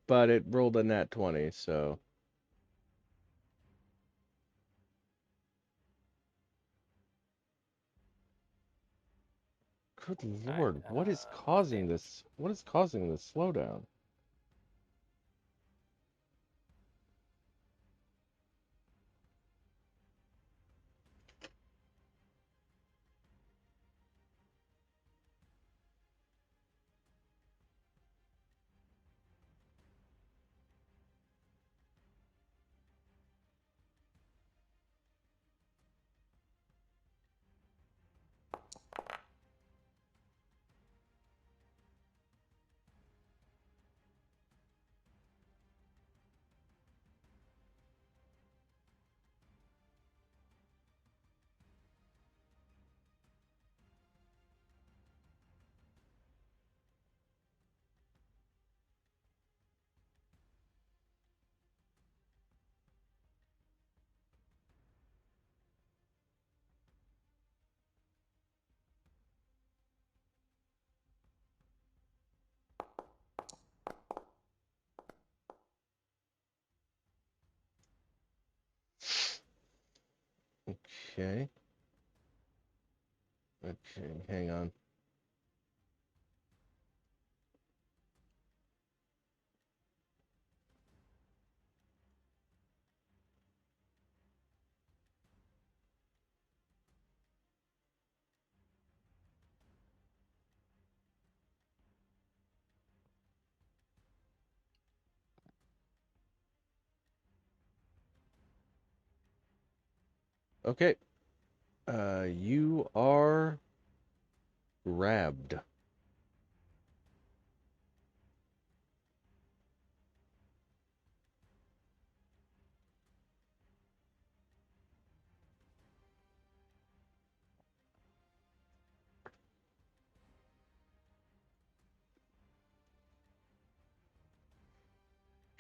but it rolled a nat 20, so good Alright, lord, what is what's the causing damage? this? What is causing this slowdown? Okay. Okay, hang on. Okay. You are grabbed.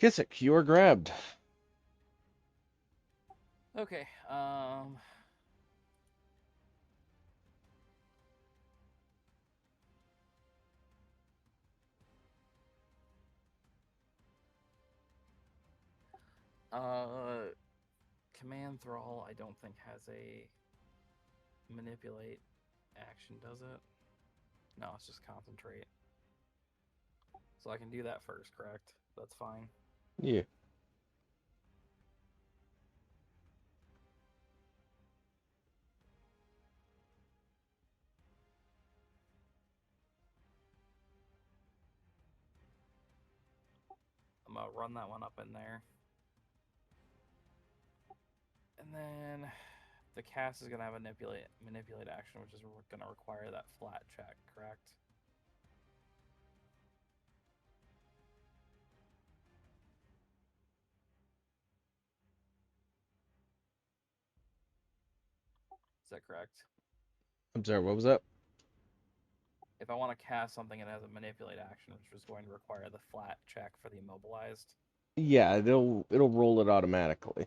Kissick, you are grabbed. Okay, uh, Command Thrall, I don't think has a manipulate action, does it? No, it's just concentrate. So I can do that first, correct? That's fine. Yeah. I'm gonna run that one up in there. And then the cast is gonna have a manipulate action, which is gonna require that flat check, correct? Is that correct? I'm sorry, what was that? If I want to cast something that has a manipulate action, which is going to require the flat check for the immobilized. Yeah, it'll roll it automatically.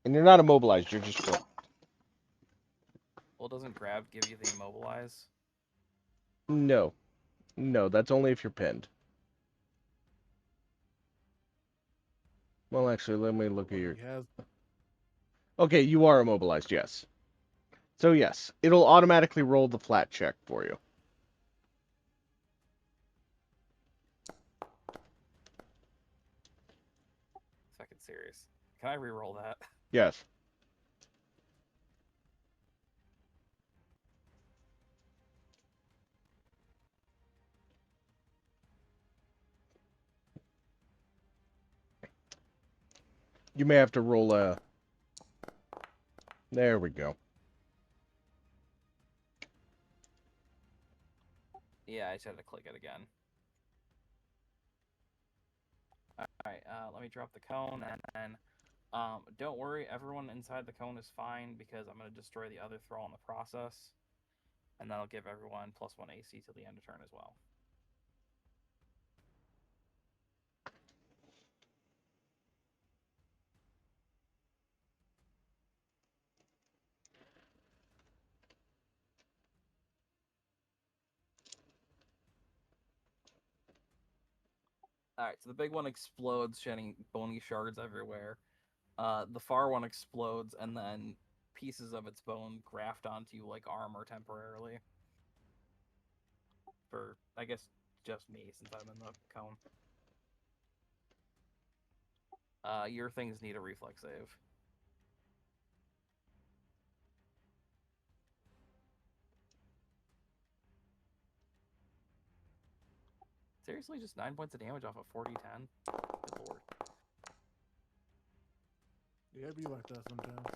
And you're not immobilized, you're just grabbed. Well, doesn't grab give you the immobilize? No. No, that's only if you're pinned. Well, actually, let me look at Well, your... he has. Okay, you are immobilized, yes. So yes, it'll automatically roll the flat check for you. Fucking serious. Can I re-roll that? Yes. You may have to roll a... There we go. Yeah, I just had to click it again. Alright, let me drop the cone, and then don't worry, everyone inside the cone is fine because I'm going to destroy the other thrall in the process. and that'll give everyone +1 AC till the end of turn as well. Alright, so the big one explodes, shedding bony shards everywhere. The far one explodes, and then pieces of its bone graft onto you like armor temporarily. For, I guess, just me, since I'm in the cone. Your things need a reflex save. Seriously, just 9 points of damage off of 40-10? Good lord. Yeah, it'd be like that sometimes.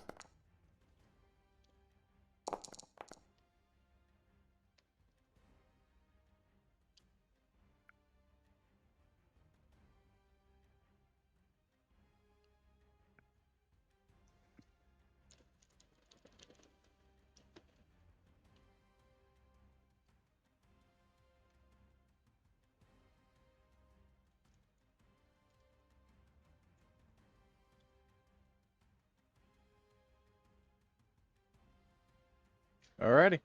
Alrighty.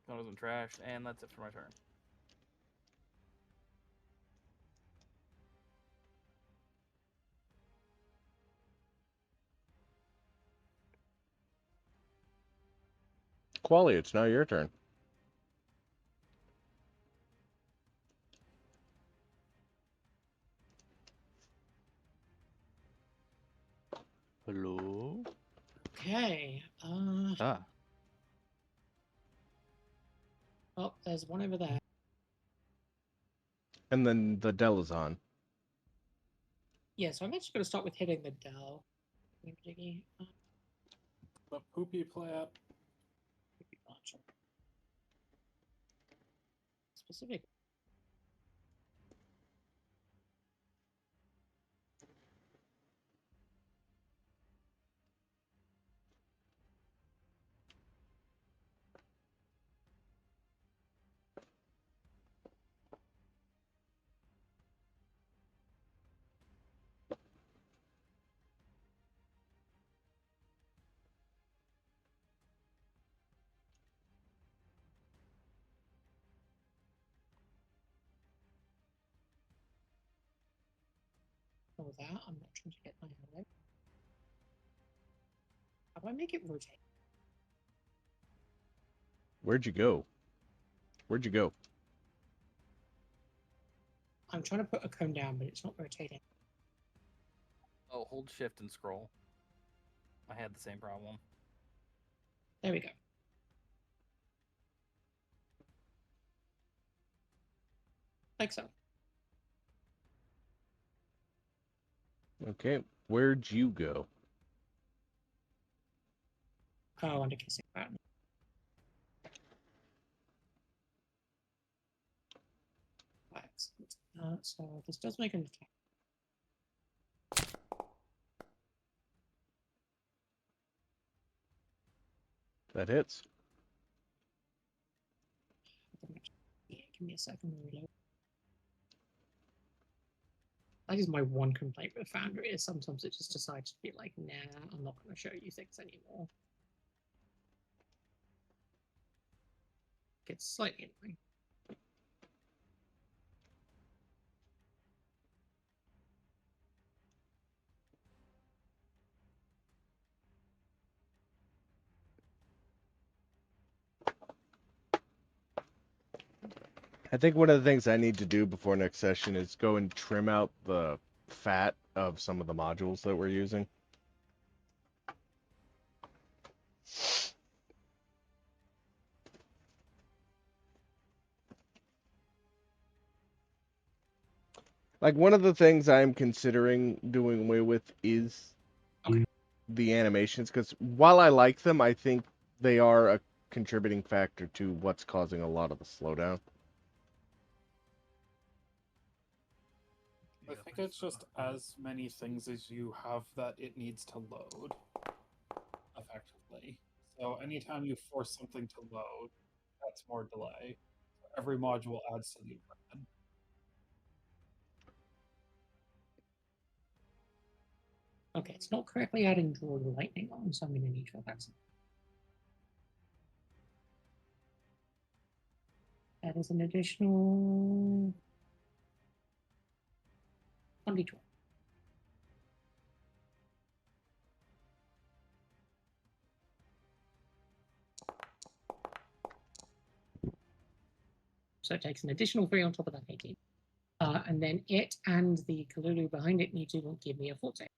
Cone has been trashed, and that's it for my turn. Quali, it's now your turn. Hello? Okay. Ah. Oh, there's one over there. And then the Dell is on. Yeah, so I'm actually going to start with hitting the Dell. Jiggy. The poopy plant. Launcher. Specific. Oh, that I'm not trying to get my hand out. How do I make it rotate? Where'd you go? Where'd you go? I'm trying to put a cone down, but it's not rotating. Oh, hold shift and scroll. I had the same problem. There we go. Like so. Okay, where'd you go? Oh, under kissing button. Excellent. So this does make an attack. That hits. Yeah, give me a second to reload. That is my one complaint with Foundry, is sometimes it just decides to be like, nah, I'm not going to show you things anymore. It's slightly annoying. I think one of the things I need to do before next session is go and trim out the fat of some of the modules that we're using. Like, one of the things I'm considering doing away with is the animations, because while I like them, I think they are a contributing factor to what's causing a lot of the slowdown. I Yeah, think think it's just as many things as you have that it needs to load, effectively. So anytime you force something to load, that's more delay. So every module adds to the equipment. Okay, it's not correctly adding draw the lightning on, so I'm going to need to go back. That is an additional 22. So it takes an additional 3 on top of that 18. And then it and the Kalulu behind it need to give me a fort save.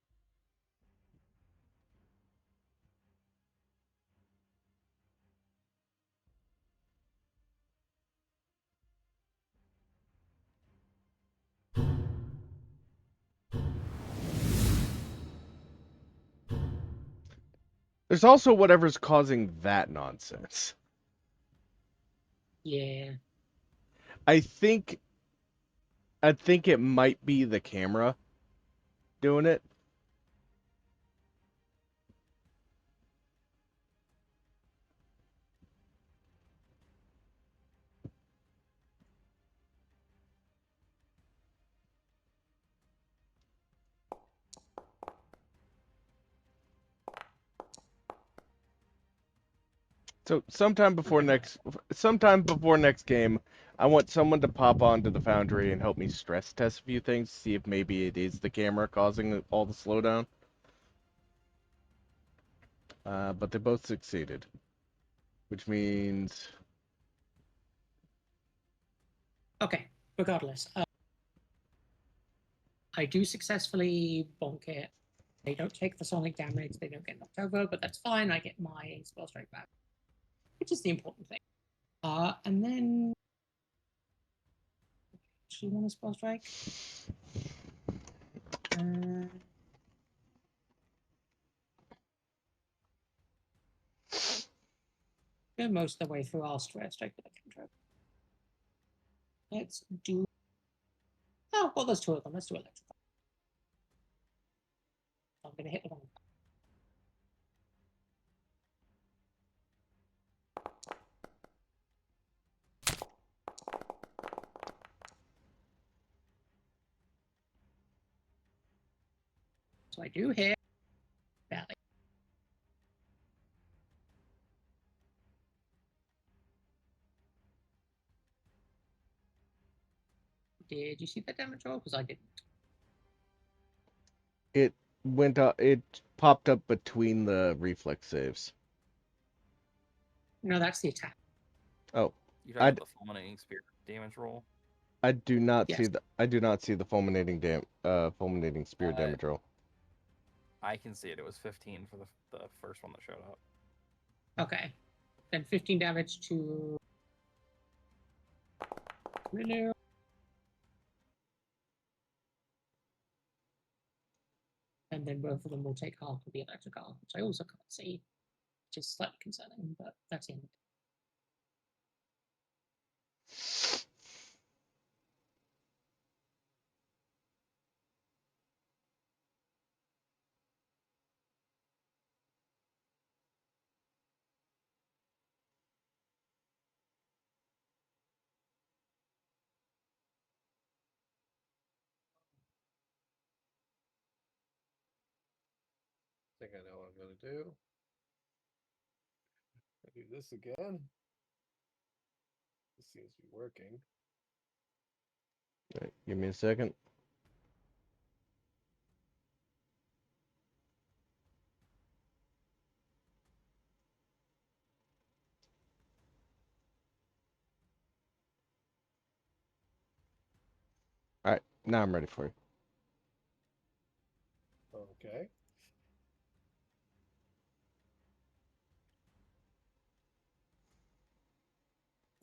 There's also whatever's causing that nonsense. Yeah. I think it might be the camera doing it. So sometime before next game, I want someone to pop onto the foundry and help me stress test a few things, see if maybe it is the camera causing all the slowdown. But they both succeeded, which means Okay, regardless. I do successfully bonk it. They don't take the sonic damage, they don't get knocked over, but that's fine. I get my spell strike back, which is the important thing. And then. Actually, want a spell strike? Go most of the way through our stress strike with a cantrip. Let's do. Oh, well, there's 2 of them. Let's do electrical. I'm going to hit the one. So I do hit. Badly. Did you see that damage roll? Because I didn't. it went up. It popped up between the reflex saves. No, that's the attack. Oh, You talking about the fulminating spear damage roll? I do not Yes. see the fulminating spear damage roll. I can see it. It was 15 for the first one that showed up. Okay. Then 15 damage to. Hello. And then both of them will take half of the electrical, which I also can't see, which is slightly concerning, but that's in. I think I know what I'm going to do. I do this again. This seems to be working. Right, give me a second. All right, now I'm ready for you. Okay.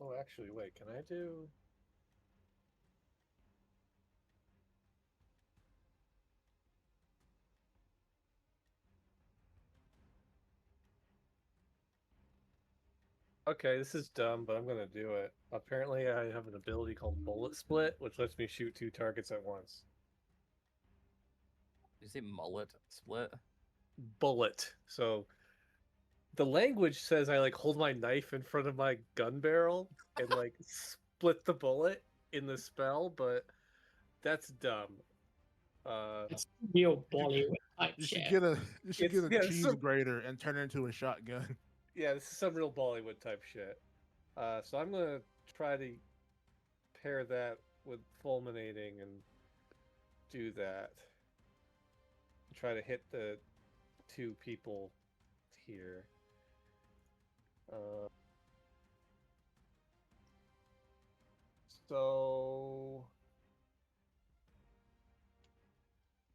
Oh, actually, wait, can I do... Okay, this is dumb, but I'm gonna do it. Apparently, I have an ability called Bullet Split, which lets me shoot 2 targets at once. you say mullet split? Bullet. So the language says I like hold my knife in front of my gun barrel and like split the bullet in the spell, but that's dumb. It's real You should, Bollywood type you should shit. get a It's yeah, cheese grater and turn it into a shotgun. yeah, this is some real Bollywood type shit. So I'm gonna try to pair that with fulminating and do that. Try to hit the two people here. Uh, so.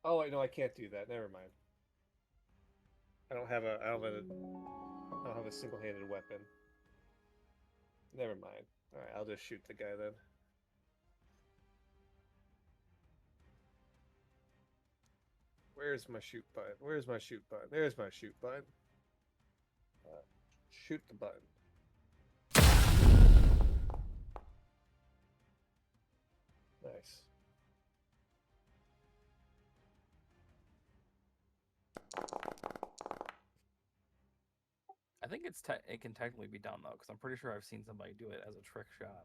Oh wait, no, I can't do that. Never mind. I don't have a. I don't have a. I don't have a single-handed weapon. Never mind. All right, I'll just shoot the guy then. Where's my shoot button? Where's my shoot button? There's my shoot button. Shoot the button. Nice. I think it can technically be done though, because I'm pretty sure I've seen somebody do it as a trick shot.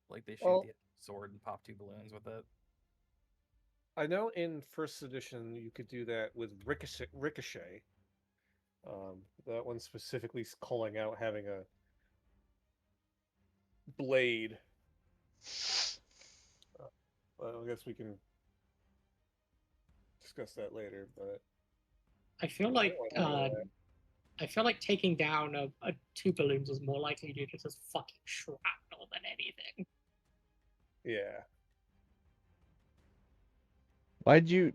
Like they shoot Well, the sword and pop 2 balloons with it. I know in first edition you could do that with ricochet. That one specifically is calling out having a blade. Well, I guess we can discuss that later, but I feel like taking down a 2 balloons is more likely due to just fucking shrapnel than anything. yeah.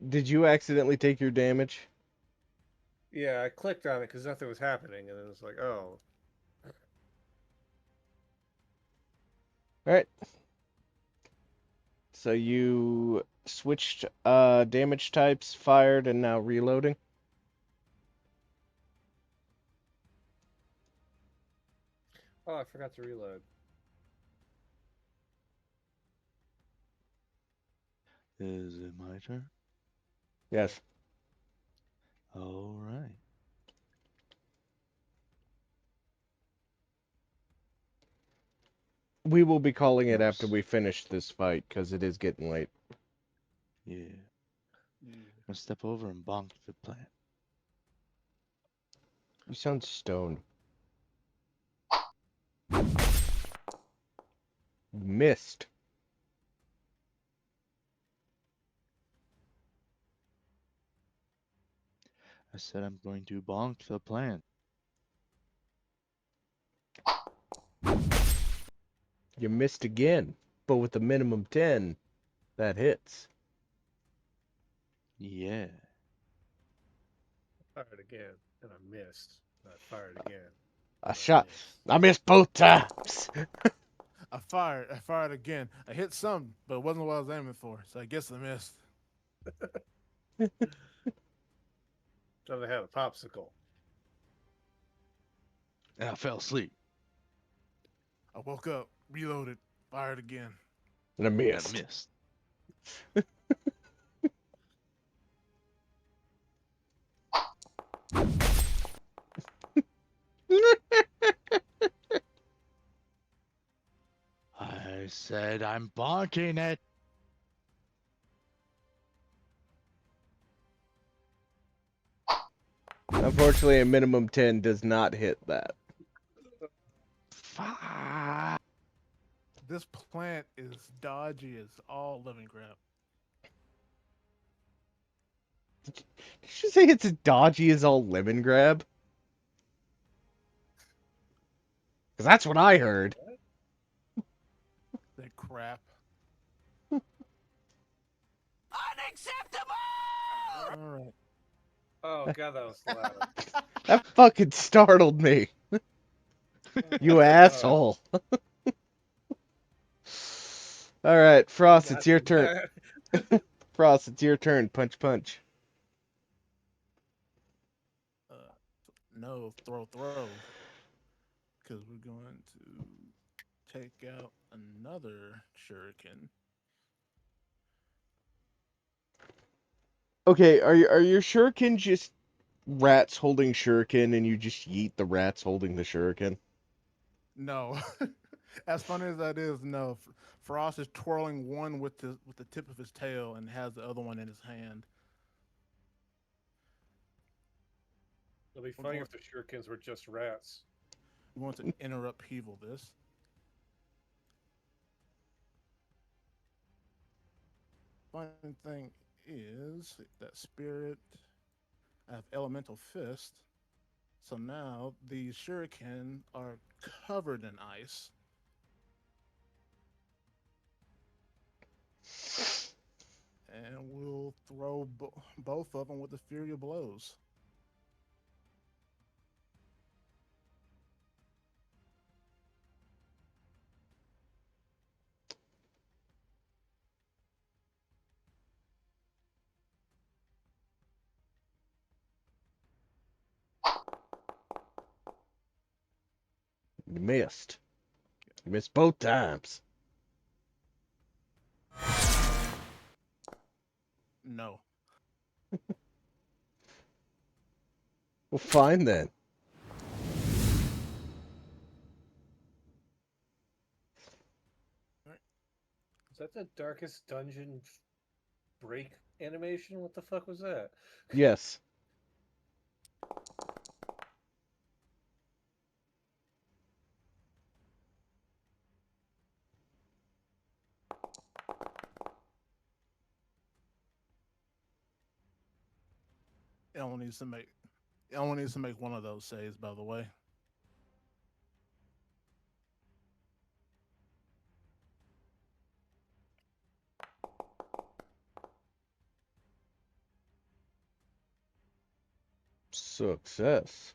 Did you accidentally take your damage? Yeah, I clicked on it because nothing was happening, and it was like, oh. Alright. So you switched damage types, fired, and now reloading? Oh, I forgot to reload. Is it my turn? Yes. All right. We will be calling it after Oops. we finish this fight, because it is getting late. Yeah. Gonna step over and bonk the plant. You sound stoned. Missed. I said I'm going to bonk the plant. You missed again, but with a minimum 10, that hits. Yeah. Fired again, and I missed. And I fired again. I and shot. missed. I missed both times. I fired again. I hit some, but it wasn't what I was aiming for, so I guess I missed. Then I had a popsicle. And I fell asleep. I woke up, reloaded, fired again. And I And missed. I missed. I said I'm bonking it. Unfortunately, a minimum 10 does not hit that. Fuck. This plant is dodgy as all living crap. Did you say it's as dodgy as all lemon grab? Because that's what I heard. That crap. Unacceptable! All right. Oh god, that was loud. That fucking startled me. You asshole. Alright, Frost, it's your turn. Frost, it's your turn. Punch, punch. No, throw. Because we're going to take out another shuriken. Okay, are your shuriken just rats holding shuriken and you just yeet the rats holding the shuriken? No. As funny as that is, no. Frost is twirling one with the tip of his tail and has the other one in his hand. It'll be We're funny going, if the shurikens were just rats. we're going to interupheaval this. Funny thing is that spirit. I have elemental fist. So now the shuriken are covered in ice. And we'll throw both of them with the fury of blows. You missed. You missed both times. No. Well, fine then. Is that the darkest dungeon break animation? What the fuck was that? Yes. It only needs to make it only needs to make one of those saves, by the way. Success.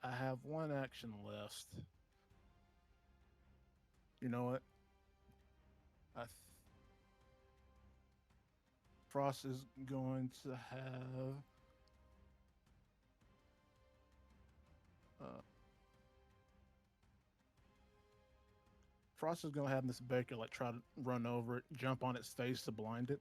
I have one action left. You know what? I th- Frost is going to have uh, Frost is going to have Miss Baker like try to run over it, jump on its face to blind it.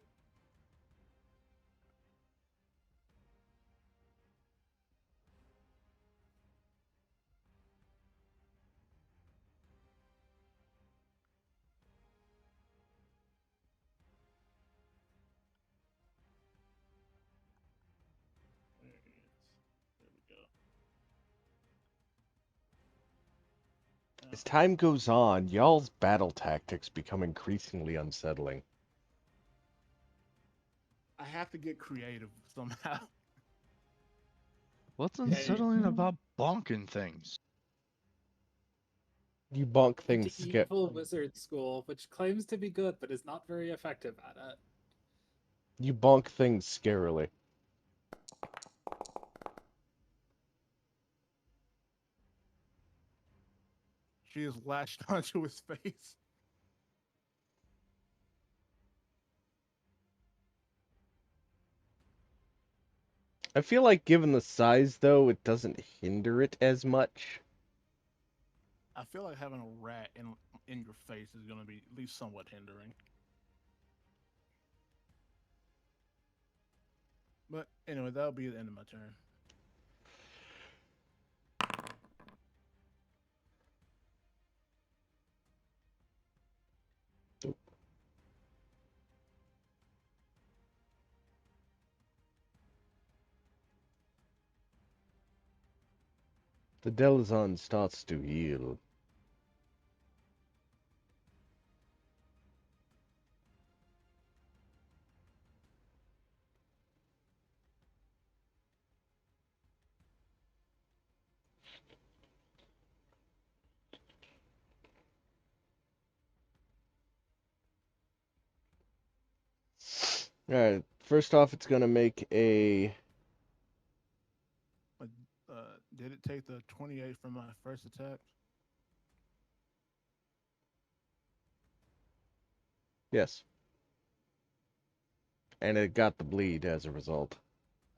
There we go. As time goes on, y'all's battle tactics become increasingly unsettling. I have to get creative somehow. What's unsettling about bonking things? You bonk Into things evil wizard school, which claims to be good but is not very effective at it. you bonk things scarily. She is lashed onto his face. I feel like given the size though, it doesn't hinder it as much. I feel like having a rat in your face is going to be at least somewhat hindering. But anyway, that'll be the end of my turn. The Delazon starts to heal. Alright, first off, it's gonna make a. But, did it take the 28 from my first attack? Yes. And it got the bleed as a result.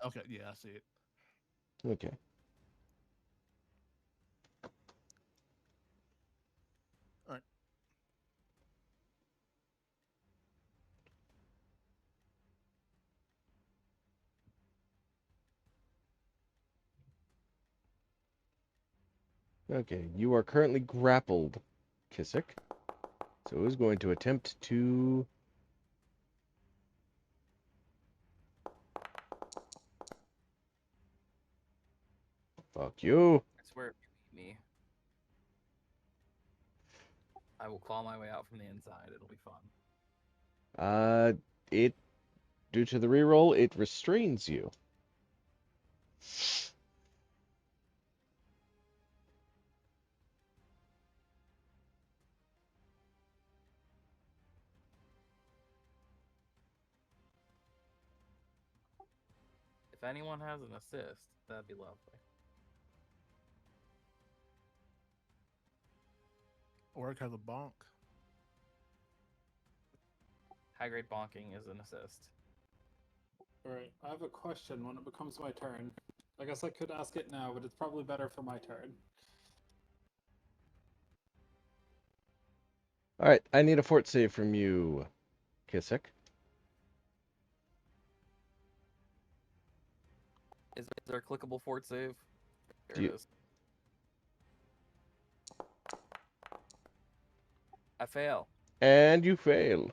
Okay, yeah, I see it. Okay. Okay, you are currently grappled, Kissick. So it is going to attempt to... Fuck you. I swear, if you eat me, I will claw my way out from the inside. It'll be fun. It, due to the reroll, it restrains you. If anyone has an assist, that'd be lovely. Orc has a bonk. High grade bonking is an assist. Alright, I have a question when it becomes my turn. I guess I could ask it now, but it's probably better for my turn. Alright, I need a fort save from you, Kissick. Is there a clickable fort save? There Do you- it is. I fail. And you fail.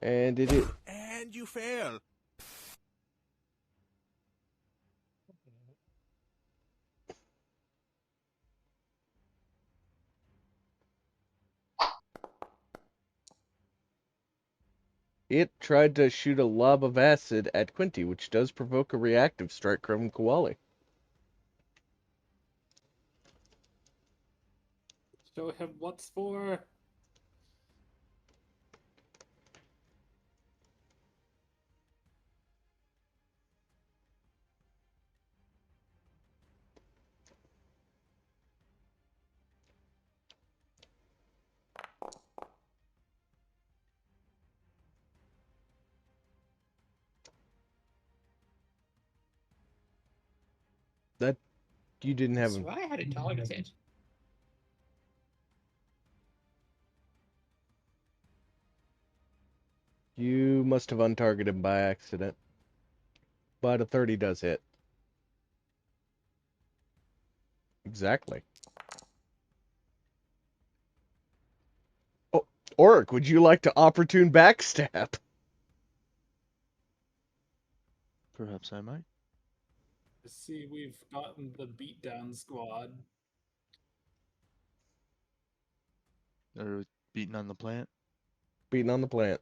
And it is... And you fail. It tried to shoot a lob of acid at Quinty, which does provoke a reactive strike from Koali. Show him what's for. That you didn't have So him. I had it targeted. You must have untargeted him by accident. But a 30 does hit. Exactly. Oh, Oric, would you like to opportune backstab? Perhaps I might. See, we've gotten the beatdown squad. Or beating on the plant. Beating on the plant.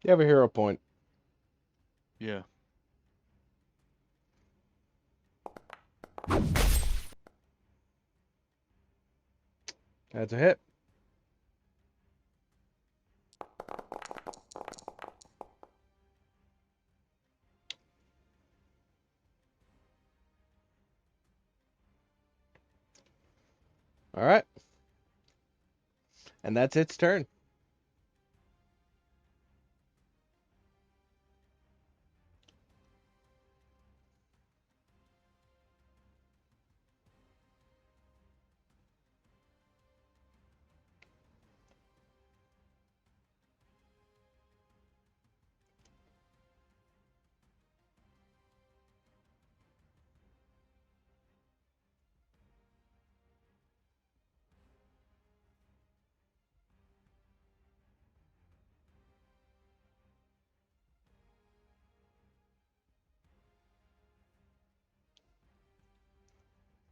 You have a hero point. Yeah. That's a hit. All right. And that's its turn.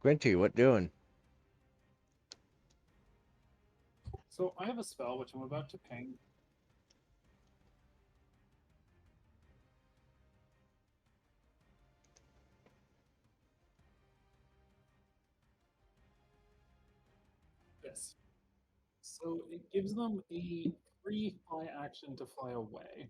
Quinty, what doing? So I have a spell which I'm about to ping. This. So it gives them a free fly action to fly away.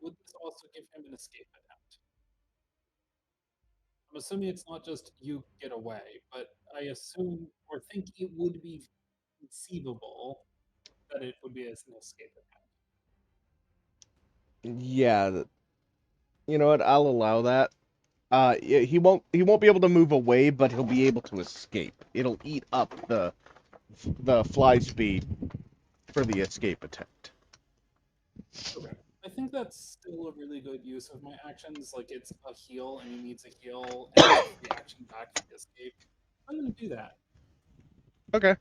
Would this also give him an escape attempt? I'm assuming it's not just you get away, but I assume or think it would be conceivable that it would be as an escape attempt. Yeah, you know what? I'll allow that. He won't be able to move away, but he'll be able to escape. It'll eat up the fly speed for the escape attempt. Okay. I think that's still a really good use of my actions. Like it's a heal and he needs a heal and it's a free action back for the escape. I'm gonna do that. Okay.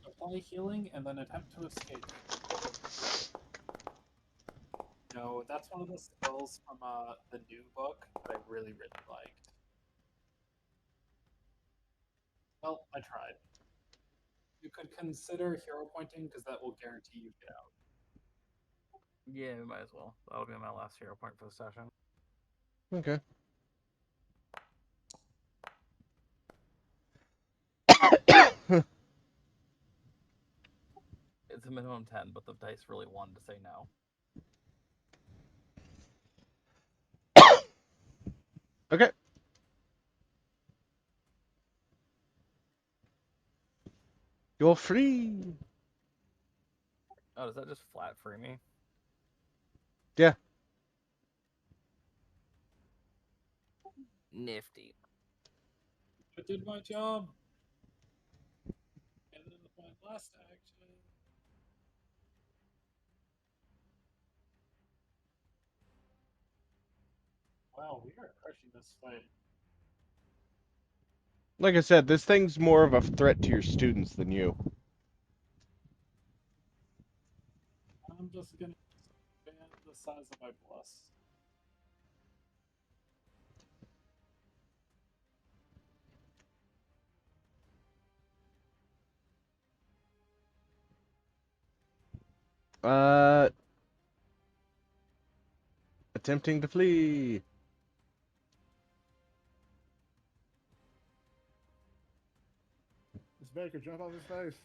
Apply healing and then attempt to escape. No, that's one of the spells from the new book that I really, really liked. Well, I tried. You could consider hero pointing because that will guarantee you get out. Yeah, we might as well. That'll be my last hero point for the session. Okay. It's a minimum 10, but the dice really wanted to say no. Okay. You're free. Oh, does that just flat free me? Yeah. Nifty. I did my job. And then with my last action. Wow, we are crushing this fight. Like I said, this thing's more of a threat to your students than you. I'm just gonna expand the size of my plus. Uh, attempting to flee. This Baker jump off his face.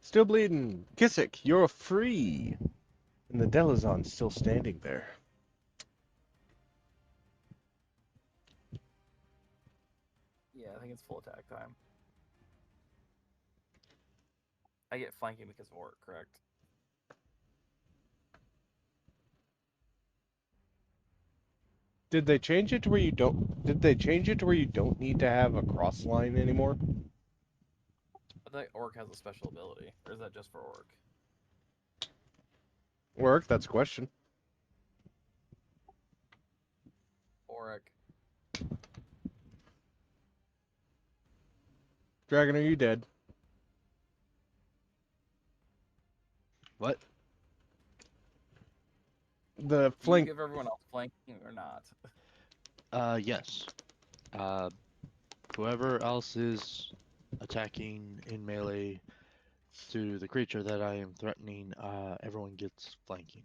Still bleeding. Kissick, you're free. And the Delazon's still standing there. Yeah, I think it's full attack time. I get flanking because of orc, correct? Did they change it to where you don't? Did they change it to where you don't need to have a cross line anymore? I think orc has a special ability, or is that just for orc? Work. That's a question. Orc. Dragon, are you dead? What? The Do you flank. give everyone else flanking or not? Yes. Uh, whoever else is attacking in melee to the creature that I am threatening, everyone gets flanking.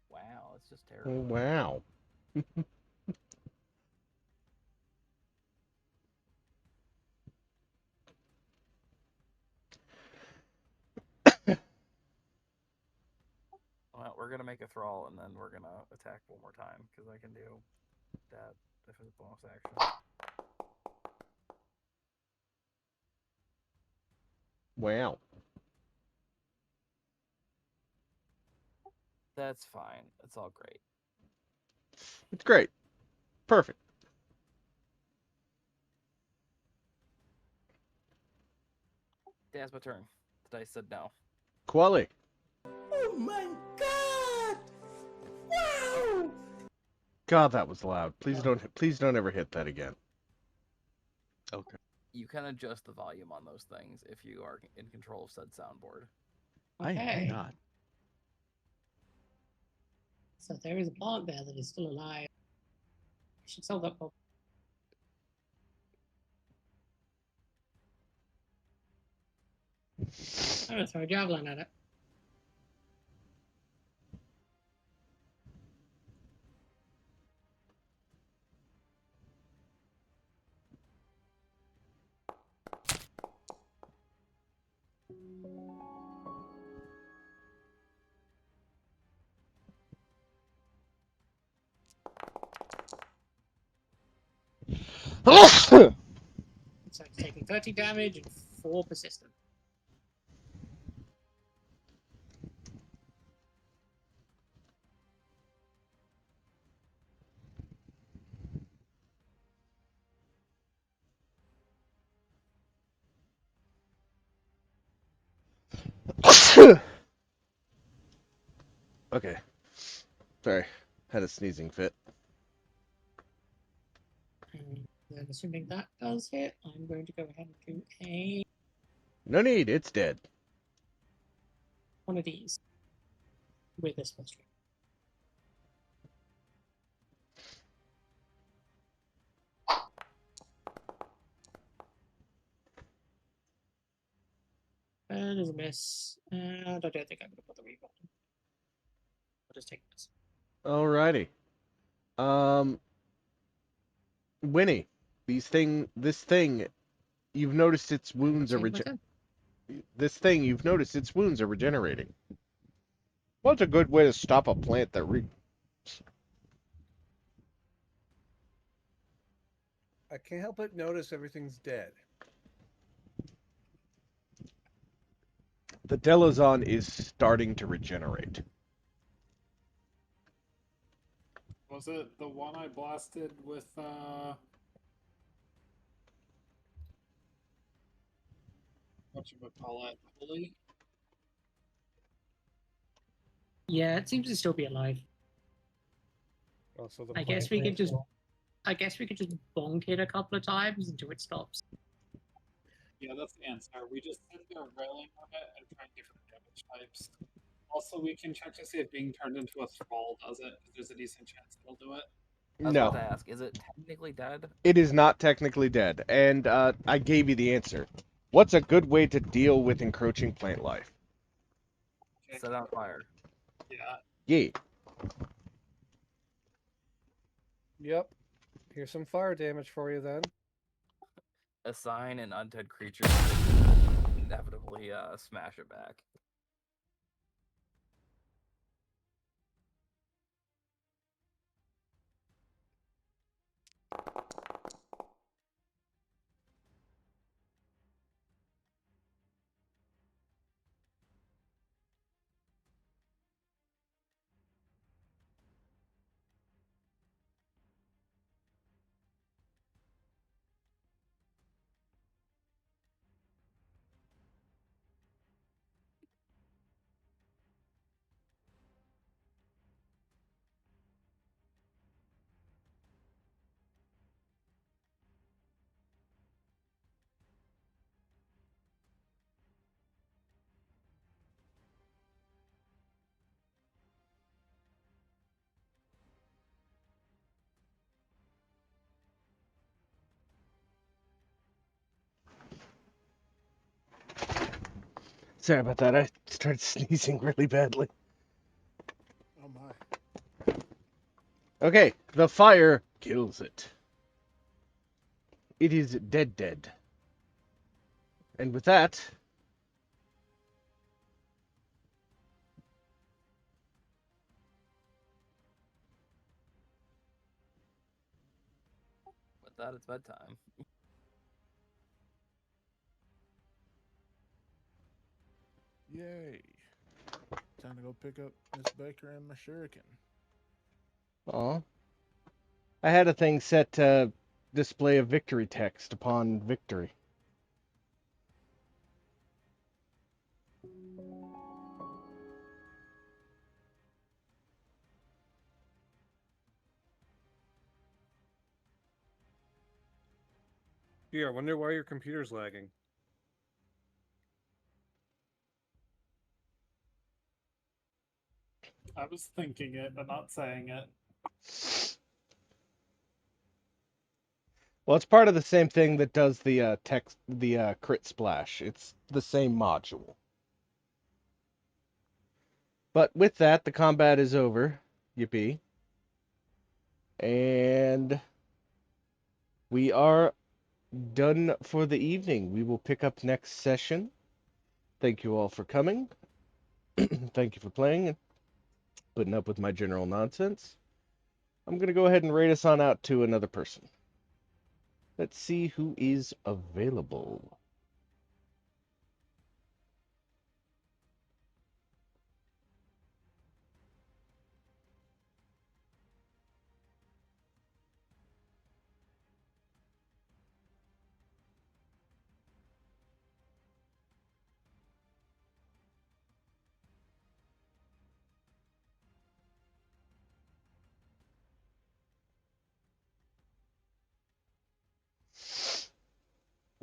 Wow, it's just Oh, terrible. wow. Well, we're gonna make a thrall and then we're gonna attack one more time because I can do that if it's a bonus action. Wow. That's fine. It's all great. It's great. Perfect. That's my turn. The dice said no. Quali. Oh my god! Wow! God, that was loud. Please don't ever hit that again. Okay. You can adjust the volume on those things if you are in control of said soundboard. I am Okay. not. So there is a plant there that is still alive. We should solve that problem. I'm gonna throw a javelin at it. So it's taking 30 damage and 4 persistent. Okay. Sorry. Had a sneezing fit. And then assuming that does hit, I'm going to go ahead and do No need. It's dead. one of these with a spell string. That is a miss. And I don't think I'm going to put the reroll. I'll just take this. Alrighty. Winnie, this thing, you've noticed its wounds are Change my turn. you've noticed its wounds are regenerating. What's a good way to stop a plant that I can't help but notice everything's dead. The Delazon is starting to regenerate. Was it the one I blasted with whatchamacallit, Holy? Yeah, it seems to still be alive. Oh, so the I guess we could just bonk it a couple of times until it stops. Yeah, that's the answer. We just sit there railing on it and try different damage types. Also, we can check to see if being turned into a thrall does it, because there's a decent chance it'll do it. I was No, about to ask, is it technically dead? it is not technically dead, and I gave you the answer. What's a good way to deal with encroaching plant life? Okay. Set on fire. Yeah. Yeah. Yep. Here's some fire damage for you then. Assign an undead creature to inevitably smash it back. Sorry about that. I started sneezing really badly. Oh my. Okay, the fire kills it. It is dead. And with that, With that, it's bedtime. Yay. Time to go pick up Miss Baker and my shuriken. Aw. I had a thing set to display a victory text upon victory. Yeah, I wonder why your computer's lagging. I was thinking it, but not saying it. Well, it's part of the same thing that does the crit splash. It's the same module. But with that, the combat is over. Yippee. And we are done for the evening. We will pick up next session. Thank you all for coming. Thank you for playing and putting up with my general nonsense. I'm going to go ahead and rate us on out to another person. Let's see who is available.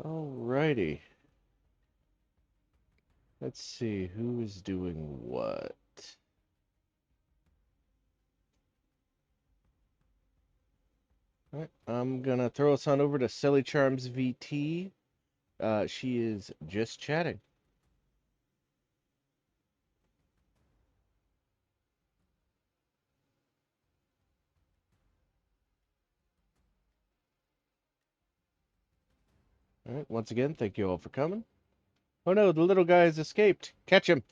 Alrighty. Let's see who is doing what. Alright, I'm gonna throw us on over to Silly Charms VT. She is just chatting. Alright, once again, thank you all for coming. Oh no, the little guy has escaped. Catch him.